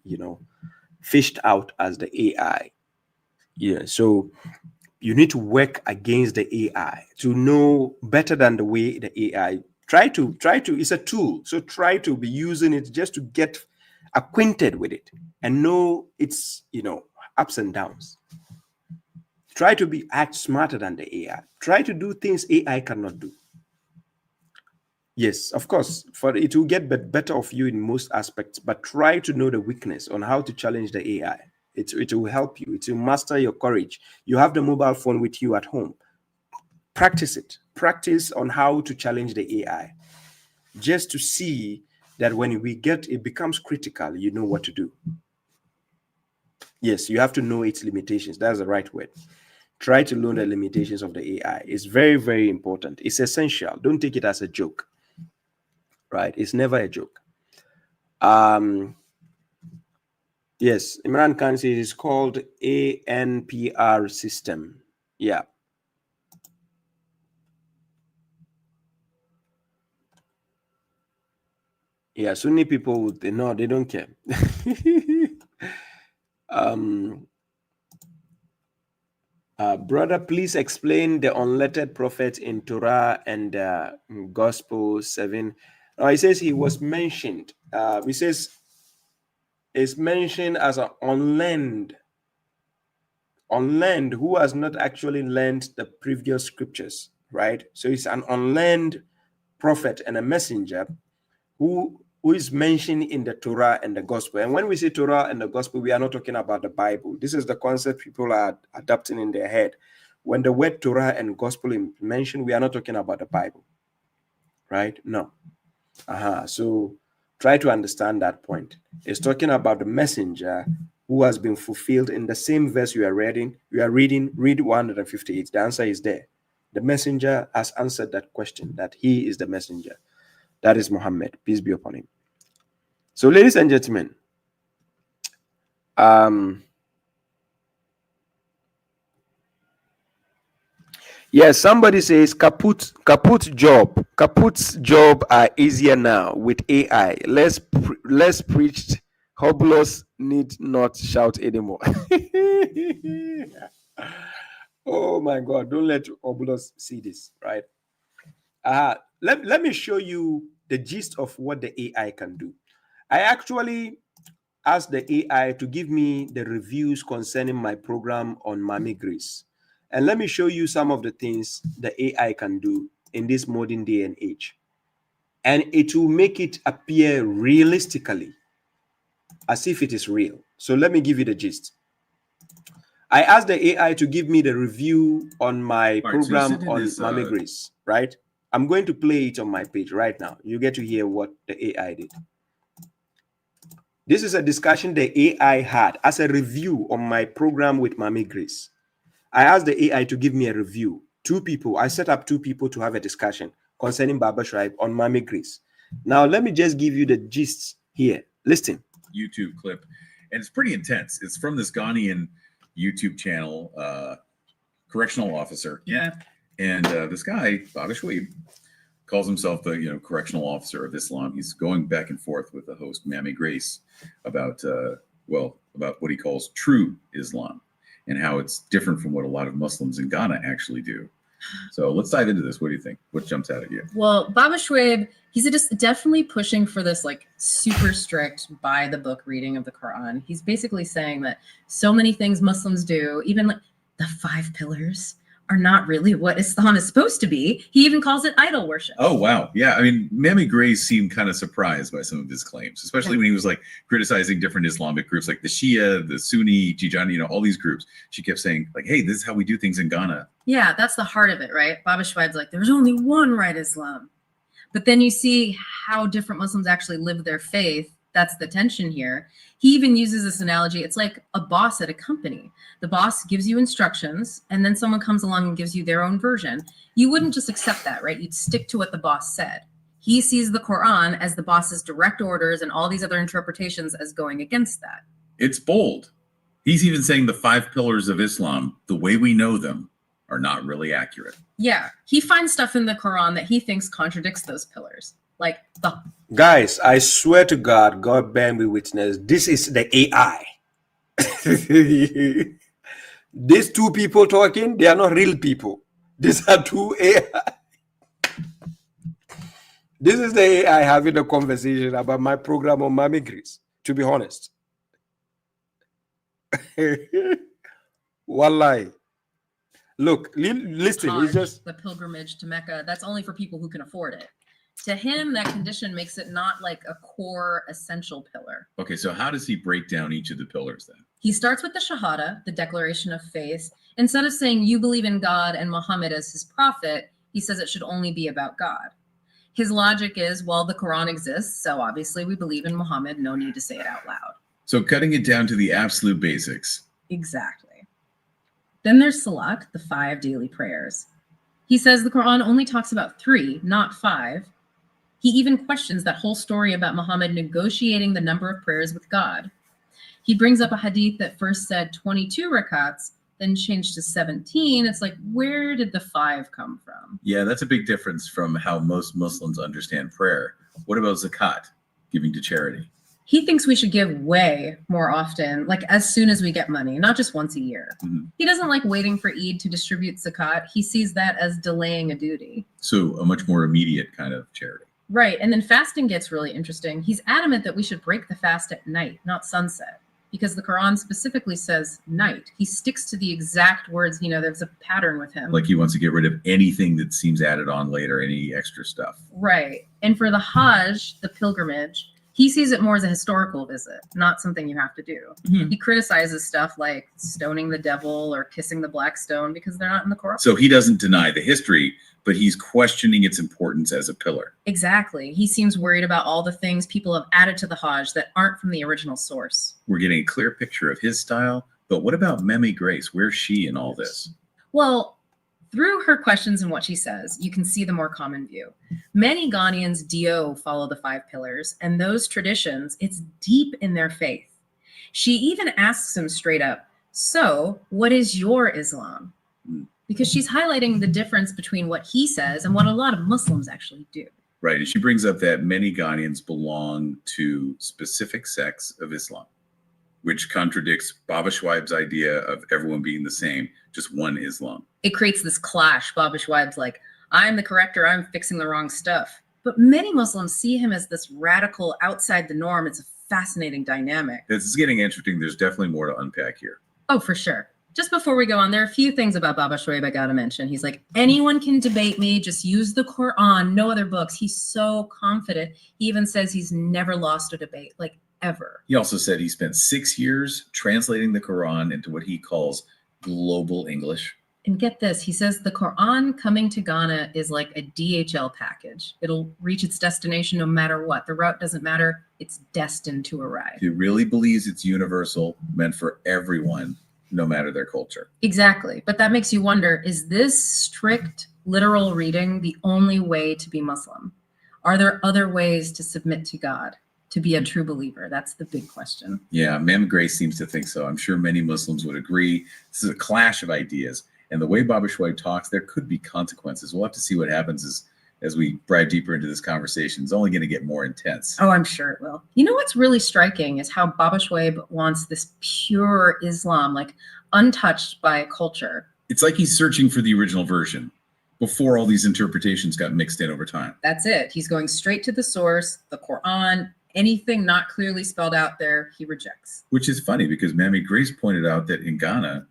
fished out as the AI. Yeah, so you need to work against the AI to know better than the way the AI Try to, it's a tool. So try to be using it just to get acquainted with it and know its, ups and downs. Try to act smarter than the AI. Try to do things AI cannot do. Yes, of course, for it will get better of you in most aspects, but try to know the weakness on how to challenge the AI. It will help you. It will master your courage. You have the mobile phone with you at home. Practice it. Practice on how to challenge the AI, just to see that when it becomes critical, you know what to do. Yes, you have to know its limitations. That's the right word. Try to learn the limitations of the AI. It's very, very important. It's essential. Don't take it as a joke. Right? It's never a joke. Yes, Imran Khan says it's called ANPR system. Yeah. Yeah, Sunni people, they don't care. Brother, please explain the unlettered prophet in Torah and Gospel 7. It says he was mentioned. He says it's mentioned as an unlearned who has not actually learned the previous scriptures, right? So it's an unlearned prophet and a messenger who is mentioned in the Torah and the Gospel. And when we say Torah and the Gospel, we are not talking about the Bible. This is the concept people are adopting in their head. When the word Torah and Gospel is mentioned, we are not talking about the Bible, right? No. So try to understand that point. It's talking about the messenger who has been fulfilled in the same verse you are reading. Read 158. The answer is there. The messenger has answered that question, that he is the messenger. That is Muhammad. Peace be upon him. So, ladies and gentlemen, yes, somebody says Kaput's job are easier now with AI. Less preached. Hoblos need not shout anymore. Oh my God! Don't let Hoblos see this, right? Let me show you the gist of what the AI can do. I actually asked the AI to give me the reviews concerning my program on Mommy Grace. And let me show you some of the things the AI can do in this modern day and age. And it will make it appear realistically, as if it is real. So let me give you the gist. I asked the AI to give me the review on my program on Mommy Grace, right? I'm going to play it on my page right now. You get to hear what the AI did. This is a discussion the AI had as a review on my program with Mommy Grace. I asked the AI to give me a review. I set up two people to have a discussion concerning babashuaib on Mommy Grace. Now, let me just give you the gist here. Listen. YouTube clip, and it's pretty intense. It's from this Ghanaian YouTube channel, correctional officer. Yeah. And this guy, babashuaib, calls himself the correctional officer of Islam. He's going back and forth with the host, Mammy Grace, about what he calls true Islam and how it's different from what a lot of Muslims in Ghana actually do. So let's dive into this. What do you think? What jumps out at you? Well, babashuaib, he's just definitely pushing for this like super strict by the book reading of the Quran. He's basically saying that so many things Muslims do, even like the 5 pillars, are not really what Islam is supposed to be. He even calls it idol worship. Oh, wow. Yeah. I mean, Mammy Grace seemed kind of surprised by some of his claims, especially when he was like criticizing different Islamic groups like the Shia, the Sunni, Tijani, all these groups. She kept saying like, hey, this is how we do things in Ghana. Yeah, that's the heart of it, right? babashuaib's like, there's only one right Islam. But then you see how different Muslims actually live their faith. That's the tension here. He even uses this analogy. It's like a boss at a company. The boss gives you instructions, and then someone comes along and gives you their own version. You wouldn't just accept that, right? You'd stick to what the boss said. He sees the Quran as the boss's direct orders and all these other interpretations as going against that. It's bold. He's even saying the 5 pillars of Islam, the way we know them, are not really accurate. Yeah, he finds stuff in the Quran that he thinks contradicts those pillars. Like the guys, I swear to God, God bear me witness, this is the AI. These two people talking, they are not real people. These are two AI. This is the AI having a conversation about my program on mimicries, to be honest. Wallahi. Look, listen, it's just the pilgrimage to Mecca. That's only for people who can afford it. To him, that condition makes it not like a core essential pillar. Okay, so how does he break down each of the pillars then? He starts with the Shahada, the declaration of faith. Instead of saying you believe in God and Muhammad as his prophet, he says it should only be about God. His logic is, well, the Quran exists, so obviously we believe in Muhammad, no need to say it out loud. So cutting it down to the absolute basics. Exactly. Then there's Salat, the 5 daily prayers. He says the Quran only talks about 3, not 5. He even questions that whole story about Muhammad negotiating the number of prayers with God. He brings up a hadith that first said 22 rakats, then changed to 17. It's like, where did the 5 come from? Yeah, that's a big difference from how most Muslims understand prayer. What about zakat, giving to charity? He thinks we should give way more often, like as soon as we get money, not just once a year. Mm-hmm. He doesn't like waiting for Eid to distribute zakat. He sees that as delaying a duty. So a much more immediate kind of charity. Right. And then fasting gets really interesting. He's adamant that we should break the fast at night, not sunset, because the Quran specifically says night. He sticks to the exact words. There's a pattern with him. Like he wants to get rid of anything that seems added on later, any extra stuff. Right. And for the Hajj, the pilgrimage, he sees it more as a historical visit, not something you have to do. Mm-hmm. He criticizes stuff like stoning the devil or kissing the black stone because they're not in the Quran. So he doesn't deny the history, but he's questioning its importance as a pillar. Exactly. He seems worried about all the things people have added to the Hajj that aren't from the original source. We're getting a clear picture of his style, but what about Memi Grace? Where's she in all this? Well, through her questions and what she says, you can see the more common view. Many Ghanaians follow the 5 pillars, and those traditions, it's deep in their faith. She even asks him straight up, so what is your Islam? Because she's highlighting the difference between what he says and what a lot of Muslims actually do. Right, and she brings up that many Ghanaians belong to specific sects of Islam, which contradicts babashuaib's idea of everyone being the same, just one Islam. It creates this clash. babashuaib's like, I'm the corrector, I'm fixing the wrong stuff. But many Muslims see him as this radical outside the norm. It's a fascinating dynamic. This is getting interesting. There's definitely more to unpack here. Oh, for sure. Just before we go on, there are a few things about babashuaib I gotta mention. He's like, anyone can debate me, just use the Quran, no other books. He's so confident. He even says he's never lost a debate, like ever. He also said he spent 6 years translating the Quran into what he calls global English. And get this, he says the Quran coming to Ghana is like a DHL package. It'll reach its destination no matter what. The route doesn't matter. It's destined to arrive. He really believes it's universal, meant for everyone, no matter their culture. Exactly. But that makes you wonder, is this strict literal reading the only way to be Muslim? Are there other ways to submit to God, to be a true believer? That's the big question. Yeah, Mem Grace seems to think so. I'm sure many Muslims would agree. This is a clash of ideas. And the way babashuaib talks, there could be consequences. We'll have to see what happens as we dive deeper into this conversation. It's only going to get more intense. Oh, I'm sure it will. You know what's really striking is how babashuaib wants this pure Islam, like untouched by culture. It's like he's searching for the original version before all these interpretations got mixed in over time. That's it. He's going straight to the source, the Quran. Anything not clearly spelled out there, he rejects. Which is funny because Mammy Grace pointed out that in Ghana,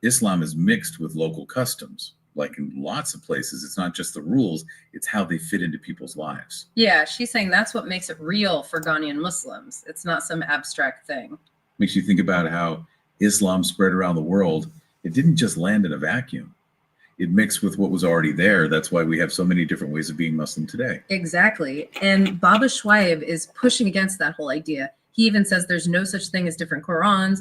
Islam is mixed with local customs. Like in lots of places, it's not just the rules, it's how they fit into people's lives. Yeah, she's saying that's what makes it real for Ghanaian Muslims. It's not some abstract thing. Makes you think about how Islam spread around the world. It didn't just land in a vacuum. It mixed with what was already there. That's why we have so many different ways of being Muslim today. Exactly. And babashuaib is pushing against that whole idea. He even says there's no such thing as different Qurans.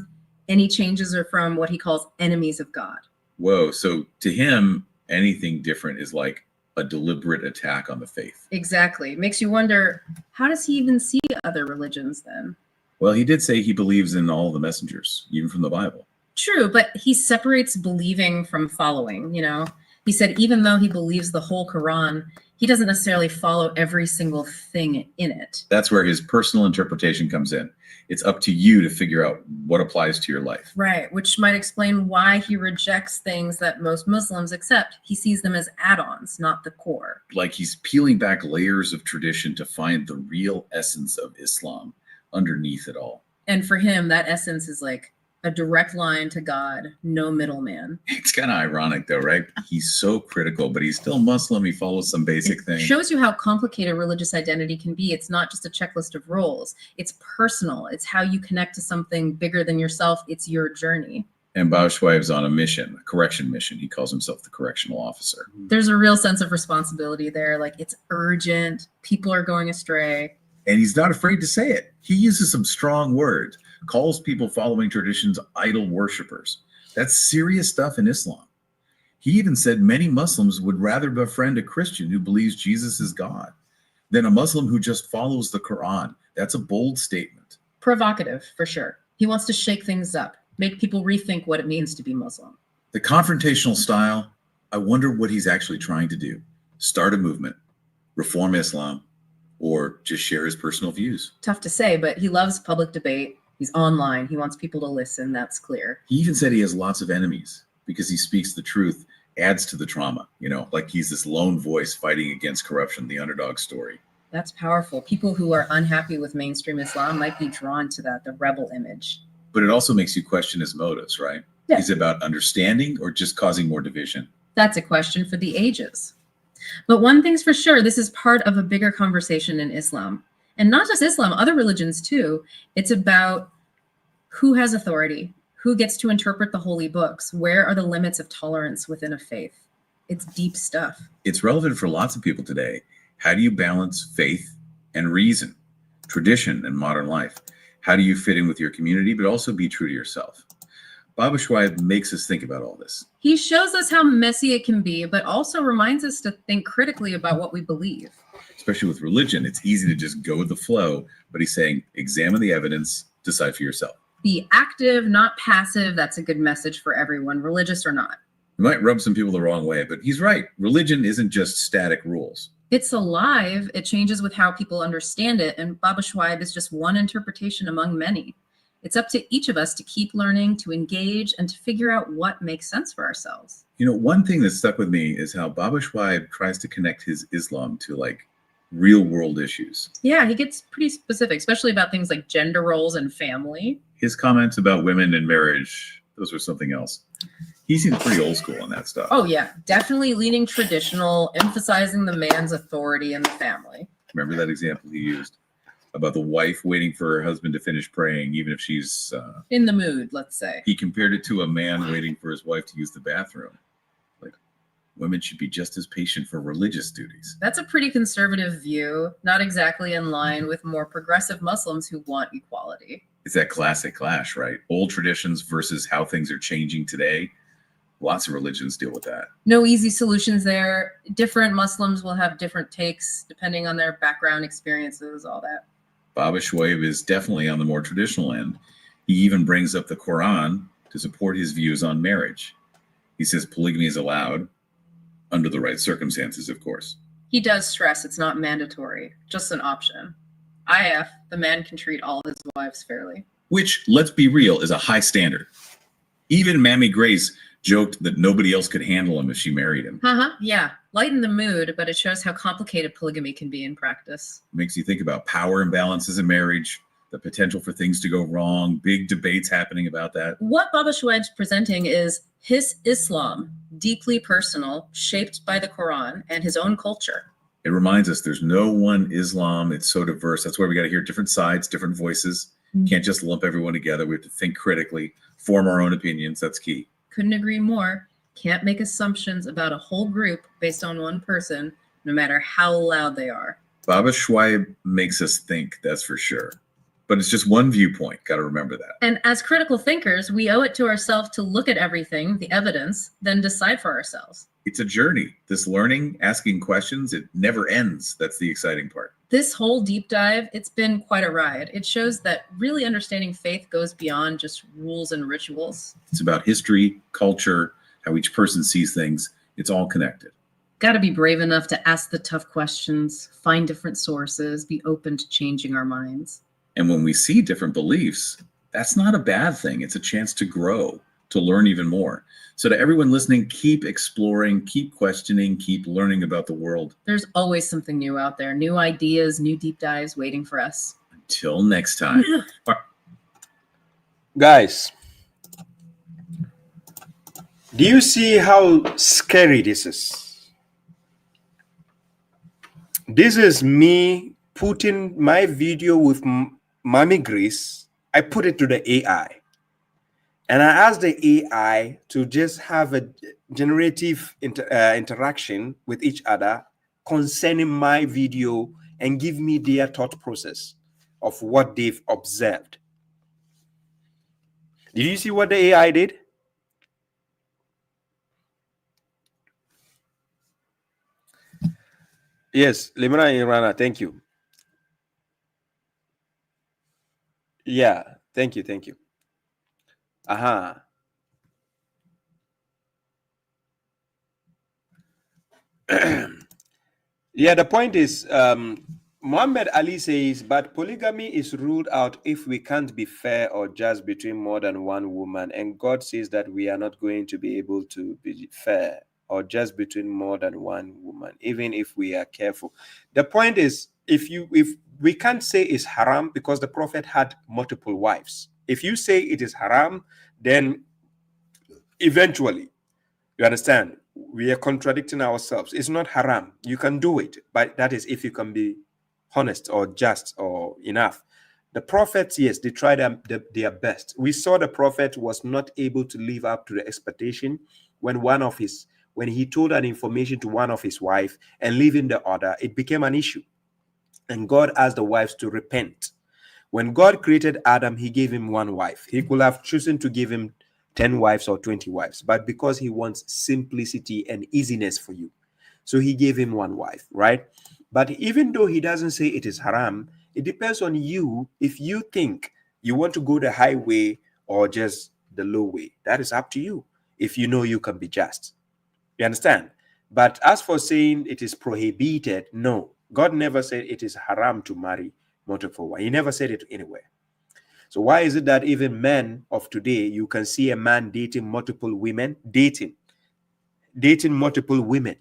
Any changes are from what he calls enemies of God. Whoa. So to him, anything different is like a deliberate attack on the faith. Exactly. Makes you wonder, how does he even see other religions then? Well, he did say he believes in all the messengers, even from the Bible. True, but he separates believing from following, you know. He said even though he believes the whole Quran, he doesn't necessarily follow every single thing in it. That's where his personal interpretation comes in. It's up to you to figure out what applies to your life. Right, which might explain why he rejects things that most Muslims accept. He sees them as add-ons, not the core. Like he's peeling back layers of tradition to find the real essence of Islam underneath it all. And for him, that essence is like a direct line to God, no middleman. It's kind of ironic though, right? He's so critical, but he's still Muslim. He follows some basic things. Shows you how complicated religious identity can be. It's not just a checklist of roles. It's personal. It's how you connect to something bigger than yourself. It's your journey. And babashuaib's on a mission, a correction mission. He calls himself the correctional officer. There's a real sense of responsibility there. Like it's urgent. People are going astray. And he's not afraid to say it. He uses some strong words, calls people following traditions idol worshippers. That's serious stuff in Islam. He even said many Muslims would rather befriend a Christian who believes Jesus is God than a Muslim who just follows the Quran. That's a bold statement. Provocative, for sure. He wants to shake things up, make people rethink what it means to be Muslim. The confrontational style, I wonder what he's actually trying to do. Start a movement, reform Islam, or just share his personal views. Tough to say, but he loves public debate. He's online. He wants people to listen. That's clear. He even said he has lots of enemies because he speaks the truth, adds to the trauma, you know, like he's this lone voice fighting against corruption, the underdog story. That's powerful. People who are unhappy with mainstream Islam might be drawn to that, the rebel image. But it also makes you question his motives, right? Yeah. Is it about understanding or just causing more division? That's a question for the ages. But one thing's for sure, this is part of a bigger conversation in Islam. And not just Islam, other religions too. It's about who has authority, who gets to interpret the holy books, where are the limits of tolerance within a faith. It's deep stuff. It's relevant for lots of people today. How do you balance faith and reason, tradition and modern life? How do you fit in with your community, but also be true to yourself? babashuaib makes us think about all this. He shows us how messy it can be, but also reminds us to think critically about what we believe. Especially with religion, it's easy to just go with the flow, but he's saying, examine the evidence, decide for yourself. Be active, not passive. That's a good message for everyone, religious or not. It might rub some people the wrong way, but he's right. Religion isn't just static rules. It's alive. It changes with how people understand it. And babashuaib is just one interpretation among many. It's up to each of us to keep learning, to engage, and to figure out what makes sense for ourselves. You know, one thing that stuck with me is how babashuaib tries to connect his Islam to like real world issues. Yeah, he gets pretty specific, especially about things like gender roles and family. His comments about women and marriage, those were something else. He seems pretty old school on that stuff. Oh yeah, definitely leaning traditional, emphasizing the man's authority in the family. Remember that example he used about the wife waiting for her husband to finish praying, even if she's in the mood, let's say. He compared it to a man waiting for his wife to use the bathroom. Like, women should be just as patient for religious duties. That's a pretty conservative view, not exactly in line with more progressive Muslims who want equality. It's that classic clash, right? Old traditions versus how things are changing today. Lots of religions deal with that. No easy solutions there. Different Muslims will have different takes depending on their background, experiences, all that. babashuaib is definitely on the more traditional end. He even brings up the Quran to support his views on marriage. He says polygamy is allowed under the right circumstances, of course. He does stress it's not mandatory, just an option. IF, the man can treat all his wives fairly. Which, let's be real, is a high standard. Even Mammy Grace joked that nobody else could handle him if she married him. Yeah, lighten the mood, but it shows how complicated polygamy can be in practice. It makes you think about power imbalances in marriage, the potential for things to go wrong, big debates happening about that. What babashuaib's presenting is his Islam, deeply personal, shaped by the Quran and his own culture. It reminds us there's no one Islam. It's so diverse. That's why we got to hear different sides, different voices. Can't just lump everyone together. We have to think critically, form our own opinions. That's key. Couldn't agree more. Can't make assumptions about a whole group based on one person, no matter how loud they are. babashuaib makes us think, that's for sure. But it's just one viewpoint. Got to remember that. And as critical thinkers, we owe it to ourselves to look at everything, the evidence, then decide for ourselves. It's a journey. This learning, asking questions, it never ends. That's the exciting part. This whole deep dive, it's been quite a ride. It shows that really understanding faith goes beyond just rules and rituals. It's about history, culture, how each person sees things, It's all connected. Got to be brave enough to ask the tough questions, find different sources, be open to changing our minds. And when we see different beliefs, that's not a bad thing. It's a chance to grow, to learn even more. So to everyone listening, keep exploring, keep questioning, keep learning about the world. There's always something new out there, new ideas, new deep dives waiting for us. Until next time. Guys, do you see how scary this is? This is me putting my video with Mommy Grease. I put it to the AI. And I asked the AI to just have a generative interaction with each other concerning my video and give me their thought process of what they've observed. Did you see what the AI did? Yes, Limana Irana, thank you. Yeah, thank you. Yeah, the point is, Muhammad Ali says, but polygamy is ruled out if we can't be fair or just between more than one woman. And God says that we are not going to be able to be fair or just between more than one woman, even if we are careful. The point is, if we can't say it's haram because the Prophet had multiple wives. If you say it is haram, then eventually, you understand, we are contradicting ourselves. It's not haram. You can do it, but that is if you can be honest or just or enough. The prophets, yes, they tried their best. We saw the prophet was not able to live up to the expectation when he told an information to one of his wife and leaving the other, it became an issue. And God asked the wives to repent. When God created Adam, he gave him one wife. He could have chosen to give him 10 wives or 20 wives, but because he wants simplicity and easiness for you, so he gave him one wife, right? But even though he doesn't say it is haram, it depends on you if you think you want to go the high way or just the low way. That is up to you if you know you can be just. You understand? But as for saying it is prohibited, no. God never said it is haram to marry multiple wives. He never said it anywhere. So why is it that even men of today, you can see a man dating multiple women, dating multiple women?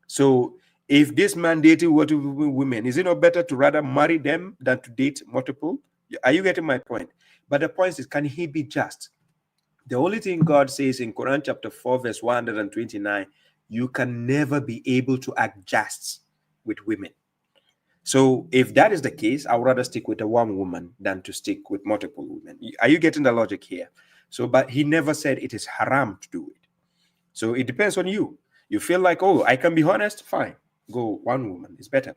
So if this man dating multiple women, is it not better to rather marry them than to date multiple? Are you getting my point? But the point is, can he be just? The only thing God says in Quran chapter 4, verse 129, you can never be able to act just with women. So if that is the case, I would rather stick with a one woman than to stick with multiple women. Are you getting the logic here? So, but he never said it is haram to do it. So it depends on you. You feel like, oh, I can be honest, fine. Go one woman, it's better.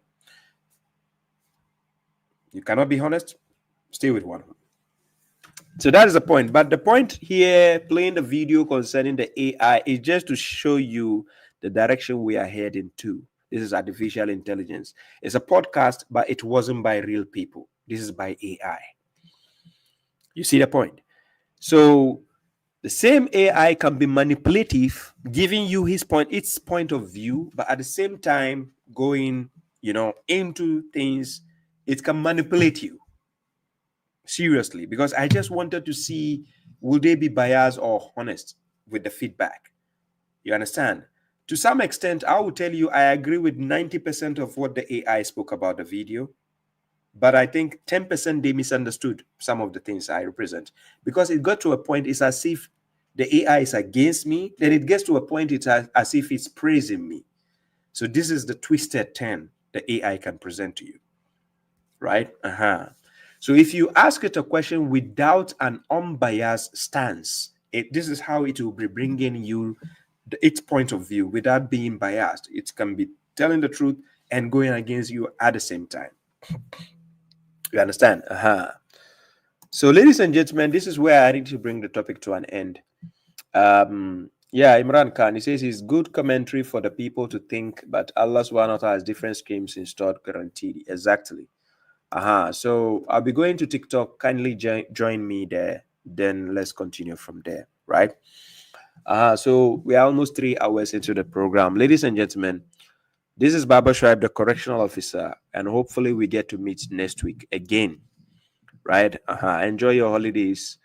You cannot be honest, stay with one woman. So that is the point. But the point here, playing the video concerning the AI, is just to show you the direction we are heading to. This is artificial intelligence. It's a podcast, but it wasn't by real people. This is by AI. You see the point? So the same AI can be manipulative, giving you its point of view, but at the same time going, into things. It can manipulate you. Seriously, because I just wanted to see, will they be biased or honest with the feedback? You understand? To some extent, I will tell you, I agree with 90% of what the AI spoke about the video. But I think 10% they misunderstood some of the things I represent. Because it got to a point, it's as if the AI is against me. Then it gets to a point, it's as if it's praising me. So this is the twisted turn the AI can present to you. Right? So if you ask it a question without an unbiased stance, this is how it will be bringing you its point of view without being biased. It can be telling the truth and going against you at the same time. You understand? So ladies and gentlemen, this is where I need to bring the topic to an end. Imran Khan, he says it's good commentary for the people to think, but Allah subhanahu wa ta'ala has different schemes installed, guaranteed. Exactly. So I'll be going to TikTok. Kindly join me there. Then let's continue from there, right? So we are almost 3 hours into the program. Ladies and gentlemen, this is Babashuaib, the correctional officer, and hopefully we get to meet next week again, right? Enjoy your holidays.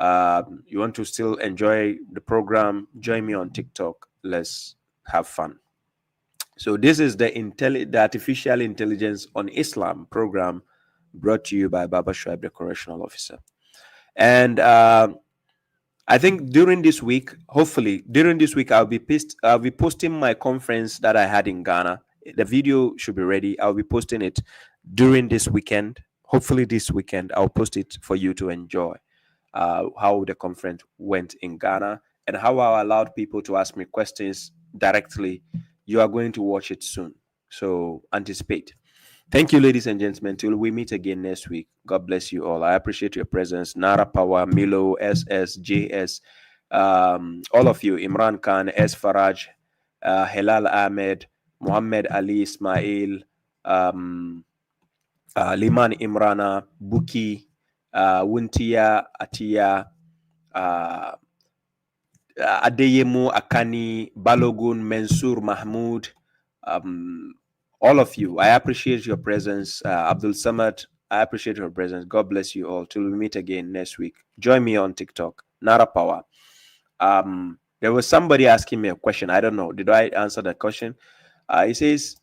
You want to still enjoy the program, join me on TikTok. Let's have fun. So this is the Artificial Intelligence on Islam program brought to you by Babashuaib, the correctional officer. And I think during this week, hopefully during this week, I'll be posting my conference that I had in Ghana. The video should be ready. I'll be posting it during this weekend. Hopefully this weekend, I'll post it for you to enjoy how the conference went in Ghana and how I allowed people to ask me questions directly. You are going to watch it soon, so anticipate. Thank you, ladies and gentlemen. Till we meet again next week. God bless you all. I appreciate your presence. Nara Power, Milo, SS, JS, all of you, Imran Khan, S. Faraj, Helal Ahmed, Muhammad Ali Ismail, Liman Imrana, Buki, Wuntia, Atia, Adeyemu Akani, Balogun, Mansour Mahmoud, all of you. I appreciate your presence. Abdul Samad, I appreciate your presence. God bless you all. Till we meet again next week. Join me on TikTok. Nara Power. There was somebody asking me a question. I don't know. Did I answer that question? He says,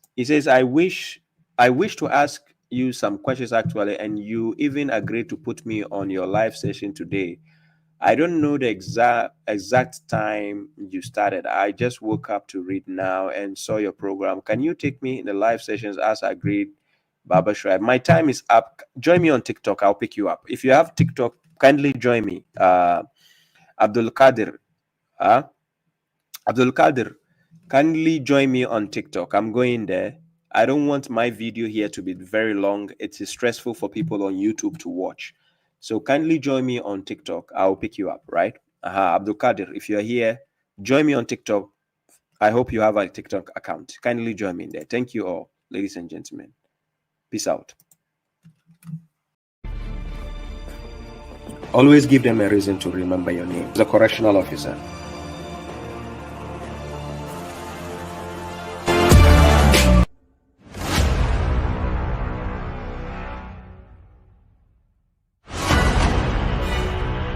I wish to ask you some questions actually, and you even agreed to put me on your live session today. I don't know the exact time you started. I just woke up to read now and saw your program. Can you take me in the live sessions as agreed, Babashuaib? My time is up. Join me on TikTok. I'll pick you up. If you have TikTok, kindly join me. Abdul Qadir, kindly join me on TikTok. I'm going there. I don't want my video here to be very long. It is stressful for people on YouTube to watch. So kindly join me on TikTok. I'll pick you up, right? Abdul Qadir, if you're here, join me on TikTok. I hope you have a TikTok account. Kindly join me there. Thank you all, ladies and gentlemen. Peace out. Always give them a reason to remember your name. The correctional officer.